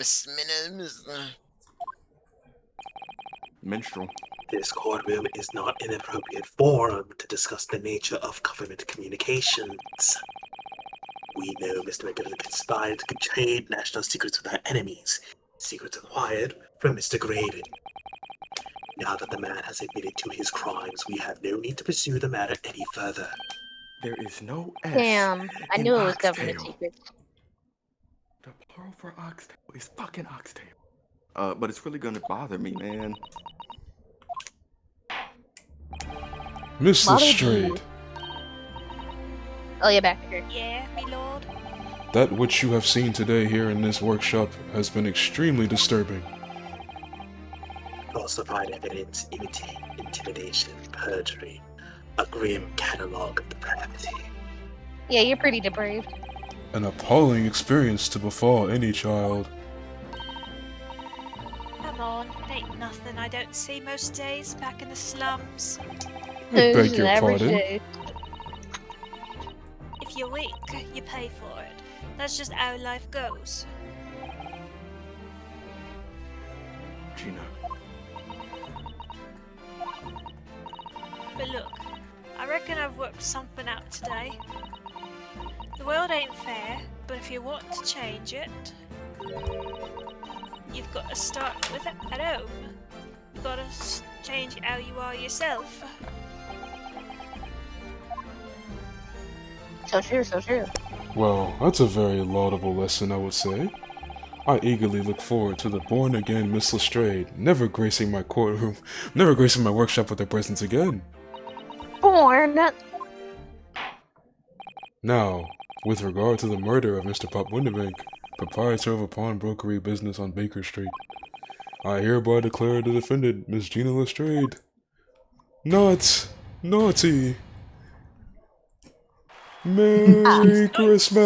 Speaker 4: Minstrel.
Speaker 3: This courtroom is not an appropriate forum to discuss the nature of government communications. We know Mr. McGill conspired to trade national secrets with our enemies, secrets acquired from Mr. Graydon. Now that the man has admitted to his crimes, we have no need to pursue the matter any further.
Speaker 4: There is no S.
Speaker 2: Damn, I
Speaker 4: in
Speaker 2: knew it was government
Speaker 4: oxtail.
Speaker 2: secrets.
Speaker 4: The plural for oxtail is fucking oxtail. But it's really gonna bother me, man.
Speaker 1: Miss
Speaker 2: Bother
Speaker 1: Lestrade,
Speaker 2: you. Oh, yeah, back here.
Speaker 6: Yeah, me lord.
Speaker 1: that which you have seen today here in this workshop has been extremely disturbing.
Speaker 3: Falsified evidence, intimidation, perjury, a grim catalog of depravity.
Speaker 2: Yeah, you're pretty depraved.
Speaker 1: An appalling experience to befall any child.
Speaker 6: Come on, it ain't nothing I don't see most days back in the slums.
Speaker 1: I
Speaker 2: This
Speaker 1: beg
Speaker 2: is
Speaker 1: your
Speaker 2: average
Speaker 1: pardon.
Speaker 2: day.
Speaker 6: If you're weak, you pay for it. That's just how life goes.
Speaker 4: Gina.
Speaker 6: But look, I reckon I've worked something out today. The world ain't fair, but if you want to change it, you've got to start with it at home. You've got to change how you are yourself.
Speaker 2: So true, so true.
Speaker 1: Well, that's a very laudable lesson, I would say. I eagerly look forward to the born-again Miss Lestrade never gracing my courtroom, never gracing my workshop with her presence again.
Speaker 2: Born.
Speaker 1: Now, with regard to the murder of Mr. Pop Windibank, proprietor of a pawnbrokery business on Baker Street, I hereby declare the defendant, Miss Gina Lestrade, not naughty Merry Christmas!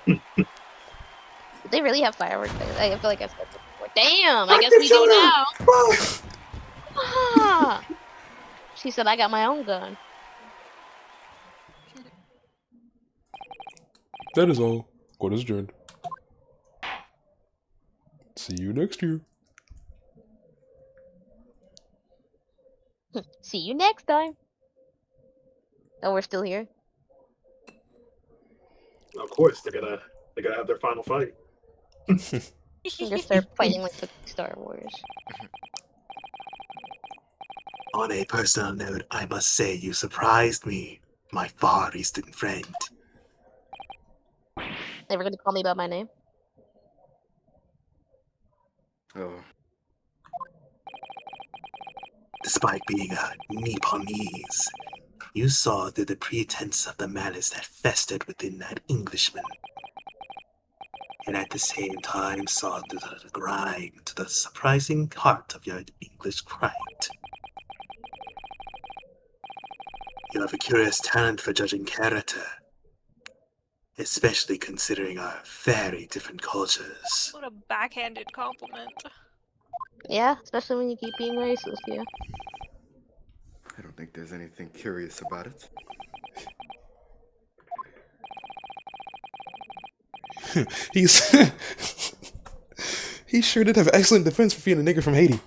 Speaker 2: Did they really have fireworks there? I feel like I said this before. Damn, I guess we do now. Ah. She said I got my own gun.
Speaker 1: That is all. Court is adjourned. See you next year.
Speaker 2: See you next time. Oh, we're still here.
Speaker 3: Of course, they're gonna have their final fight.
Speaker 2: Just start fighting like the Star Wars.
Speaker 3: On a personal note, I must say you surprised me, my far eastern friend.
Speaker 2: Never gonna call me by my name.
Speaker 4: Oh,
Speaker 3: Despite being a Nipponese, you saw through the pretense of the malice that festered within that Englishman. And at the same time saw through the grime to the surprising heart of your English pride. You have a curious talent for judging character, especially considering our very different cultures.
Speaker 6: What a backhanded compliment.
Speaker 2: Yeah, especially when you keep being racist, yeah.
Speaker 4: I don't think there's anything curious about it.
Speaker 1: He sure did have excellent defense for being a nigger from Haiti.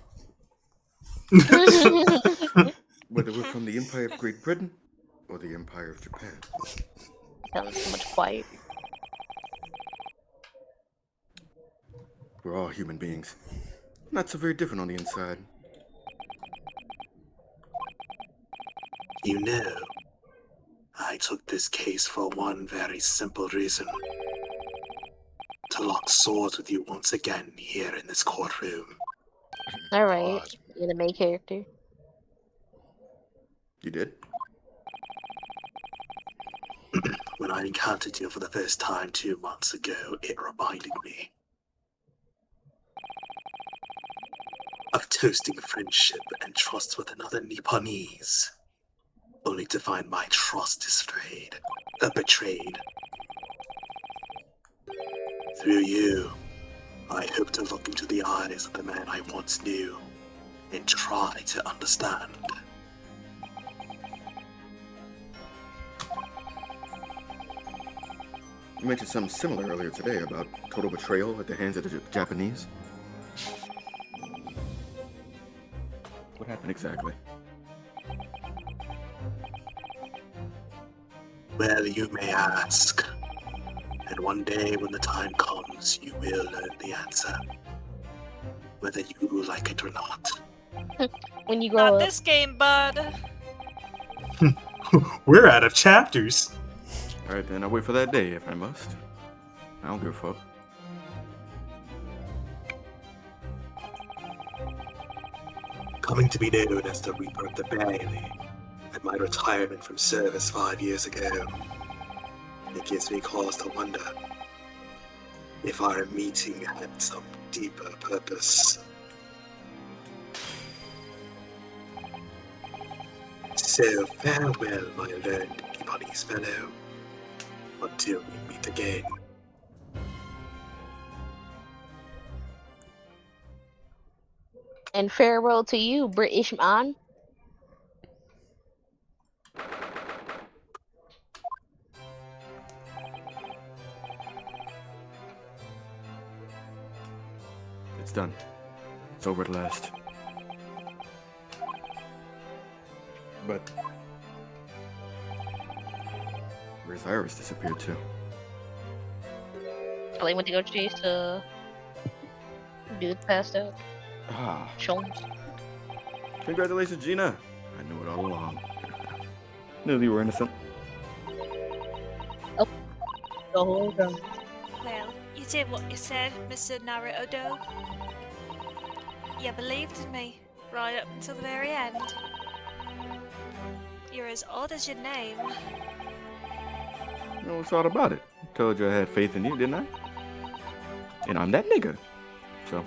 Speaker 4: Whether we're from the Empire of Great Britain or the Empire of Japan.
Speaker 2: Sounds so much quiet.
Speaker 4: We're all human beings. Not so very different on the inside.
Speaker 3: You know, I took this case for one very simple reason. To lock swords with you once again here in this courtroom.
Speaker 2: Alright,
Speaker 8: God.
Speaker 2: you're the main character.
Speaker 4: You did?
Speaker 3: When I encountered you for the first time 2 months ago, it reminded me of toasting friendship and trust with another Nipponese, only to find my trust is betrayed. Through you, I hope to look into the eyes of the man I once knew and try to understand.
Speaker 4: You mentioned something similar earlier today about total betrayal at the hands of the Japanese. What happened exactly?
Speaker 3: Well, you may ask. And one day when the time comes, you will learn the answer. Whether you like it or not.
Speaker 2: When you grow
Speaker 6: Not
Speaker 2: up.
Speaker 6: this game, bud.
Speaker 3: We're out of chapters.
Speaker 4: Alright then, I'll wait for that day if I must. I don't give a fuck.
Speaker 3: Coming to be known as the Reaper of the Bailey, at my retirement from service 5 years ago, it gives me cause to wonder if our meeting had some deeper purpose. So farewell, my learned Nipponese fellow, until we meet again.
Speaker 2: And farewell to you, British man.
Speaker 4: It's done. It's over at last. But where's Iris disappeared to?
Speaker 2: Probably went to go chase the dude passed out.
Speaker 4: Ah,
Speaker 2: Sholmes.
Speaker 4: congratulations, Gina. I knew it all along. Knew you were innocent.
Speaker 2: The whole time.
Speaker 6: Well, you did what you said, Mr. Naruto. You believed in me, right up until the very end. You're as odd as your name.
Speaker 4: You know what's all about it. Told you I had faith in you, didn't I? And I'm that nigga. So,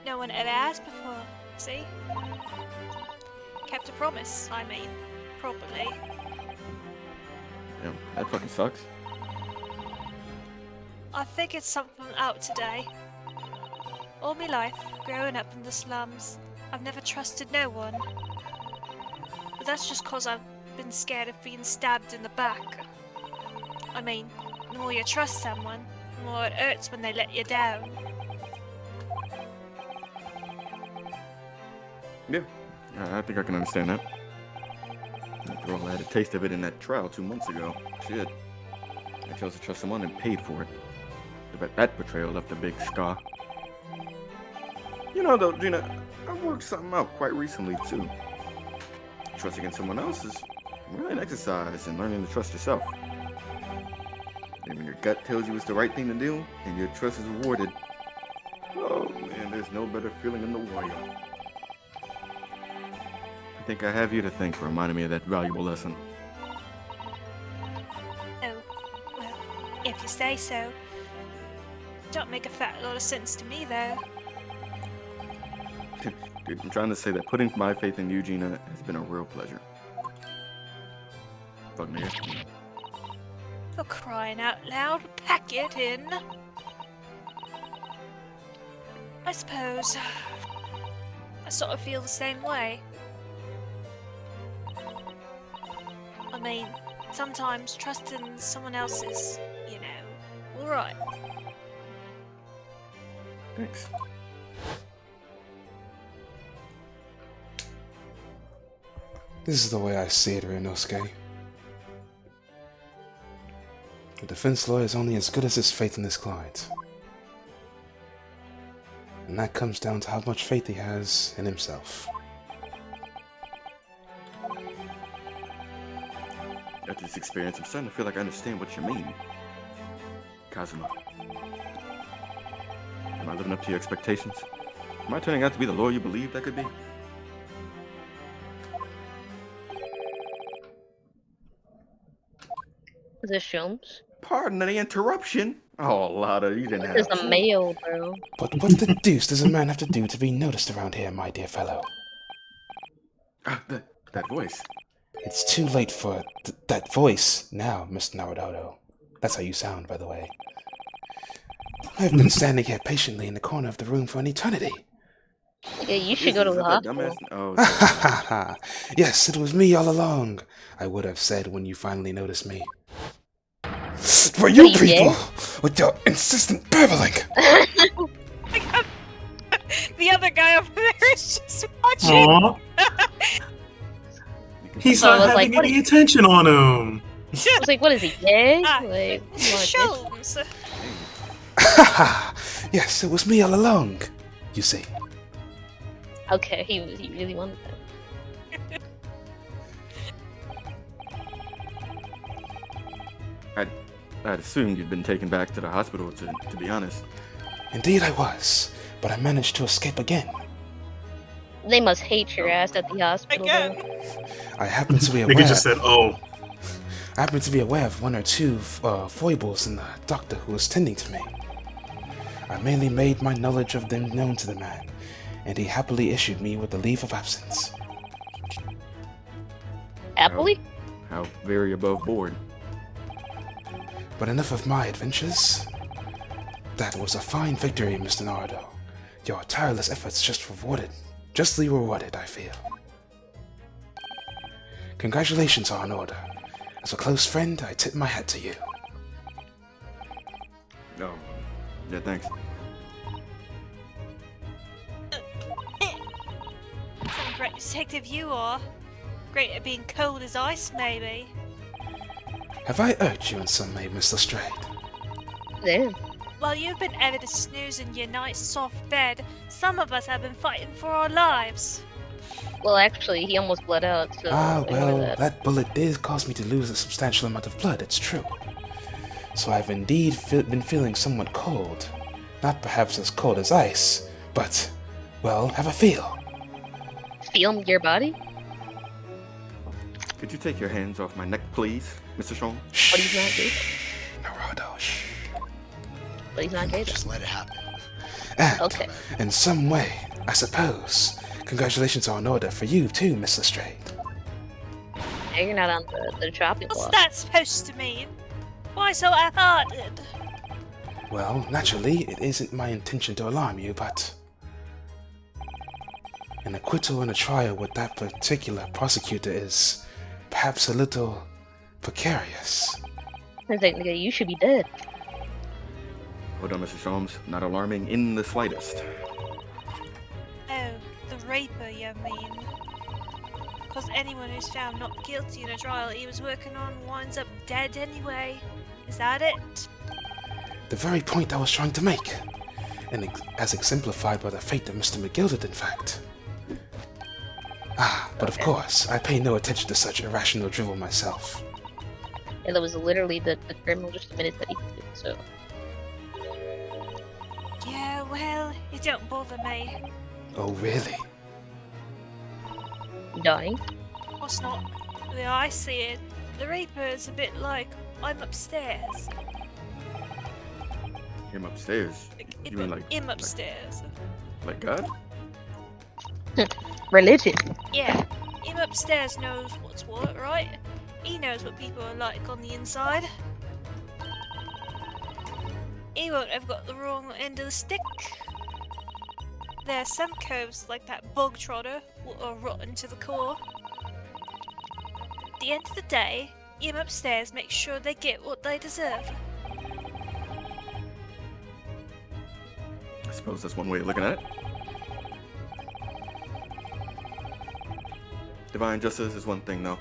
Speaker 6: No one ever asked before, see? Kept a promise, I mean, properly.
Speaker 4: Yeah, that fucking sucks.
Speaker 6: I figured something out today. All my life, growing up in the slums, I've never trusted no one. But that's just 'cause I've been scared of being stabbed in the back. I mean, the more you trust someone, the more it hurts when they let you down.
Speaker 4: Yeah, I think I can understand that. After all, I had a taste of it in that trial 2 months ago. Shit. I chose to trust someone and paid for it. But that betrayal left a big scar. You know, though, Gina, I worked something out quite recently, too. Trusting in someone else is really an exercise in learning to trust yourself. And when your gut tells you it's the right thing to do, and your trust is rewarded, oh man, there's no better feeling in the world. I think I have you to thank for reminding me of that valuable lesson.
Speaker 6: Oh, well, if you say so. Don't make a fat lot of sense to me, though.
Speaker 4: Dude, I'm trying to say that putting my faith in you, Gina, has been a real pleasure. Fuck me.
Speaker 6: For crying out loud, pack it in. I suppose I sort of feel the same way. I mean, sometimes trusting someone else is, you know, alright.
Speaker 4: Thanks.
Speaker 1: This is the way I see it, Ryunosuke. The defense lawyer is only as good as his faith in his client. And that comes down to how much faith he has in himself.
Speaker 4: After this experience, I'm starting to feel like I understand what you mean. Kazuma. Am I living up to your expectations? Am I turning out to be the lawyer you believed I could be?
Speaker 2: Is this Sholmes?
Speaker 4: Pardon the interruption. Oh, Lada, you didn't have
Speaker 2: This is
Speaker 4: to.
Speaker 2: a mail, bro.
Speaker 1: But what the deuce does a man have to do to be noticed around here, my dear fellow?
Speaker 4: That voice.
Speaker 1: It's too late for that voice now, Mr. Naruto. That's how you sound, by the way. I've been standing here patiently in the corner of the room for an eternity.
Speaker 2: Yeah, you should go to the hospital.
Speaker 4: Oh,
Speaker 1: Ha ha ha! Yes, it was me all along, I would have said when you finally noticed me. For you
Speaker 2: What are you
Speaker 1: people, with your insistent babbling!
Speaker 6: The other guy over there is just watching.
Speaker 3: Aww. He's
Speaker 2: So I
Speaker 3: not
Speaker 2: was
Speaker 3: having
Speaker 2: like, what
Speaker 3: any attention on him.
Speaker 2: I was like, what is he, gay?
Speaker 6: Ah,
Speaker 2: Like,
Speaker 6: Mr.
Speaker 2: come on,
Speaker 6: Sholmes.
Speaker 1: Ha ha! Yes, it was me all along, you see.
Speaker 2: okay, he really wanted that.
Speaker 4: I'd assumed you'd been taken back to the hospital, to be honest.
Speaker 1: Indeed I was, but I managed to escape again.
Speaker 2: They must hate your ass at the hospital.
Speaker 6: Again.
Speaker 2: though.
Speaker 1: I happen to be aware.
Speaker 3: Nigga just said, "Oh."
Speaker 1: I happen to be aware of one or two foibles in the doctor who was tending to me. I mainly made my knowledge of them known to the man, and he happily issued me with a leave of absence.
Speaker 2: Happily?
Speaker 4: How very above board.
Speaker 1: But enough of my adventures. That was a fine victory, Mr. Naruto. Your tireless efforts justly rewarded, I feel. Congratulations are in order. As a close friend, I tip my hat to you.
Speaker 4: Oh, yeah, thanks.
Speaker 6: Some great detective you are. Great at being cold as ice, maybe.
Speaker 1: Have I irked you in some way, Mr. Strayed?
Speaker 2: Damn.
Speaker 6: While you've been ever to snooze in your nice soft bed, some of us have been fighting for our lives.
Speaker 2: Well, actually, he almost bled out, so... ignore
Speaker 1: Well,
Speaker 2: that.
Speaker 1: that bullet did cause me to lose a substantial amount of blood, it's true. So I've indeed been feeling somewhat cold. Not perhaps as cold as ice, but, well, have a feel.
Speaker 2: Feel your body?
Speaker 4: Could you take your hands off my neck, please, Mr. Sean?
Speaker 2: But he's not gay.
Speaker 1: Naruto, shh.
Speaker 2: But he's not gay.
Speaker 8: Just let it happen.
Speaker 1: And,
Speaker 2: Okay.
Speaker 1: in some way, I suppose, congratulations are in order for you too, Miss Lestrade.
Speaker 2: Now you're not on the chopping
Speaker 6: What's
Speaker 2: block.
Speaker 6: that supposed to mean? Why so half-hearted?
Speaker 1: Well, naturally, it isn't my intention to alarm you, but an acquittal in a trial with that particular prosecutor is perhaps a little precarious.
Speaker 2: Technically, you should be dead.
Speaker 4: Hold on, Mr. Sholmes. Not alarming in the slightest.
Speaker 6: Oh, the raper, you mean? Because anyone who's found not guilty in a trial he was working on winds up dead anyway. Is that it?
Speaker 1: The very point I was trying to make, and as exemplified by the fate of Mr. McGilded, in fact. But of course, I pay no attention to such irrational drivel myself.
Speaker 2: Yeah, that was literally the criminal just a minute that he did, so.
Speaker 6: Yeah, well, it don't bother me.
Speaker 1: Oh, really?
Speaker 2: Dying?
Speaker 6: What's not? The way I see it, the raper is a bit like I'm upstairs.
Speaker 4: Him upstairs. You mean like
Speaker 6: him upstairs?
Speaker 4: like God?
Speaker 2: Religion.
Speaker 6: Yeah, him upstairs knows what's what, right? He knows what people are like on the inside. He won't have got the wrong end of the stick. There are some coves like that bog trotter what are rotten to the core. At the end of the day, him upstairs makes sure they get what they deserve.
Speaker 4: I suppose that's one way of looking at it. Divine justice is one thing, though.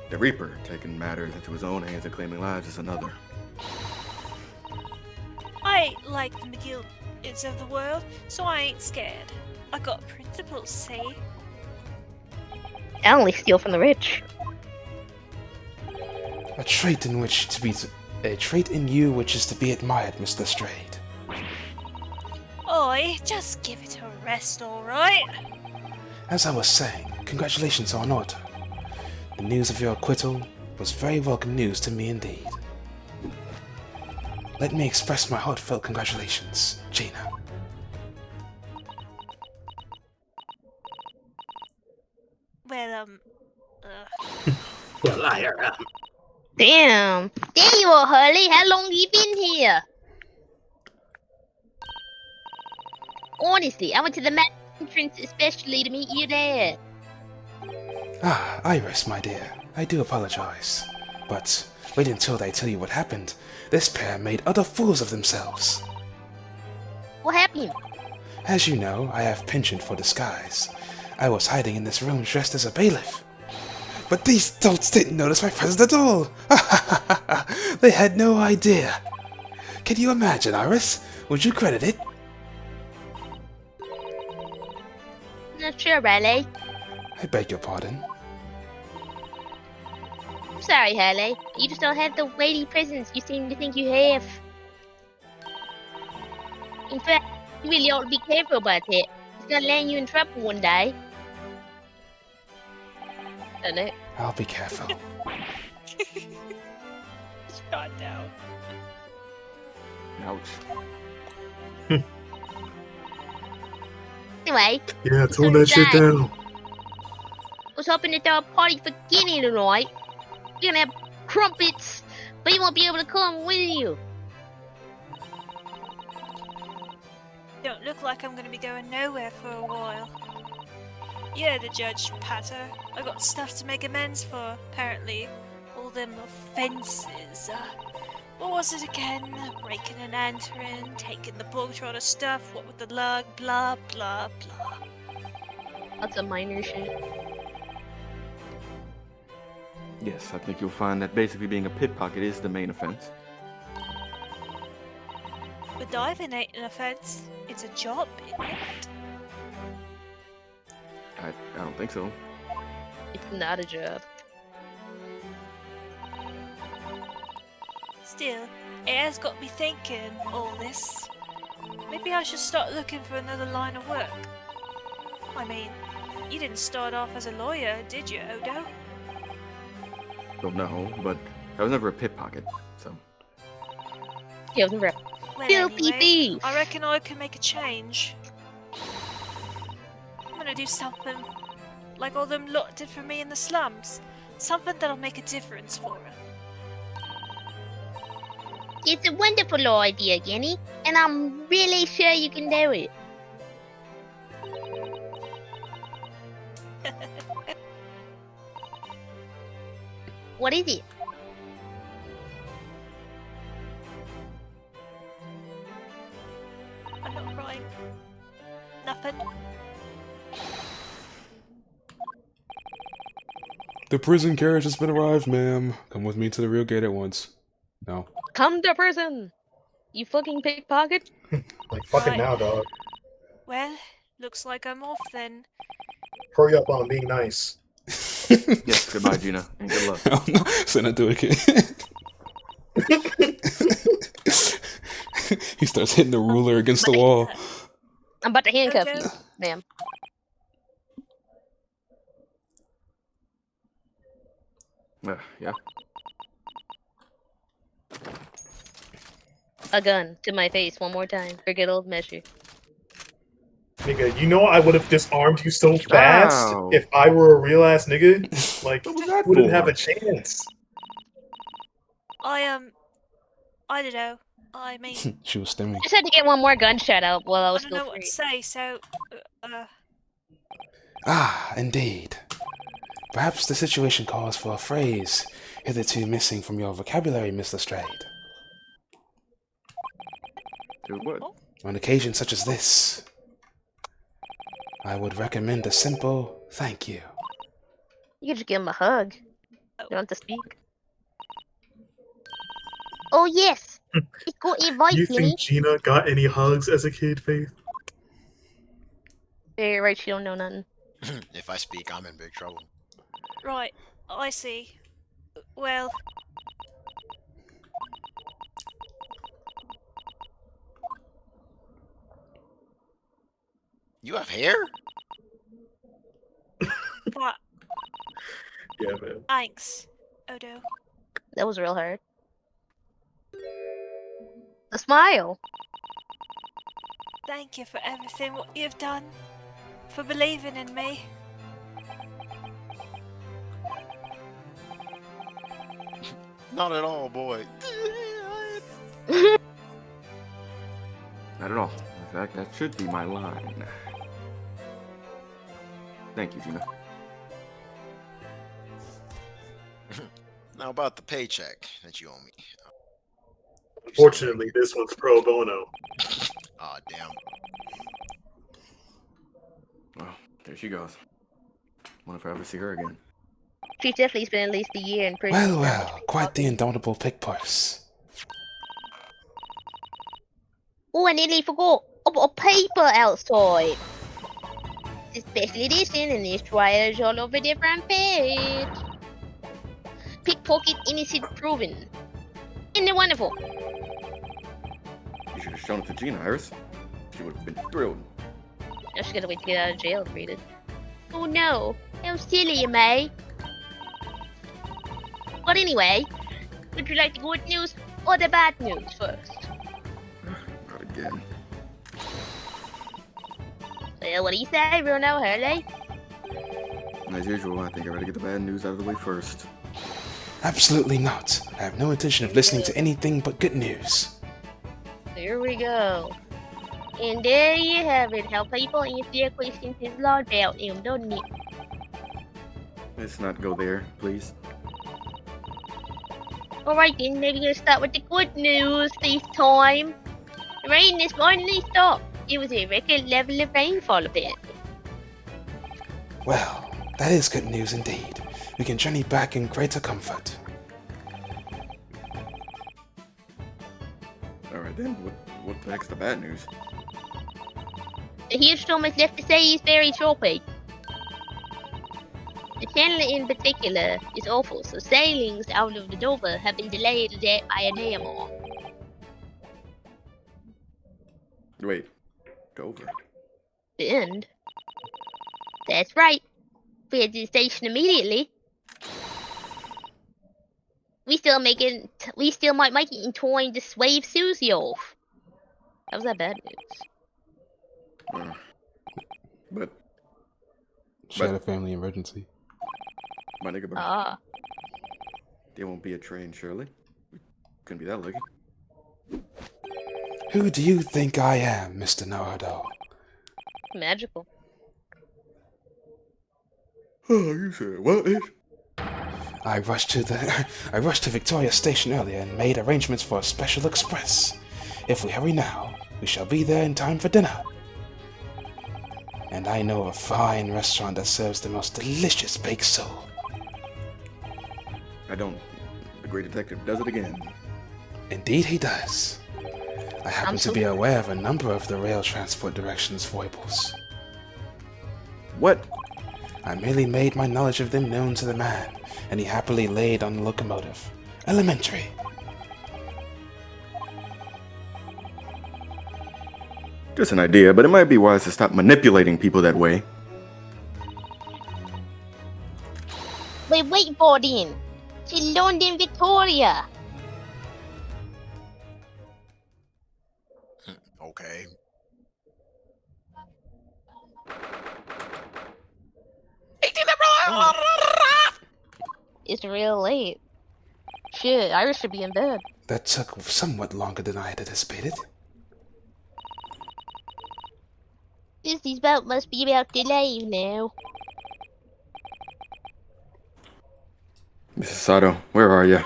Speaker 4: The Reaper taking matters into his own hands and claiming lives is another.
Speaker 6: I ain't like the McGilds of the world, so I ain't scared. I got principles, see?
Speaker 2: I only steal from the rich.
Speaker 1: A trait in you which is to be admired, Mr. Lestrade.
Speaker 6: Oi, just give it a rest, alright?
Speaker 1: As I was saying, congratulations are in order. The news of your acquittal was very welcome news to me indeed. Let me express my heartfelt congratulations, Gina.
Speaker 6: Well,
Speaker 3: Well,
Speaker 2: Damn! There you are, Hurley! How long have you been here? Honestly, I went to the main entrance especially to meet you there.
Speaker 1: Iris, my dear, I do apologize. But wait until I tell you what happened. This pair made utter fools of themselves.
Speaker 2: What happened?
Speaker 1: As you know, I have penchant for disguise. I was hiding in this room dressed as a bailiff. But these dolts didn't notice my presence at all! They had no idea. Can you imagine, Iris? Would you credit it?
Speaker 2: Not sure, Riley.
Speaker 1: I beg your pardon.
Speaker 2: I'm sorry, Hurley. You just don't have the weighty presence you seem to think you have. In fact, you really ought to be careful about that. It's gonna land you in trouble one day. Don't it?
Speaker 1: I'll be careful.
Speaker 6: shot down.
Speaker 4: Ouch.
Speaker 2: Anyway,
Speaker 3: Yeah, tone that shit down.
Speaker 2: I was hoping to throw a party for Guinea tonight. We're gonna have crumpets, but he won't be able to come with you.
Speaker 6: Don't look like I'm gonna be going nowhere for a while. Yeah, the judge, Patter. I got stuff to make amends for, apparently. All them offences. What was it again? Breaking and entering, taking the bog trotter stuff, what with the lug, blah, blah, blah.
Speaker 2: That's a minor shit.
Speaker 4: Yes, I think you'll find that basically being a pickpocket is the main offense.
Speaker 6: But diving ain't an offence. It's a job, isn't it?
Speaker 4: I don't think so.
Speaker 2: It's not a job.
Speaker 6: Still, it has got me thinking, all this. Maybe I should start looking for another line of work. I mean, you didn't start off as a lawyer, did you, Odo?
Speaker 4: Well, no, but I was never a pickpocket, so.
Speaker 2: He was never
Speaker 6: Well,
Speaker 2: filthy
Speaker 6: anyway,
Speaker 2: thief.
Speaker 6: I reckon I can make a change. I'm want to do something like all them lot did for me in the slums. Something that'll make a difference for her.
Speaker 2: It's a wonderful idea, Jenny, and I'm really sure you can do it. What is it?
Speaker 6: I'm not crying. Nothing.
Speaker 1: The prison carriage has been arrived, ma'am. Come with me to the real gate at once. No.
Speaker 2: Come to prison, you fucking pickpocket.
Speaker 3: Like, fucking
Speaker 6: Right.
Speaker 3: now, dog.
Speaker 6: Well, looks like I'm off then.
Speaker 3: Hurry up on being nice.
Speaker 4: Yes, goodbye, Gina, and good luck.
Speaker 1: Oh, no. Send it to a kid. He starts hitting the ruler against the wall.
Speaker 2: I'm about to handcuff
Speaker 6: Okay.
Speaker 2: you, ma'am.
Speaker 4: Yeah.
Speaker 2: A gun to my face one more time for good old measure.
Speaker 3: Nigga, you know I would have disarmed you so fast
Speaker 4: Wow.
Speaker 3: if I were a real ass nigga. Like,
Speaker 4: What was
Speaker 3: you
Speaker 4: that
Speaker 3: wouldn't
Speaker 4: for?
Speaker 3: have a chance.
Speaker 6: I don't know. I mean,
Speaker 1: She was stimming.
Speaker 2: Just had to get one more gunshot out while I
Speaker 6: I
Speaker 2: was
Speaker 6: don't
Speaker 2: still
Speaker 6: know what
Speaker 2: free.
Speaker 6: to say, so,
Speaker 1: Ah, indeed. Perhaps the situation calls for a phrase hitherto missing from your vocabulary, Miss Lestrade.
Speaker 4: Dude, what?
Speaker 1: On occasions such as this, I would recommend a simple thank you.
Speaker 2: You could just give him a hug. You don't have to speak. Oh yes, it's got advice,
Speaker 3: You
Speaker 2: Jenny.
Speaker 3: think Gina got any hugs as a kid, Faith?
Speaker 2: Yeah, you're right. She don't know nothing.
Speaker 5: If I speak, I'm in big trouble.
Speaker 6: right, I see. Well,
Speaker 5: You have hair?
Speaker 6: but
Speaker 3: Yeah, man.
Speaker 6: thanks, Odo.
Speaker 2: That was real hard. A smile.
Speaker 6: Thank you for everything what you've done, for believing in me.
Speaker 5: Not at all, boy.
Speaker 4: Not at all. In fact, that should be my line. Thank you, Gina.
Speaker 5: Now about the paycheck that you owe me.
Speaker 3: Fortunately, this one's pro bono.
Speaker 5: Aw, damn.
Speaker 4: Well, there she goes. Wonder if I ever see her again.
Speaker 2: She's definitely spent at least a year in prison.
Speaker 1: Well, well, quite the indomitable pickpurse.
Speaker 2: Oh, I nearly forgot. I've got a paper outside. It's a special edition and there's trials all over the front page. Pickpocket innocent proven. Isn't it wonderful?
Speaker 4: You should have shown it to Gina, Iris. She would have been thrilled.
Speaker 2: Now she's gotta wait to get out of jail to read it. Oh no, how silly am I? But anyway, would you like the good news or the bad news first?
Speaker 4: Not again.
Speaker 2: Well, what do you say, Bruno Hurley?
Speaker 4: As usual, I think I better get the bad news out of the way first.
Speaker 1: Absolutely not. I have no intention of listening to anything but good news.
Speaker 2: Here we go. And there you have it, how people answer their questions is a lot about them, doesn't it?
Speaker 4: Let's not go there, please.
Speaker 2: Alright then, maybe we'll start with the good news this time. The rain has finally stopped. It was a record level of rainfall apparently.
Speaker 1: Well, that is good news indeed. We can journey back in greater comfort.
Speaker 4: Alright then, what the heck's the bad news?
Speaker 2: The hailstorm has left the seas very choppy. The channel in particular is awful, so sailings out of the Dover have been delayed by a day or more.
Speaker 4: Wait, Dover.
Speaker 2: The end. That's right. We head to the station immediately. We still might make it in time to swave Susie off. How's that bad news?
Speaker 4: But
Speaker 1: She had a family emergency.
Speaker 4: My nigga, bro.
Speaker 2: Ah.
Speaker 4: There won't be a train, surely. Couldn't be that lucky.
Speaker 1: Who do you think I am, Mr. Naruto?
Speaker 2: Magical.
Speaker 4: Oh, you said what?
Speaker 1: I rushed to Victoria Station earlier and made arrangements for a special express. If we hurry now, we shall be there in time for dinner. And I know a fine restaurant that serves the most delicious baked sole.
Speaker 4: I don't. The great detective does it again.
Speaker 1: Indeed he does. I happen to be aware of a number of the rail transport directions foibles.
Speaker 4: What?
Speaker 1: I merely made my knowledge of them known to the man, and he happily laid on the locomotive. Elementary.
Speaker 4: Just an idea, but it might be wise to stop manipulating people that way.
Speaker 2: Wait for then. To London, Victoria.
Speaker 5: Okay.
Speaker 2: It's real late. Shit, Iris should be in bed.
Speaker 1: That took somewhat longer than I had anticipated.
Speaker 2: Disney's boat must be about to leave now.
Speaker 4: Mrs. Sato, where are you?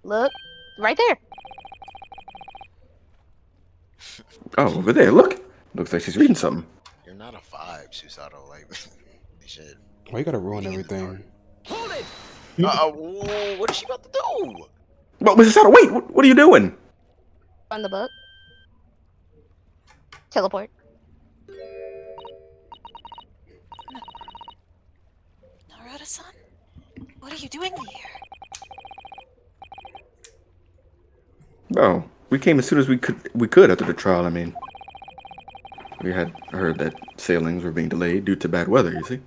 Speaker 2: Look, right there.
Speaker 4: Oh, over there, look! Looks like she's reading something.
Speaker 5: You're not a vibe, Susato. Like, they should.
Speaker 1: Why you gotta ruin everything?
Speaker 5: What is she about to do?
Speaker 4: Well, Mrs. Sato, wait! What are you doing?
Speaker 2: On the book. Teleport.
Speaker 6: Naruto-san? What are you doing here?
Speaker 4: Oh, we came as soon as we could after the trial, I mean. We had heard that sailings were being delayed due to bad weather, you see.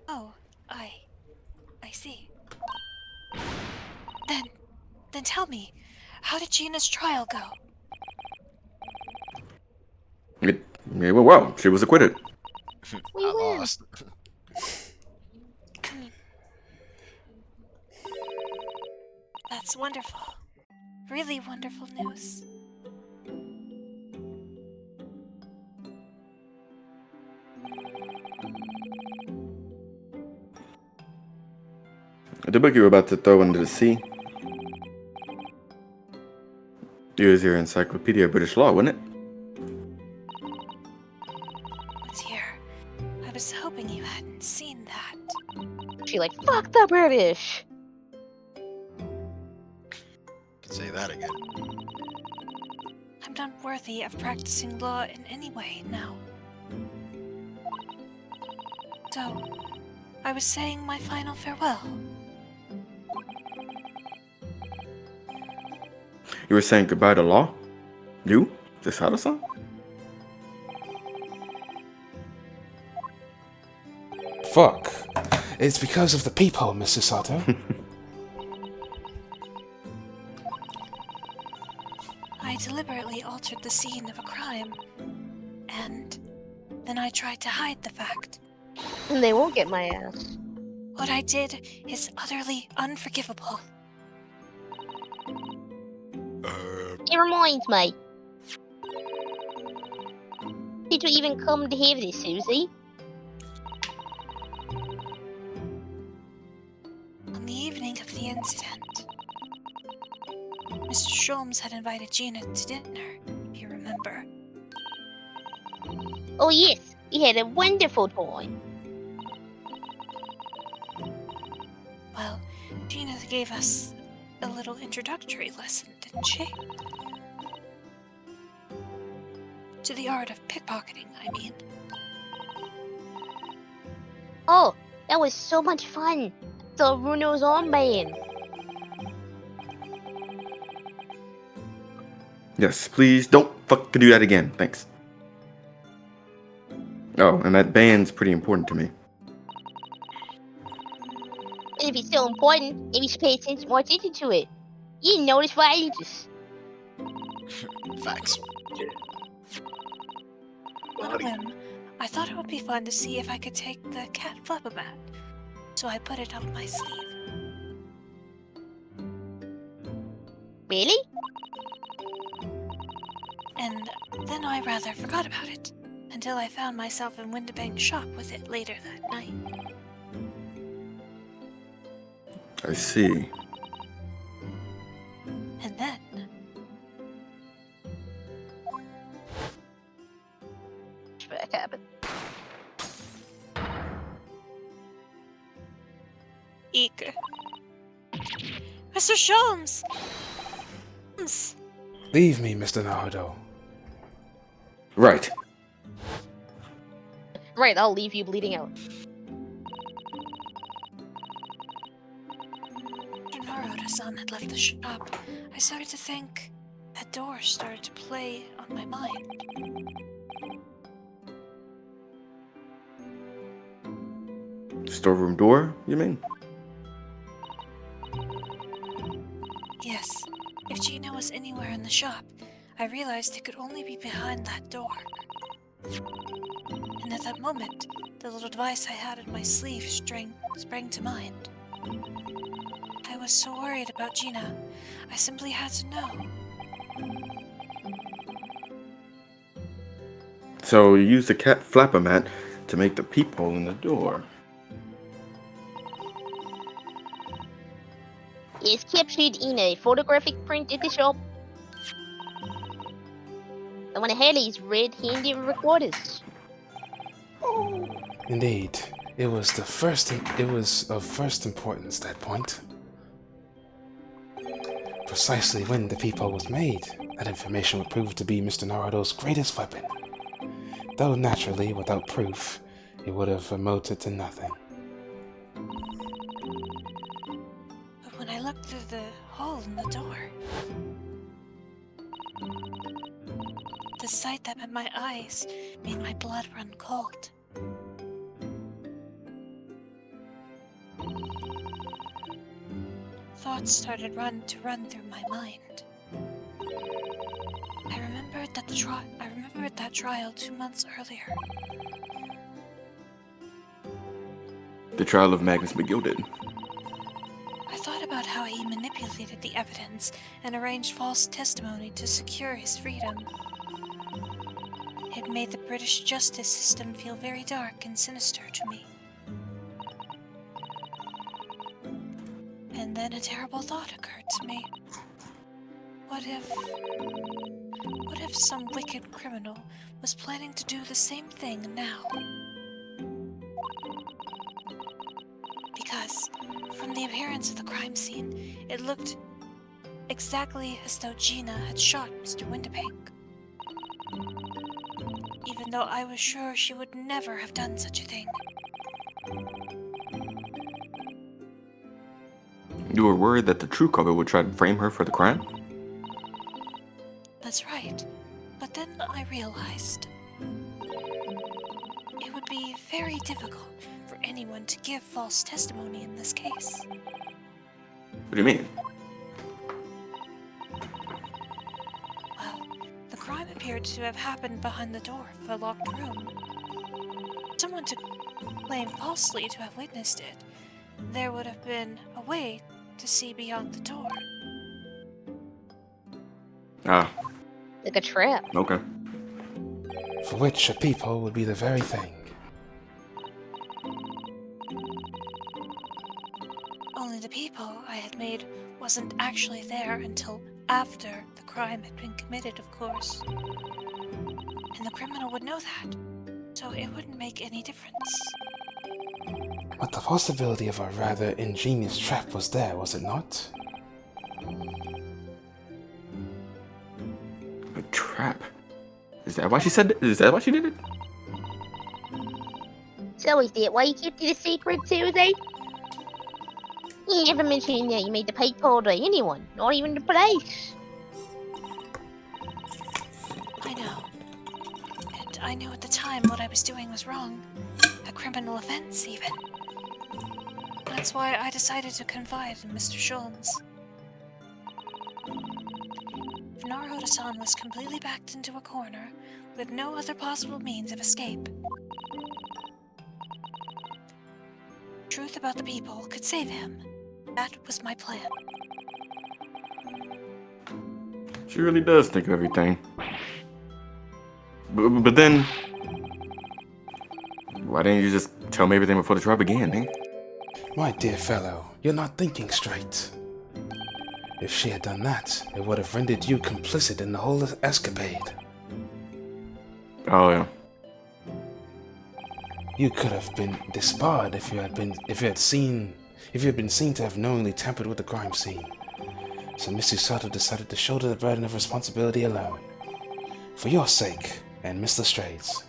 Speaker 6: Oh, I see. Then tell me, how did Gina's trial go?
Speaker 4: It went well. She was acquitted.
Speaker 5: I lost.
Speaker 6: That's wonderful. Really wonderful news.
Speaker 4: The book you were about to throw into the sea. Use your Encyclopedia of British Law, wouldn't it?
Speaker 6: Dear, I was hoping you hadn't seen that.
Speaker 2: She like, fuck the British.
Speaker 5: Can say that again.
Speaker 6: I'm not worthy of practicing law in any way now. So, I was saying my final farewell.
Speaker 4: You were saying goodbye to law? You? This Sato-san?
Speaker 1: Fuck. It's because of the peephole, Mrs. Sato.
Speaker 6: I deliberately altered the scene of a crime. And then I tried to hide the fact.
Speaker 2: And they won't get my ass.
Speaker 6: What I did is utterly unforgivable.
Speaker 2: It reminds me. Did you even come to hear this, Susie?
Speaker 6: On the evening of the incident, Mr. Sholmes had invited Gina to dinner, if you remember.
Speaker 2: Oh yes, we had a wonderful time.
Speaker 6: Well, Gina gave us a little introductory lesson, didn't she? To the art of pickpocketing, I mean.
Speaker 2: Oh, that was so much fun. The Bruno's armband.
Speaker 4: Yes, please don't fucking do that again. Thanks. Oh, and that band's pretty important to me.
Speaker 2: And if it's so important, maybe you should pay more attention to it. You didn't notice for ages.
Speaker 5: Facts.
Speaker 3: buddy.
Speaker 6: whim, I thought it would be fun to see if I could take the cat Flappamat. So I put it up my sleeve.
Speaker 2: Really?
Speaker 6: And then I rather forgot about it, until I found myself in Windibank's shop with it later that night.
Speaker 4: I see.
Speaker 6: And then,
Speaker 2: Flashback happened.
Speaker 6: eek. Mr. Sholmes! Sholmes!
Speaker 1: Leave me, Mr. Naruto.
Speaker 4: Right.
Speaker 2: Right, I'll leave you bleeding out.
Speaker 6: After Naruto-san had left the shop, I started to think that door started to play on my mind.
Speaker 4: Storeroom door, you mean?
Speaker 6: Yes, if Gina was anywhere in the shop, I realized it could only be behind that door. And at that moment, the little device I had in my sleeve sprang to mind. I was so worried about Gina, I simply had to know.
Speaker 4: So you used the cat Flappamat to make the peephole in the door.
Speaker 2: Is captured in a photographic print at the shop. The one ahead is red-handed recorders.
Speaker 1: Indeed, it was of first importance that point. Precisely when the peephole was made, that information would prove to be Mr. Naruto's greatest weapon. Though naturally, without proof, it would have amounted to nothing.
Speaker 6: But when I looked through the hole in the door, the sight that met my eyes made my blood run cold. Thoughts started to run through my mind. I remembered that trial 2 months earlier.
Speaker 4: The trial of Magnus McGilded.
Speaker 6: I thought about how he manipulated the evidence and arranged false testimony to secure his freedom. It made the British justice system feel very dark and sinister to me. And then a terrible thought occurred to me. What if some wicked criminal was planning to do the same thing now? Because, from the appearance of the crime scene, it looked exactly as though Gina had shot Mr. Windibank. Even though I was sure she would never have done such a thing.
Speaker 4: You were worried that the true culprit would try to frame her for the crime?
Speaker 6: That's right. But then I realized it would be very difficult for anyone to give false testimony in this case.
Speaker 4: What do you mean?
Speaker 6: Well, the crime appeared to have happened behind the door of a locked room. Someone to claim falsely to have witnessed it, there would have been a way to see beyond the door.
Speaker 4: Ah,
Speaker 2: Like a trap.
Speaker 4: okay.
Speaker 1: For which a peephole would be the very thing.
Speaker 6: Only the peephole I had made wasn't actually there until after the crime had been committed, of course. And the criminal would know that, so it wouldn't make any difference.
Speaker 1: But the possibility of a rather ingenious trap was there, was it not?
Speaker 4: A trap? Is that why she said it? Is that why she did it?
Speaker 2: So is that why you kept it a secret, Susie? You never mentioned that you made the peephole to anyone, not even the police.
Speaker 6: I know. And I knew at the time what I was doing was wrong. A criminal offense, even. That's why I decided to confide in Mr. Sholmes. Naruto-san was completely backed into a corner with no other possible means of escape. Truth about the people could save him. That was my plan.
Speaker 4: She really does think of everything. But then, why didn't you just tell me everything before the trial began, eh?
Speaker 1: My dear fellow, you're not thinking straight. If she had done that, it would have rendered you complicit in the whole escapade.
Speaker 4: Oh, yeah.
Speaker 1: You could have been disbarred if you had been seen to have knowingly tampered with the crime scene. So Mr. Sato decided to shoulder the burden of responsibility alone. For your sake, and Mr. Straight's.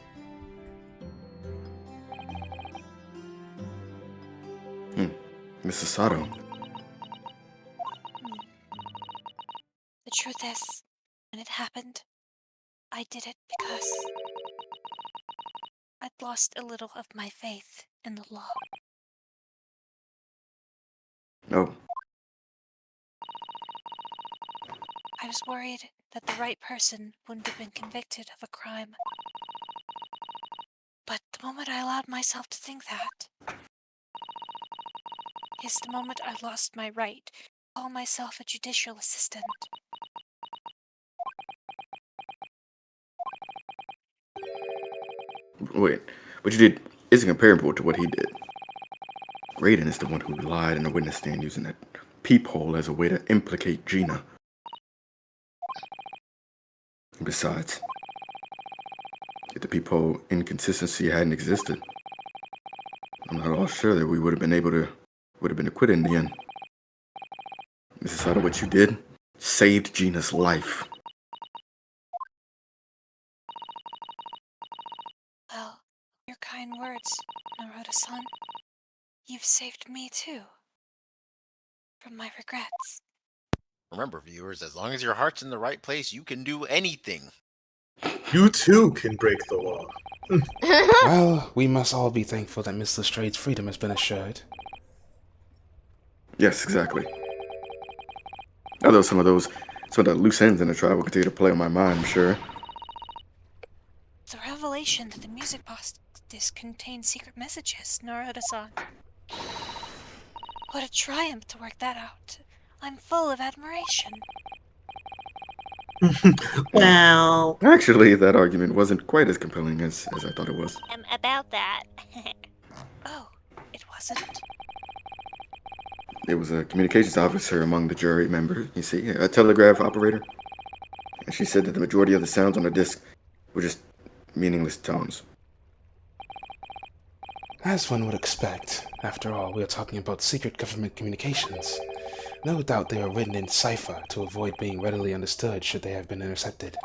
Speaker 4: Mrs. Sato.
Speaker 6: The truth is, when it happened, I did it because I'd lost a little of my faith in the law.
Speaker 4: Oh.
Speaker 6: I was worried that the right person wouldn't have been convicted of a crime. But the moment I allowed myself to think that is the moment I lost my right to call myself a judicial assistant.
Speaker 4: Wait, what you did isn't comparable to what he did. Raiden is the one who lied in the witness stand using that peephole as a way to implicate Gina. Besides, if the peephole inconsistency hadn't existed, I'm not at all sure that we would have been acquitted in the end. Mrs. Sato, what you did saved Gina's life.
Speaker 6: Well, your kind words, Naruto-san. You've saved me too. From my regrets.
Speaker 5: Remember, viewers, as long as your heart's in the right place, you can do anything.
Speaker 3: You too can break the law.
Speaker 1: Well, we must all be thankful that Mr. Straight's freedom has been assured.
Speaker 4: Yes, exactly. Although some of the loose ends in the trial will continue to play on my mind, I'm sure.
Speaker 6: The revelation that the music box disc contains secret messages, Naruto-san. What a triumph to work that out. I'm full of admiration.
Speaker 3: Well,
Speaker 4: Actually, that argument wasn't quite as compelling as I thought it was.
Speaker 6: About that. Oh, it wasn't?
Speaker 4: It was a communications officer among the jury members, you see, a telegraph operator. And she said that the majority of the sounds on the disc were just meaningless tones.
Speaker 1: As one would expect. After all, we are talking about secret government communications. No doubt they are written in cipher to avoid being readily understood should they have been intercepted.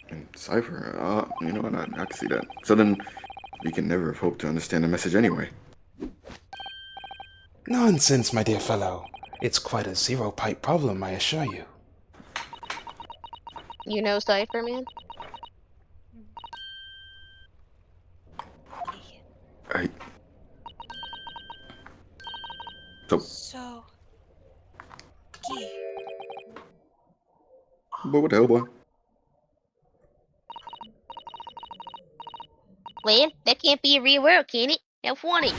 Speaker 4: In cipher? You know what? I can see that. So then, we can never have hoped to understand the message anyway.
Speaker 1: Nonsense, my dear fellow. It's quite a zero-pipe problem, I assure you.
Speaker 2: You know Cypher, man?
Speaker 6: So, Gee,
Speaker 4: What the hell, boy?
Speaker 2: Well, that can't be a real world, can it? How funny.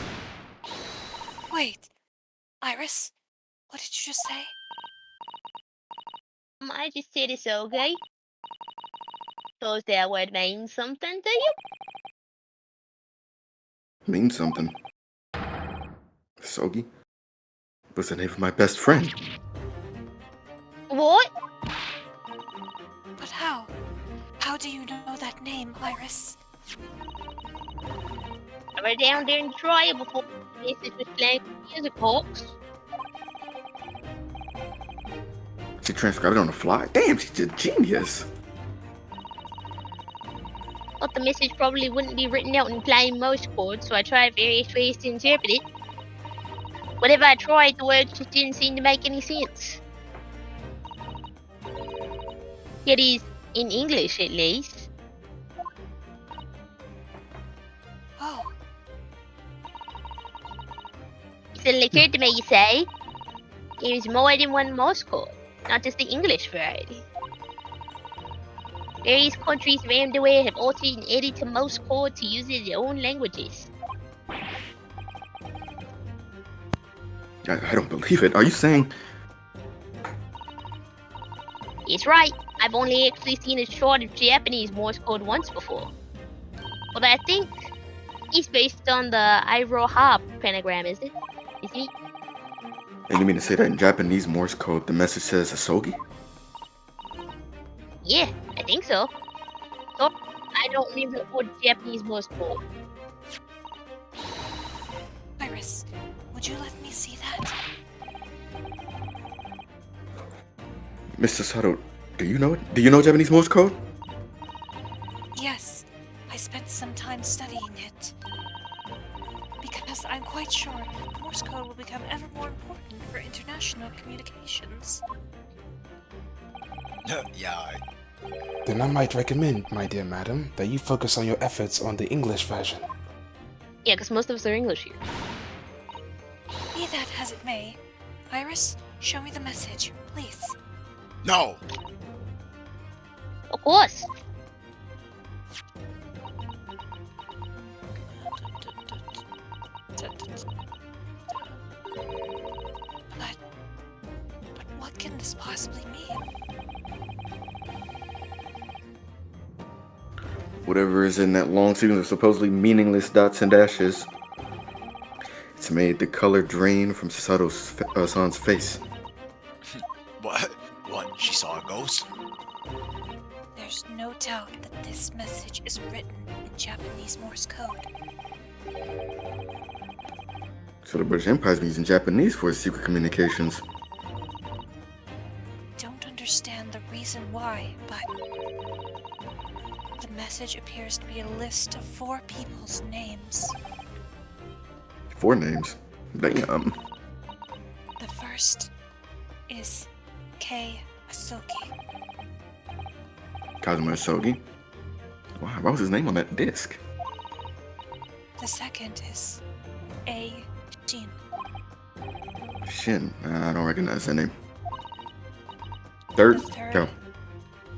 Speaker 6: wait. Iris, what did you just say?
Speaker 2: I just said it's okay. Suppose that would mean something to you?
Speaker 4: Means something. Sogi was the name of my best friend.
Speaker 2: What?
Speaker 6: But how? How do you know that name, Iris?
Speaker 2: I was down there in the trial before this was playing music box.
Speaker 4: She transcribed it on the fly. Damn, she's a genius.
Speaker 2: But the message probably wouldn't be written out in plain Morse code, so I tried various ways to interpret it. Whatever I tried, the words just didn't seem to make any sense. It is in English, at least.
Speaker 6: Oh,
Speaker 2: It suddenly occurred to me, you say, there is more than one Morse code. not just the English variety. Various countries around the world have altered and added to Morse code to use it in their own languages.
Speaker 4: I don't believe it. Are you saying?
Speaker 2: It's right. I've only actually seen a short of Japanese Morse code once before. But I think it's based on the Iroha pentagram, is it? Isn't it?
Speaker 4: And you mean to say that in Japanese Morse code, the message says Asogi?
Speaker 2: Yeah, I think so. So, I don't remember what Japanese Morse code.
Speaker 6: Iris, would you let me see that?
Speaker 4: Mr. Sato, do you know it? Do you know Japanese Morse code?
Speaker 6: Yes, I spent some time studying it. Because I'm quite sure Morse code will become ever more important for international communications.
Speaker 5: Yeah,
Speaker 9: Then I might recommend, my dear madam, that you focus on your efforts on the English version.
Speaker 2: Yeah, because most of us are English here.
Speaker 6: Be that as it may, Iris, show me the message, please.
Speaker 5: no.
Speaker 2: Of course.
Speaker 6: But what can this possibly mean?
Speaker 4: Whatever is in that long sequence of supposedly meaningless dots and dashes. It's made the color drain from Sasato's-san's face.
Speaker 5: What? What? She saw a ghost?
Speaker 6: There's no doubt that this message is written in Japanese Morse code.
Speaker 4: So the British Empire's been using Japanese for its secret communications.
Speaker 6: Don't understand the reason why, but the message appears to be a list of 4 people's names.
Speaker 4: 4 names. Damn.
Speaker 6: The first is Kei Asogi.
Speaker 4: Kazuma Asogi. Why was his name on that disc?
Speaker 6: The second is A. Shin.
Speaker 4: Shin. I don't recognize that name.
Speaker 6: The
Speaker 4: Third.
Speaker 6: third
Speaker 4: Go.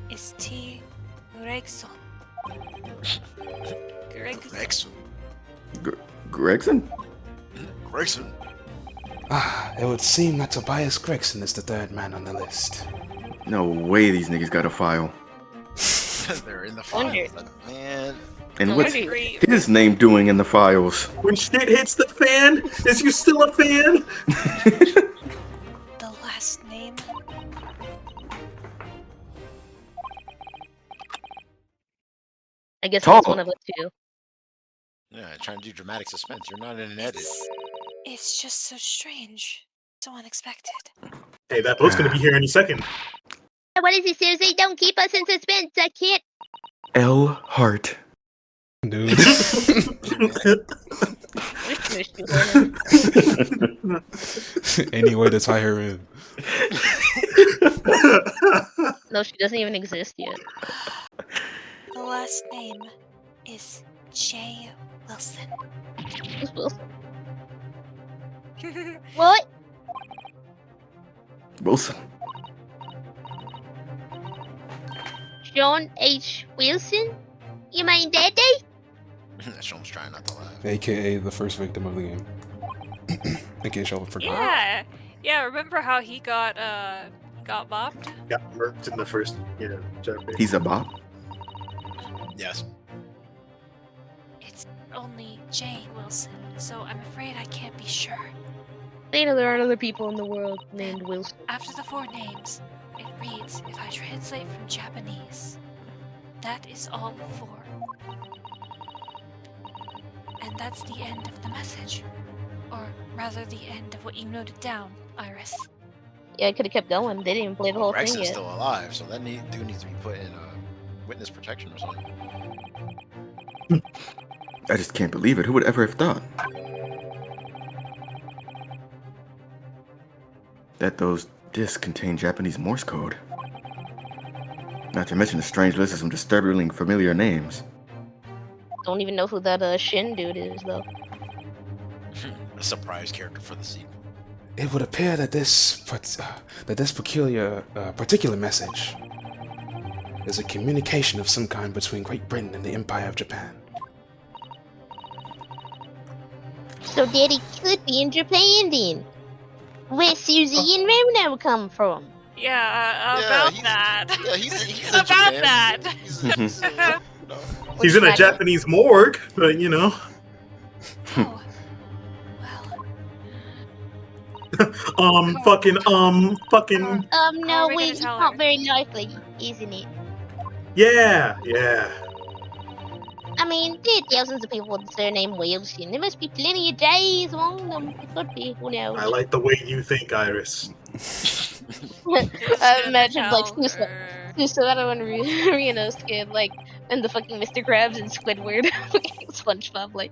Speaker 6: is T. Gregson.
Speaker 5: Gregson.
Speaker 4: Gregson?
Speaker 5: Gregson.
Speaker 9: It would seem that Tobias Gregson is the third man on the list.
Speaker 4: No way these niggas got a file.
Speaker 5: They're in the
Speaker 2: Wonder.
Speaker 5: files. Like, man.
Speaker 4: And
Speaker 2: No
Speaker 4: what's
Speaker 2: wonder.
Speaker 4: his name doing in the files?
Speaker 3: When shit hits the fan, is you still a fan?
Speaker 6: The last name
Speaker 2: I guess
Speaker 4: Tall.
Speaker 2: it's one of us too.
Speaker 5: Yeah, trying to do dramatic suspense. You're not in an edit.
Speaker 6: it's just so strange. So unexpected.
Speaker 3: Hey, that boat's gonna be here any second.
Speaker 2: What is it, seriously? Don't keep us in suspense. I can't.
Speaker 4: L. Hart.
Speaker 9: Dude. Any way to tie her in.
Speaker 2: No, she doesn't even exist yet.
Speaker 6: The last name is Jay Wilson.
Speaker 2: Who's Wilson? What?
Speaker 4: Wilson.
Speaker 2: John H. Wilson? You mean Daddy?
Speaker 5: Shom's trying not to laugh.
Speaker 9: AKA the first victim of the game. In case y'all forgot.
Speaker 10: Yeah, yeah. Remember how he got bopped?
Speaker 3: Got murked in the first, chapter.
Speaker 4: He's a bop.
Speaker 5: Yes.
Speaker 6: It's only Jay Wilson, so I'm afraid I can't be sure.
Speaker 2: They know there are other people in the world named Wilson.
Speaker 6: After the 4 names, it reads, if I translate from Japanese, that is all 4. And that's the end of the message. Or rather, the end of what you noted down, Iris.
Speaker 2: Yeah, I could have kept going. They didn't even play the whole thing
Speaker 5: Gregson's
Speaker 2: yet.
Speaker 5: still alive, so that dude needs to be put in witness protection or something.
Speaker 4: I just can't believe it. Who would ever have thought that those discs contain Japanese Morse code? Not to mention a strange list of some disturbingly familiar names.
Speaker 2: Don't even know who that Shin dude is, though.
Speaker 5: A surprise character for the sequel.
Speaker 9: It would appear that this particular message is a communication of some kind between Great Britain and the Empire of Japan.
Speaker 2: So Daddy could be in Japan then. Where Susie and Rono come from.
Speaker 10: Yeah,
Speaker 5: Yeah,
Speaker 10: about
Speaker 5: he's-
Speaker 10: that.
Speaker 5: Yeah, he's in
Speaker 10: About
Speaker 5: Japan.
Speaker 10: that.
Speaker 5: He's you know,
Speaker 3: He's in a Japanese morgue, but you know.
Speaker 6: Oh. Well,
Speaker 3: Fucking.
Speaker 2: No,
Speaker 10: How are we gonna
Speaker 2: wait, it's
Speaker 10: tell
Speaker 2: not
Speaker 10: her?
Speaker 2: very likely, isn't it?
Speaker 3: Yeah.
Speaker 2: I mean, there are thousands of people with the surname Wilson. There must be plenty of J's among them. It could be, who knows?
Speaker 3: I like the way you think, Iris.
Speaker 2: I imagine, like,
Speaker 10: Tell her.
Speaker 2: Susato and Rio's kid, like, and the fucking Mr. Krabs and Squidward. SpongeBob, like,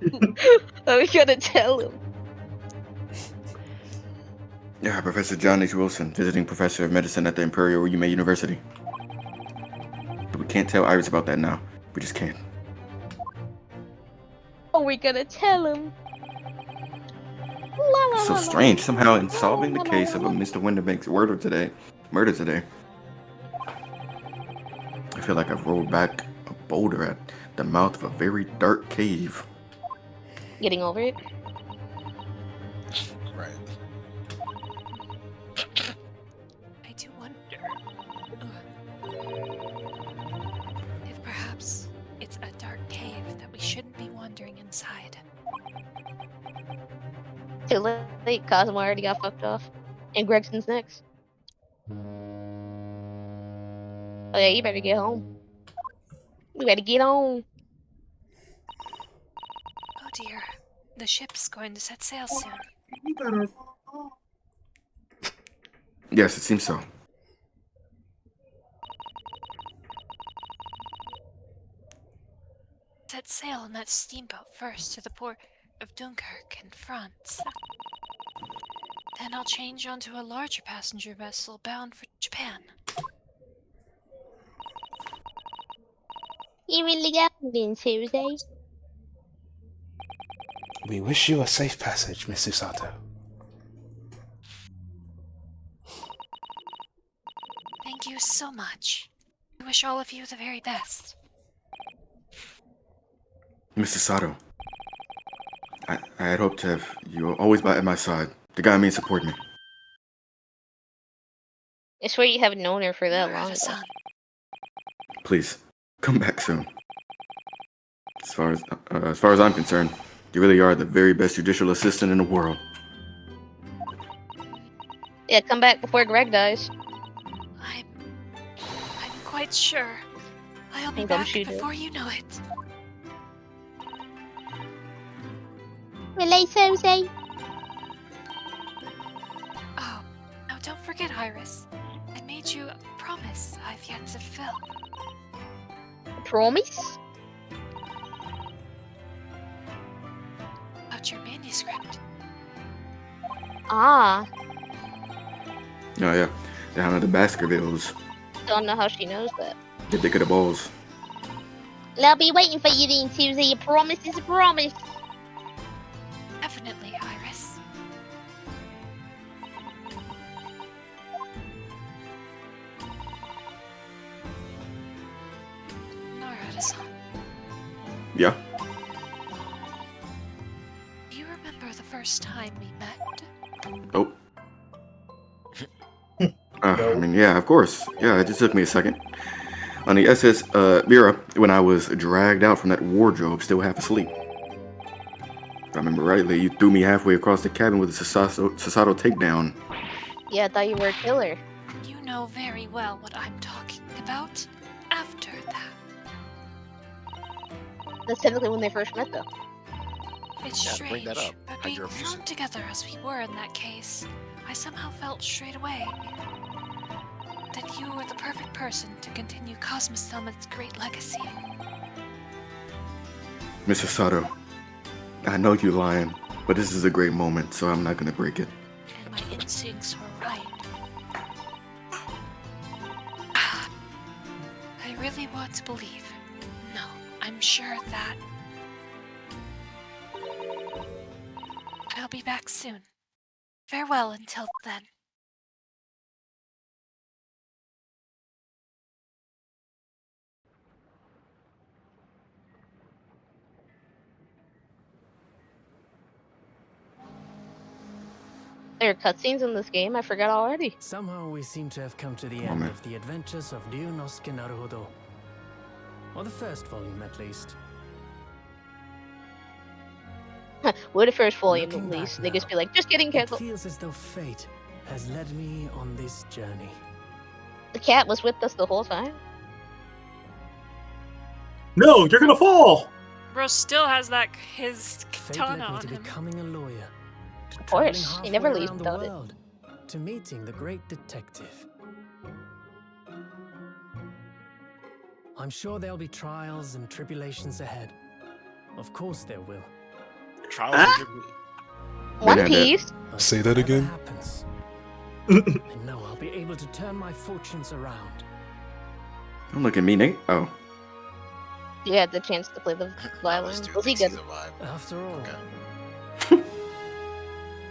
Speaker 2: oh, we gotta tell him.
Speaker 4: Yeah, Professor John H. Wilson, visiting professor of medicine at the Imperial Yume University. But we can't tell Iris about that now. We just can't.
Speaker 2: Oh, we gotta tell him.
Speaker 4: It's so strange. Somehow, in solving the case of a Mr. Winterbank's murder today, I feel like I've rolled back a boulder at the mouth of a very dark cave.
Speaker 2: Getting over it?
Speaker 8: Right.
Speaker 6: I do wonder if perhaps it's a dark cave that we shouldn't be wandering inside.
Speaker 2: Too late, Cosmo already got fucked off. And Gregson's next. Oh yeah, you better get home. You better get on.
Speaker 6: Oh dear, the ship's going to set sail soon.
Speaker 3: You better.
Speaker 4: Yes, it seems so.
Speaker 6: Set sail on that steamboat first to the port of Dunkirk in France. Then I'll change onto a larger passenger vessel bound for Japan.
Speaker 2: You really got me, Susie.
Speaker 9: We wish you a safe passage, Miss Susato.
Speaker 6: Thank you so much. I wish all of you the very best.
Speaker 4: Mr. Sato, I had hoped to have you always by at my side to guide me and support me.
Speaker 2: I swear you haven't known her for that long.
Speaker 6: Narada-san,
Speaker 4: Please, come back soon. As far as I'm concerned, you really are the very best judicial assistant in the world.
Speaker 2: Yeah, come back before Greg dies.
Speaker 6: I'm quite sure I'll be
Speaker 2: I'm
Speaker 6: back
Speaker 2: sure you do.
Speaker 6: before you know it.
Speaker 2: Really, Susie?
Speaker 6: Oh, now don't forget, Iris. I made you a promise I've yet to fulfill.
Speaker 2: Promise?
Speaker 6: About your manuscript.
Speaker 2: Ah,
Speaker 4: Oh yeah, down at the Baskervilles,
Speaker 2: don't know how she knows that.
Speaker 4: the dick of the balls.
Speaker 2: I'll be waiting for you then, Susie. A promise is a promise.
Speaker 6: Definitely, Iris. Narada-san,
Speaker 4: Yeah.
Speaker 6: do you remember the first time we met?
Speaker 4: Oh. I mean, yeah, of course. Yeah, it just took me a second. On the SS Mira, when I was dragged out from that wardrobe, still half asleep. If I remember rightly, you threw me halfway across the cabin with a Sasato takedown.
Speaker 2: Yeah, I thought you were a killer.
Speaker 6: You know very well what I'm talking about. After that,
Speaker 2: That's typically when they first met, though.
Speaker 6: it's
Speaker 5: Yeah,
Speaker 6: strange,
Speaker 5: bring that up.
Speaker 6: but
Speaker 5: Hide
Speaker 6: being
Speaker 5: your
Speaker 6: thrown
Speaker 5: abusive.
Speaker 6: together as we were in that case, I somehow felt straight away that you were the perfect person to continue Cosmos Summit's great legacy.
Speaker 4: Mr. Sato, I know you're lying, but this is a great moment, so I'm not gonna break it.
Speaker 6: And my instincts were right. I really want to believe. No, I'm sure that I'll be back soon.
Speaker 10: Farewell until then.
Speaker 2: There are cutscenes in this game. I forgot already.
Speaker 11: Somehow we seem to have come to the
Speaker 4: Oh,
Speaker 11: end
Speaker 4: man.
Speaker 11: of the adventures of Ryunosuke Naruhodo. Or the first volume, at least.
Speaker 2: We're the first volume
Speaker 11: Looking
Speaker 2: at
Speaker 11: back
Speaker 2: least. Niggas
Speaker 11: now,
Speaker 2: be like, just kidding,
Speaker 11: It
Speaker 2: cancel.
Speaker 11: feels as though fate has led me on this journey.
Speaker 2: The cat was with us the whole time.
Speaker 3: No, you're gonna fall!
Speaker 10: Bro still has that his
Speaker 11: Fate
Speaker 10: katana
Speaker 11: led me
Speaker 10: on
Speaker 11: to
Speaker 10: him.
Speaker 11: becoming a lawyer. To
Speaker 2: Of
Speaker 11: traveling
Speaker 2: course, he never
Speaker 11: halfway
Speaker 2: leaves
Speaker 11: around the
Speaker 2: without it.
Speaker 11: world, to meeting the great detective. I'm sure there'll be trials and tribulations ahead. Of course there will.
Speaker 5: Trials
Speaker 3: Ah?
Speaker 5: and tribulations.
Speaker 2: One
Speaker 4: Yeah, that-
Speaker 2: Piece.
Speaker 11: But
Speaker 1: Say that
Speaker 11: whatever
Speaker 1: again?
Speaker 11: happens, I know I'll be able to turn my fortunes around.
Speaker 4: Don't look at me, Nate. Oh.
Speaker 2: You had the chance to play the
Speaker 5: No,
Speaker 2: violin.
Speaker 5: this dude
Speaker 2: Was he
Speaker 5: thinks
Speaker 2: good?
Speaker 5: he's alive.
Speaker 11: After all,
Speaker 5: Okay.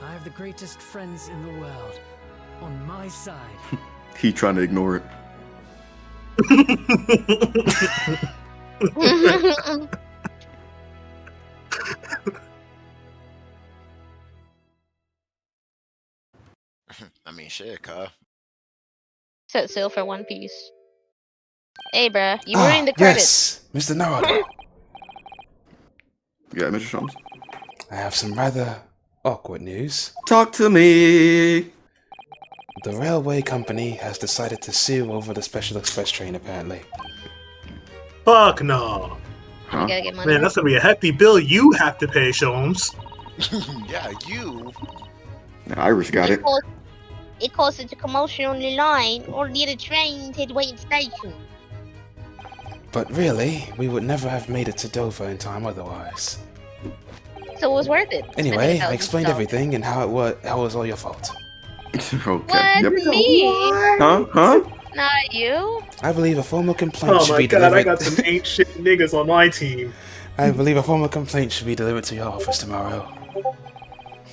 Speaker 11: I have the greatest friends in the world on my side.
Speaker 4: He trying to ignore it.
Speaker 5: I mean, shit, cuh.
Speaker 2: Set sail for One Piece. Hey, bruh, you
Speaker 9: Ah,
Speaker 2: ruined the credits.
Speaker 9: yes, Mr. Naruto.
Speaker 4: Yeah, Mr. Shums.
Speaker 9: I have some rather awkward news.
Speaker 4: Talk to me.
Speaker 9: The railway company has decided to sue over the Special Express train, apparently.
Speaker 3: Fuck no.
Speaker 2: You
Speaker 4: Huh?
Speaker 2: gotta get money.
Speaker 3: Man, that's gonna be a hefty bill you have to pay, Sholmes.
Speaker 5: Yeah, you.
Speaker 4: Nah, Iris got it.
Speaker 2: It caused such a commotion on the line. All the other trains had to wait in station.
Speaker 9: But really, we would never have made it to Dover in time otherwise.
Speaker 2: So it was worth it.
Speaker 9: Anyway,
Speaker 2: Spending
Speaker 9: I explained
Speaker 2: $1,000.
Speaker 9: everything and how it was all your fault.
Speaker 4: Okay.
Speaker 2: What?
Speaker 4: Yep.
Speaker 2: Me?
Speaker 4: Huh? Huh?
Speaker 2: Not you.
Speaker 9: I believe a formal complaint
Speaker 3: Oh
Speaker 9: should
Speaker 3: my
Speaker 9: be
Speaker 3: god,
Speaker 9: delivered.
Speaker 3: I got some ain't shit niggas on my team.
Speaker 9: I believe a formal complaint should be delivered to your office tomorrow.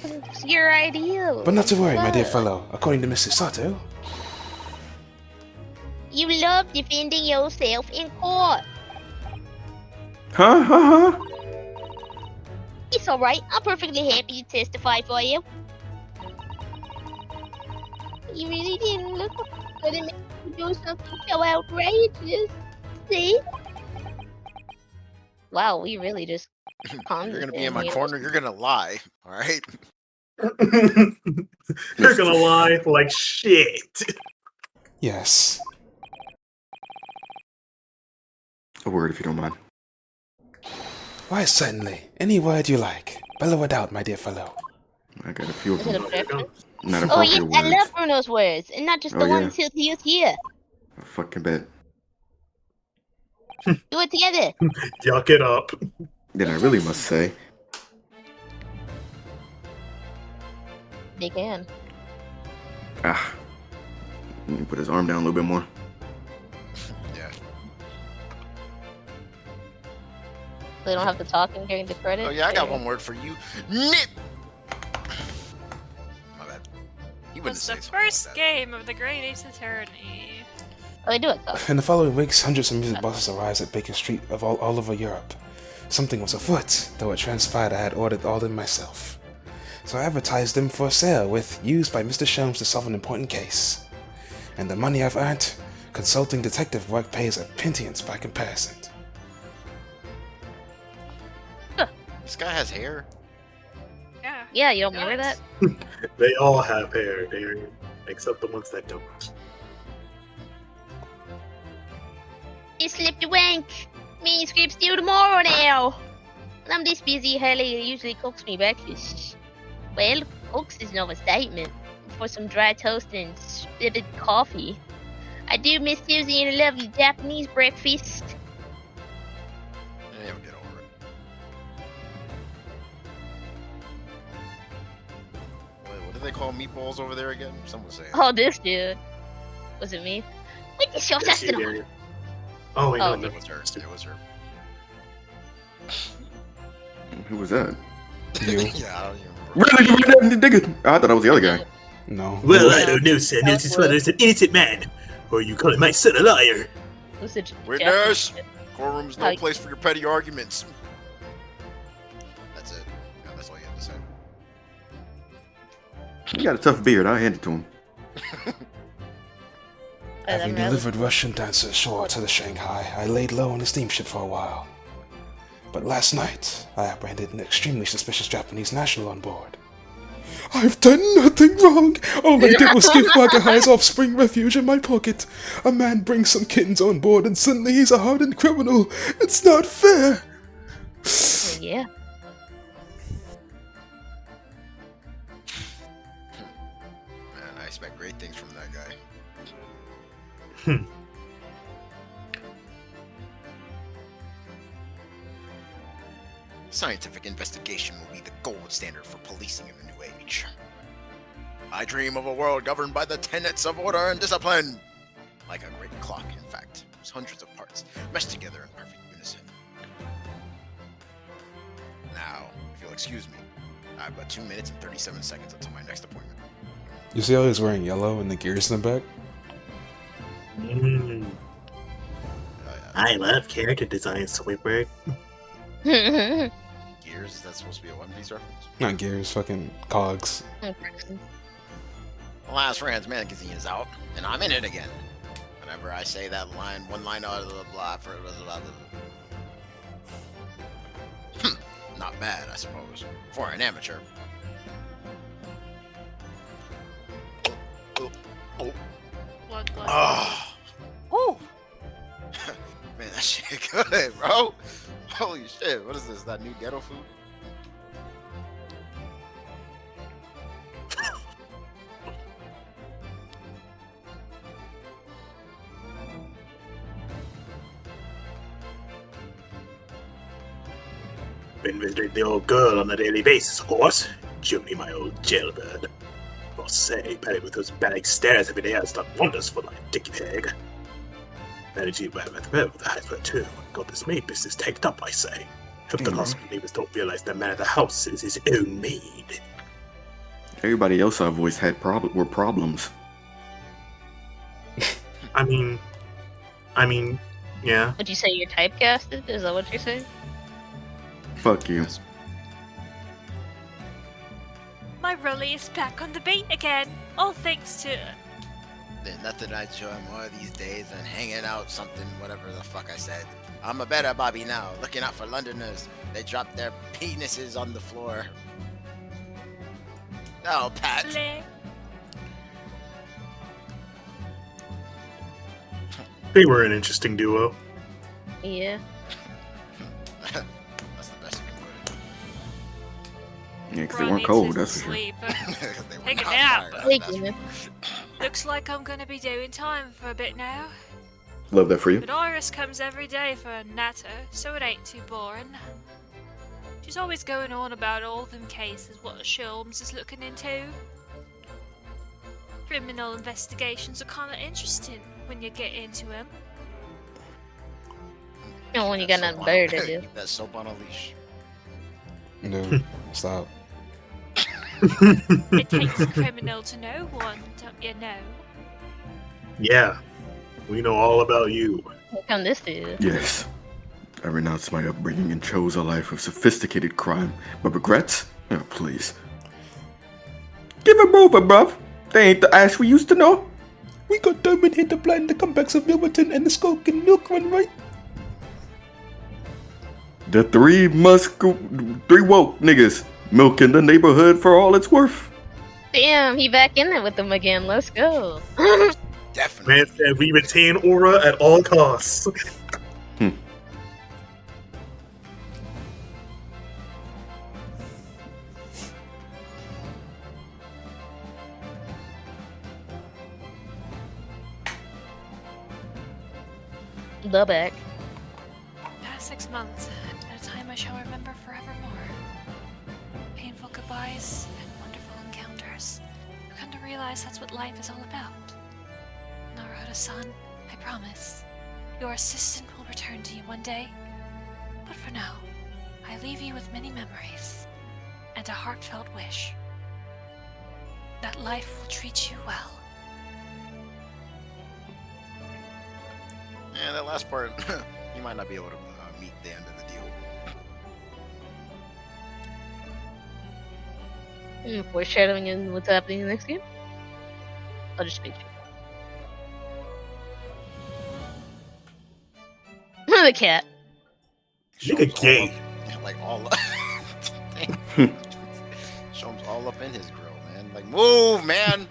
Speaker 2: It's your idea.
Speaker 9: But not to worry, my dear
Speaker 2: What?
Speaker 9: fellow. According to Mrs. Sato,
Speaker 2: You love defending yourself in court.
Speaker 4: Huh? Huh? Huh?
Speaker 2: It's alright. I'm perfectly happy to testify for you. You really didn't look good at me to do something so outrageous. See? Wow, we really just
Speaker 5: You're gonna be in my corner. You're gonna lie. All right.
Speaker 3: You're gonna lie like shit.
Speaker 9: yes.
Speaker 4: A word if you don't mind.
Speaker 9: Why, certainly. Any word you like. Bellow it out, my dear fellow.
Speaker 4: I got a few of
Speaker 2: Is it
Speaker 4: them.
Speaker 2: objection?
Speaker 4: Not
Speaker 2: Oh yes,
Speaker 4: appropriate
Speaker 2: I
Speaker 4: words.
Speaker 2: love Bruno's words, and not just the
Speaker 4: Oh,
Speaker 2: ones he'll use here.
Speaker 4: I fucking bet.
Speaker 2: Do it together.
Speaker 3: Yuck it up.
Speaker 4: Then I really must say,
Speaker 2: They can.
Speaker 4: ah. Let me put his arm down a little bit more.
Speaker 5: Yeah.
Speaker 2: They don't have to talk during the credits.
Speaker 5: Oh yeah, I got
Speaker 2: or-
Speaker 5: one word for you. Nip. My bad. You wouldn't
Speaker 10: Was
Speaker 5: say
Speaker 10: the
Speaker 5: something like
Speaker 10: first
Speaker 5: that.
Speaker 10: game of the Great Ace Attorney.
Speaker 2: Oh, they do it talk.
Speaker 9: In the following weeks, hundreds of music bosses arrived at Baker Street of all over Europe. Something was afoot, though it transpired I had ordered all them myself. So I advertised them for sale with used by Mr. Sholmes to solve an important case. And the money I've earned, consulting detective work pays a pittance by comparison.
Speaker 5: This guy has hair.
Speaker 10: Yeah.
Speaker 2: Yeah, you don't remember that?
Speaker 3: They all have hair, Darian. Except the ones that don't.
Speaker 2: He slipped a wank. Manuscript's due tomorrow now. When I'm this busy, Haley usually cooks me breakfast. Well, cooks is no statement. For some dry toast and spiffed coffee. I do miss Susie and a lovely Japanese breakfast.
Speaker 5: Never get over it. Wait, what do they call meatballs over there again? Someone say.
Speaker 2: Oh, this dude. Was it me? What is your
Speaker 3: Yes, you
Speaker 2: testing?
Speaker 3: Darian. Oh, wait,
Speaker 2: Oh,
Speaker 3: no,
Speaker 5: It was her. It was her.
Speaker 4: Who was that?
Speaker 9: You.
Speaker 5: Yeah, I don't even remember
Speaker 4: Really, nigga? I thought I was the other guy.
Speaker 9: No.
Speaker 3: Well,
Speaker 2: Yeah.
Speaker 3: I don't know, sir. No, this father is an innocent man. Or you calling my son a liar?
Speaker 2: Who's the
Speaker 5: Witness! Courtroom's no
Speaker 2: Hi.
Speaker 5: place for your petty arguments. That's it. Yeah, that's all you have to say.
Speaker 4: He got a tough beard. I'll hand it to him.
Speaker 9: Having delivered Russian dancers ashore to the Shanghai, I laid low on the steamship for a while. But last night, I apprehended an extremely suspicious Japanese national on board. I've done nothing wrong! All I did was give Wakahai's offspring refuge in my pocket. A man brings some kittens on board and suddenly he's a hardened criminal. It's not fair!
Speaker 2: Yeah.
Speaker 5: Man, I expect great things from that guy. Scientific investigation will be the gold standard for policing in the new age. I dream of a world governed by the tenets of order and discipline. Like a great clock, in fact, whose hundreds of parts mesh together in perfect unison. Now, if you'll excuse me, I've got 2 minutes and 37 seconds until my next appointment.
Speaker 9: You see how he's wearing yellow and the gears in the back?
Speaker 3: I love character design, Squidward.
Speaker 5: Gears, is that supposed to be a One Piece reference?
Speaker 9: Not gears, fucking cogs.
Speaker 5: The Last Rand's magazine is out, and I'm in it again. Whenever I say that line, one line out of the blah for not bad, I suppose, for an amateur. Oh, woo! Man, that shit good, bro. Holy shit! What is this? That new ghetto food?
Speaker 3: Been visiting the old girl on a daily basis, of course. Jimmy, my old jailbird. Must say, Patty with those bag stares every day has done wonders for my dicky peg. Managed you with the highs for too. Got this maid business taken up, I say. Hope the hospital neighbors don't realize the man of the house is his own maid.
Speaker 4: Everybody else I've always had were problems.
Speaker 3: I mean, yeah.
Speaker 2: Would you say you're typecasted? Is that what you're saying?
Speaker 4: Fuck you.
Speaker 6: My Rolly is back on the beat again. All thanks to
Speaker 5: There's nothing I enjoy more these days than hanging out something, whatever the fuck I said. I'm a better Bobby now, looking out for Londoners. They drop their penises on the floor. Oh, Pat.
Speaker 6: Bleh.
Speaker 3: They were an interesting duo.
Speaker 2: Yeah.
Speaker 5: That's the best you can
Speaker 4: Yeah, because they
Speaker 6: Ron
Speaker 4: weren't
Speaker 6: needs
Speaker 4: cold,
Speaker 6: his
Speaker 4: that's for sure.
Speaker 6: sleep.
Speaker 5: put it. They were
Speaker 6: Take a
Speaker 5: not
Speaker 6: nap.
Speaker 5: fired,
Speaker 2: Thank
Speaker 5: that's
Speaker 2: you.
Speaker 6: Looks like I'm gonna be doing time for a bit now.
Speaker 4: Love that for you.
Speaker 6: But Iris comes every day for a natter, so it ain't too boring. She's always going on about all them cases what Sholmes is looking into. Criminal investigations are kinda interesting when you get into them.
Speaker 2: You know, when you
Speaker 5: That
Speaker 2: got
Speaker 5: soap
Speaker 2: nothing
Speaker 5: on
Speaker 2: better
Speaker 5: a-
Speaker 2: to do.
Speaker 5: Keep that soap on a leash.
Speaker 9: Dude, stop.
Speaker 6: It takes a criminal to know one, don't you know?
Speaker 3: Yeah, we know all about you.
Speaker 2: How come this dude?
Speaker 4: Yes. I renounced my upbringing and chose a life of sophisticated crime. But regrets? Oh, please. Give them over, bruv. They ain't the Ash we used to know.
Speaker 9: We got Diamond here to blind the comebacks of Milverton and the Skulk and Milk Run, right?
Speaker 4: The three woke niggas milking the neighborhood for all it's worth.
Speaker 2: Damn, he back in there with them again. Let's go.
Speaker 5: Definitely.
Speaker 3: Man said we retain aura at all costs.
Speaker 2: The back.
Speaker 6: Past 6 months, at a time I shall remember forevermore. Painful goodbyes and wonderful encounters. I've come to realize that's what life is all about. Naruto-san, I promise, your assistant will return to you one day. But for now, I leave you with many memories
Speaker 10: and a heartfelt wish that life will treat you well.
Speaker 5: Yeah, that last part, you might not be able to meet the end of the deal.
Speaker 2: Foreshadowing in what's happening in the next game? I'll just make sure. The cat.
Speaker 3: Nigga gay.
Speaker 5: Like all up. Sholmes all up in his grill, man. Like, move, man.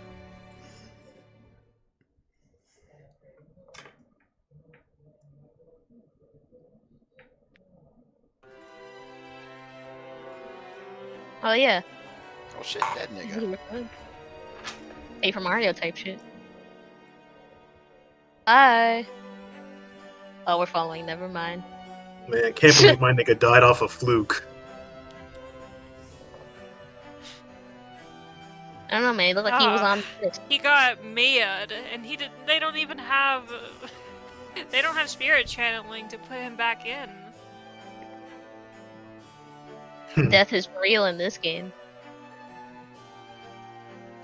Speaker 2: Oh yeah.
Speaker 5: Oh shit, that nigga.
Speaker 2: Hey, for Mario type shit. Bye. Oh, we're following. Never mind.
Speaker 3: Man, I can't believe my nigga died off a fluke.
Speaker 2: I don't know, man. It looked like he was on this.
Speaker 10: He got Mia'd, and he didn't. They don't even have. They don't have spirit channeling to put him back in.
Speaker 2: Death is real in this game.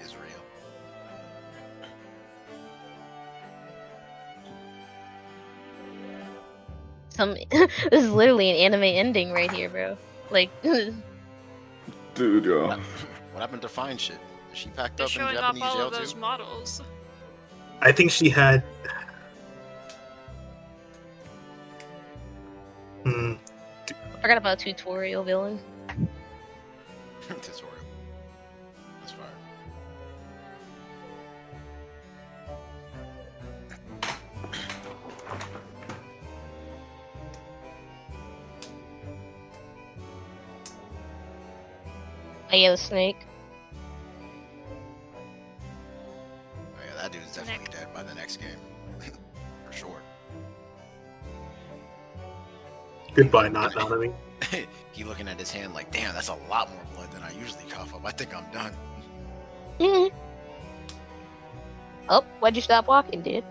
Speaker 5: Is real.
Speaker 2: This is literally an anime ending right here, bro. Like,
Speaker 4: Dude, yo.
Speaker 5: What happened to Fine Shit? Is she packed
Speaker 10: They're
Speaker 5: up in
Speaker 10: showing off
Speaker 5: Japanese
Speaker 10: all
Speaker 5: jail
Speaker 10: of those
Speaker 5: too?
Speaker 10: models.
Speaker 3: I think she had.
Speaker 2: I forgot about tutorial villain.
Speaker 5: Tutorial. That's fire.
Speaker 2: Oh yeah, the snake.
Speaker 5: Oh yeah, that dude's definitely dead by the next game. For sure.
Speaker 3: Goodbye, not Nanami.
Speaker 5: He looking at his hand like, damn, that's a lot more blood than I usually cough up. I think I'm done.
Speaker 2: Oh, why'd you stop walking, dude?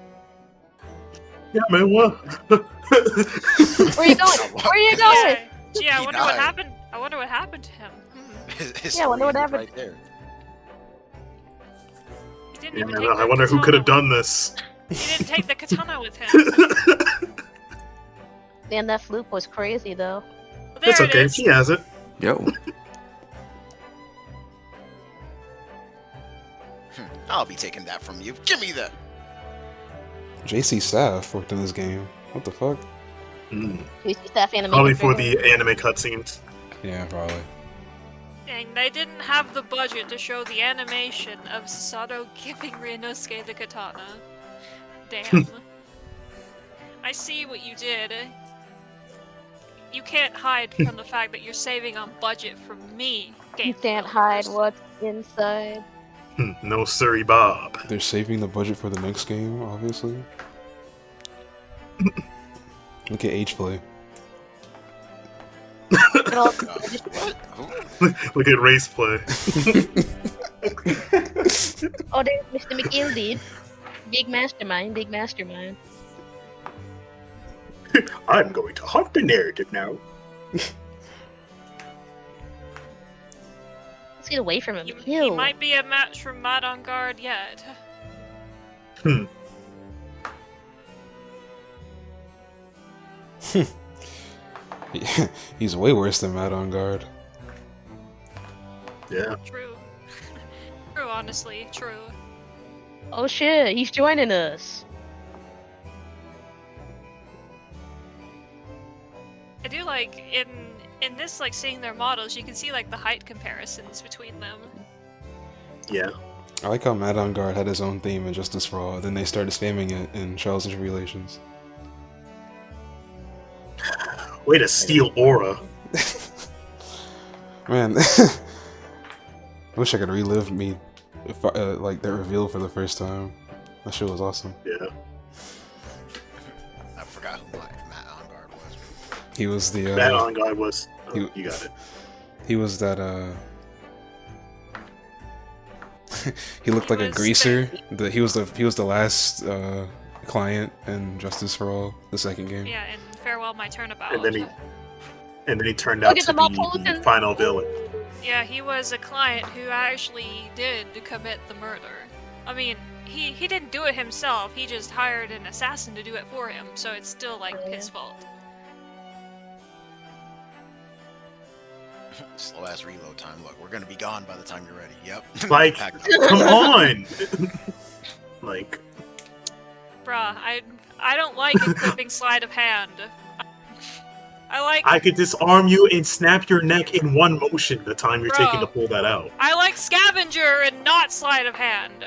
Speaker 3: Yeah, man, what?
Speaker 2: Where you going? Where you going?
Speaker 10: Gee, I
Speaker 5: He
Speaker 10: wonder what
Speaker 5: died.
Speaker 10: happened. I wonder what happened to him.
Speaker 5: His
Speaker 2: Yeah, I wonder what
Speaker 5: story
Speaker 2: happened.
Speaker 5: right there.
Speaker 10: He didn't
Speaker 3: Yeah,
Speaker 10: even
Speaker 3: man,
Speaker 10: take
Speaker 3: I
Speaker 10: the
Speaker 3: wonder who
Speaker 10: katana
Speaker 3: could have
Speaker 10: with-
Speaker 3: done this.
Speaker 10: He didn't take the katana with him.
Speaker 2: Man, that fluke was crazy, though.
Speaker 10: Well, there
Speaker 3: It's
Speaker 10: it
Speaker 3: okay,
Speaker 10: is.
Speaker 3: she has it.
Speaker 4: Yo.
Speaker 5: I'll be taking that from you. Give me that.
Speaker 9: JC Staff worked in this game. What the fuck?
Speaker 2: JC Staff animation.
Speaker 3: Probably for the anime cutscenes.
Speaker 9: Yeah, probably.
Speaker 10: Dang, they didn't have the budget to show the animation of Sato giving Ryunosuke the katana. Damn. I see what you did. You can't hide from the fact that you're saving on budget from me, game
Speaker 2: You can't hide what's inside.
Speaker 3: No siree, Bob.
Speaker 1: They're saving the budget for the next game, obviously. Look at H play.
Speaker 3: Look at race play.
Speaker 2: Oh, there's Mr. McGill, dude. Big mastermind, big mastermind.
Speaker 3: I'm going to hunt the narrative now.
Speaker 2: Let's get away from him.
Speaker 10: He
Speaker 2: Ew.
Speaker 10: might be a match for Mad on Guard yet.
Speaker 1: He's way worse than Mad on Guard.
Speaker 3: Yeah.
Speaker 10: True. True, honestly, true.
Speaker 2: Oh shit, he's joining us.
Speaker 10: I do like in this, like, seeing their models, you can see like the height comparisons between them.
Speaker 3: Yeah.
Speaker 1: I like how Mad on Guard had his own theme in Justice for All, then they started spamming it in Trials and Tribulations.
Speaker 3: Way to steal Aura.
Speaker 1: Man, I wish I could relive me, if like that reveal for the first time. That shit was awesome.
Speaker 3: Yeah.
Speaker 5: I forgot who Matt on Guard was.
Speaker 1: He was the
Speaker 3: That on guy was.
Speaker 1: he-
Speaker 3: You got it.
Speaker 1: he was that he looked like a
Speaker 10: was
Speaker 1: greaser. He was the last client in Justice for All, the second game.
Speaker 10: Yeah, and Farewell My Turnabout.
Speaker 3: And then he turned
Speaker 2: Look
Speaker 3: out
Speaker 2: at
Speaker 3: to
Speaker 2: the
Speaker 3: be the
Speaker 2: Maltose.
Speaker 3: final villain.
Speaker 10: Yeah, he was a client who actually did commit the murder. I mean, he didn't do it himself, he just hired an assassin to do it for him, so it's still, like, his fault.
Speaker 5: Slow ass reload time. Look, we're gonna be gone by the time you're ready. Yep.
Speaker 3: Like,
Speaker 5: Packed up.
Speaker 3: come on! Like,
Speaker 10: Bruh, I don't like equipping sleight of hand. I like
Speaker 3: I could disarm you and snap your neck in one motion the time you're taking to pull that out.
Speaker 10: I like scavenger and not sleight of hand.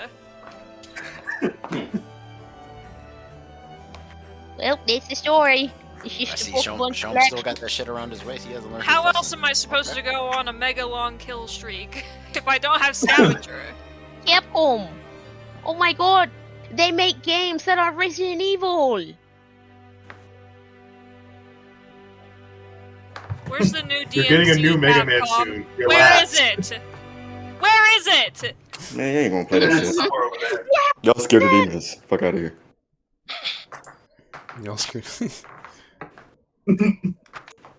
Speaker 2: Well, that's the story. It's
Speaker 5: I
Speaker 2: just
Speaker 5: see
Speaker 2: a book
Speaker 5: Shom
Speaker 2: one
Speaker 5: still
Speaker 2: flash.
Speaker 5: got that shit around his waist. He hasn't learned.
Speaker 10: How
Speaker 5: his
Speaker 10: else
Speaker 5: lesson.
Speaker 10: am I supposed to go on a mega long kill streak if I don't have scavenger?
Speaker 2: Capcom. Oh my god. They make games that are Resident Evil.
Speaker 10: Where's the new DMC?
Speaker 3: You're getting a new Mega Man
Speaker 10: Capcom?
Speaker 3: soon.
Speaker 10: Where
Speaker 3: Relax.
Speaker 10: is it? Where is it?
Speaker 4: Man, you ain't gonna play that
Speaker 3: It's
Speaker 4: shit.
Speaker 3: somewhere over there.
Speaker 4: Y'all scared of demons. Fuck out of here.
Speaker 1: Y'all scared.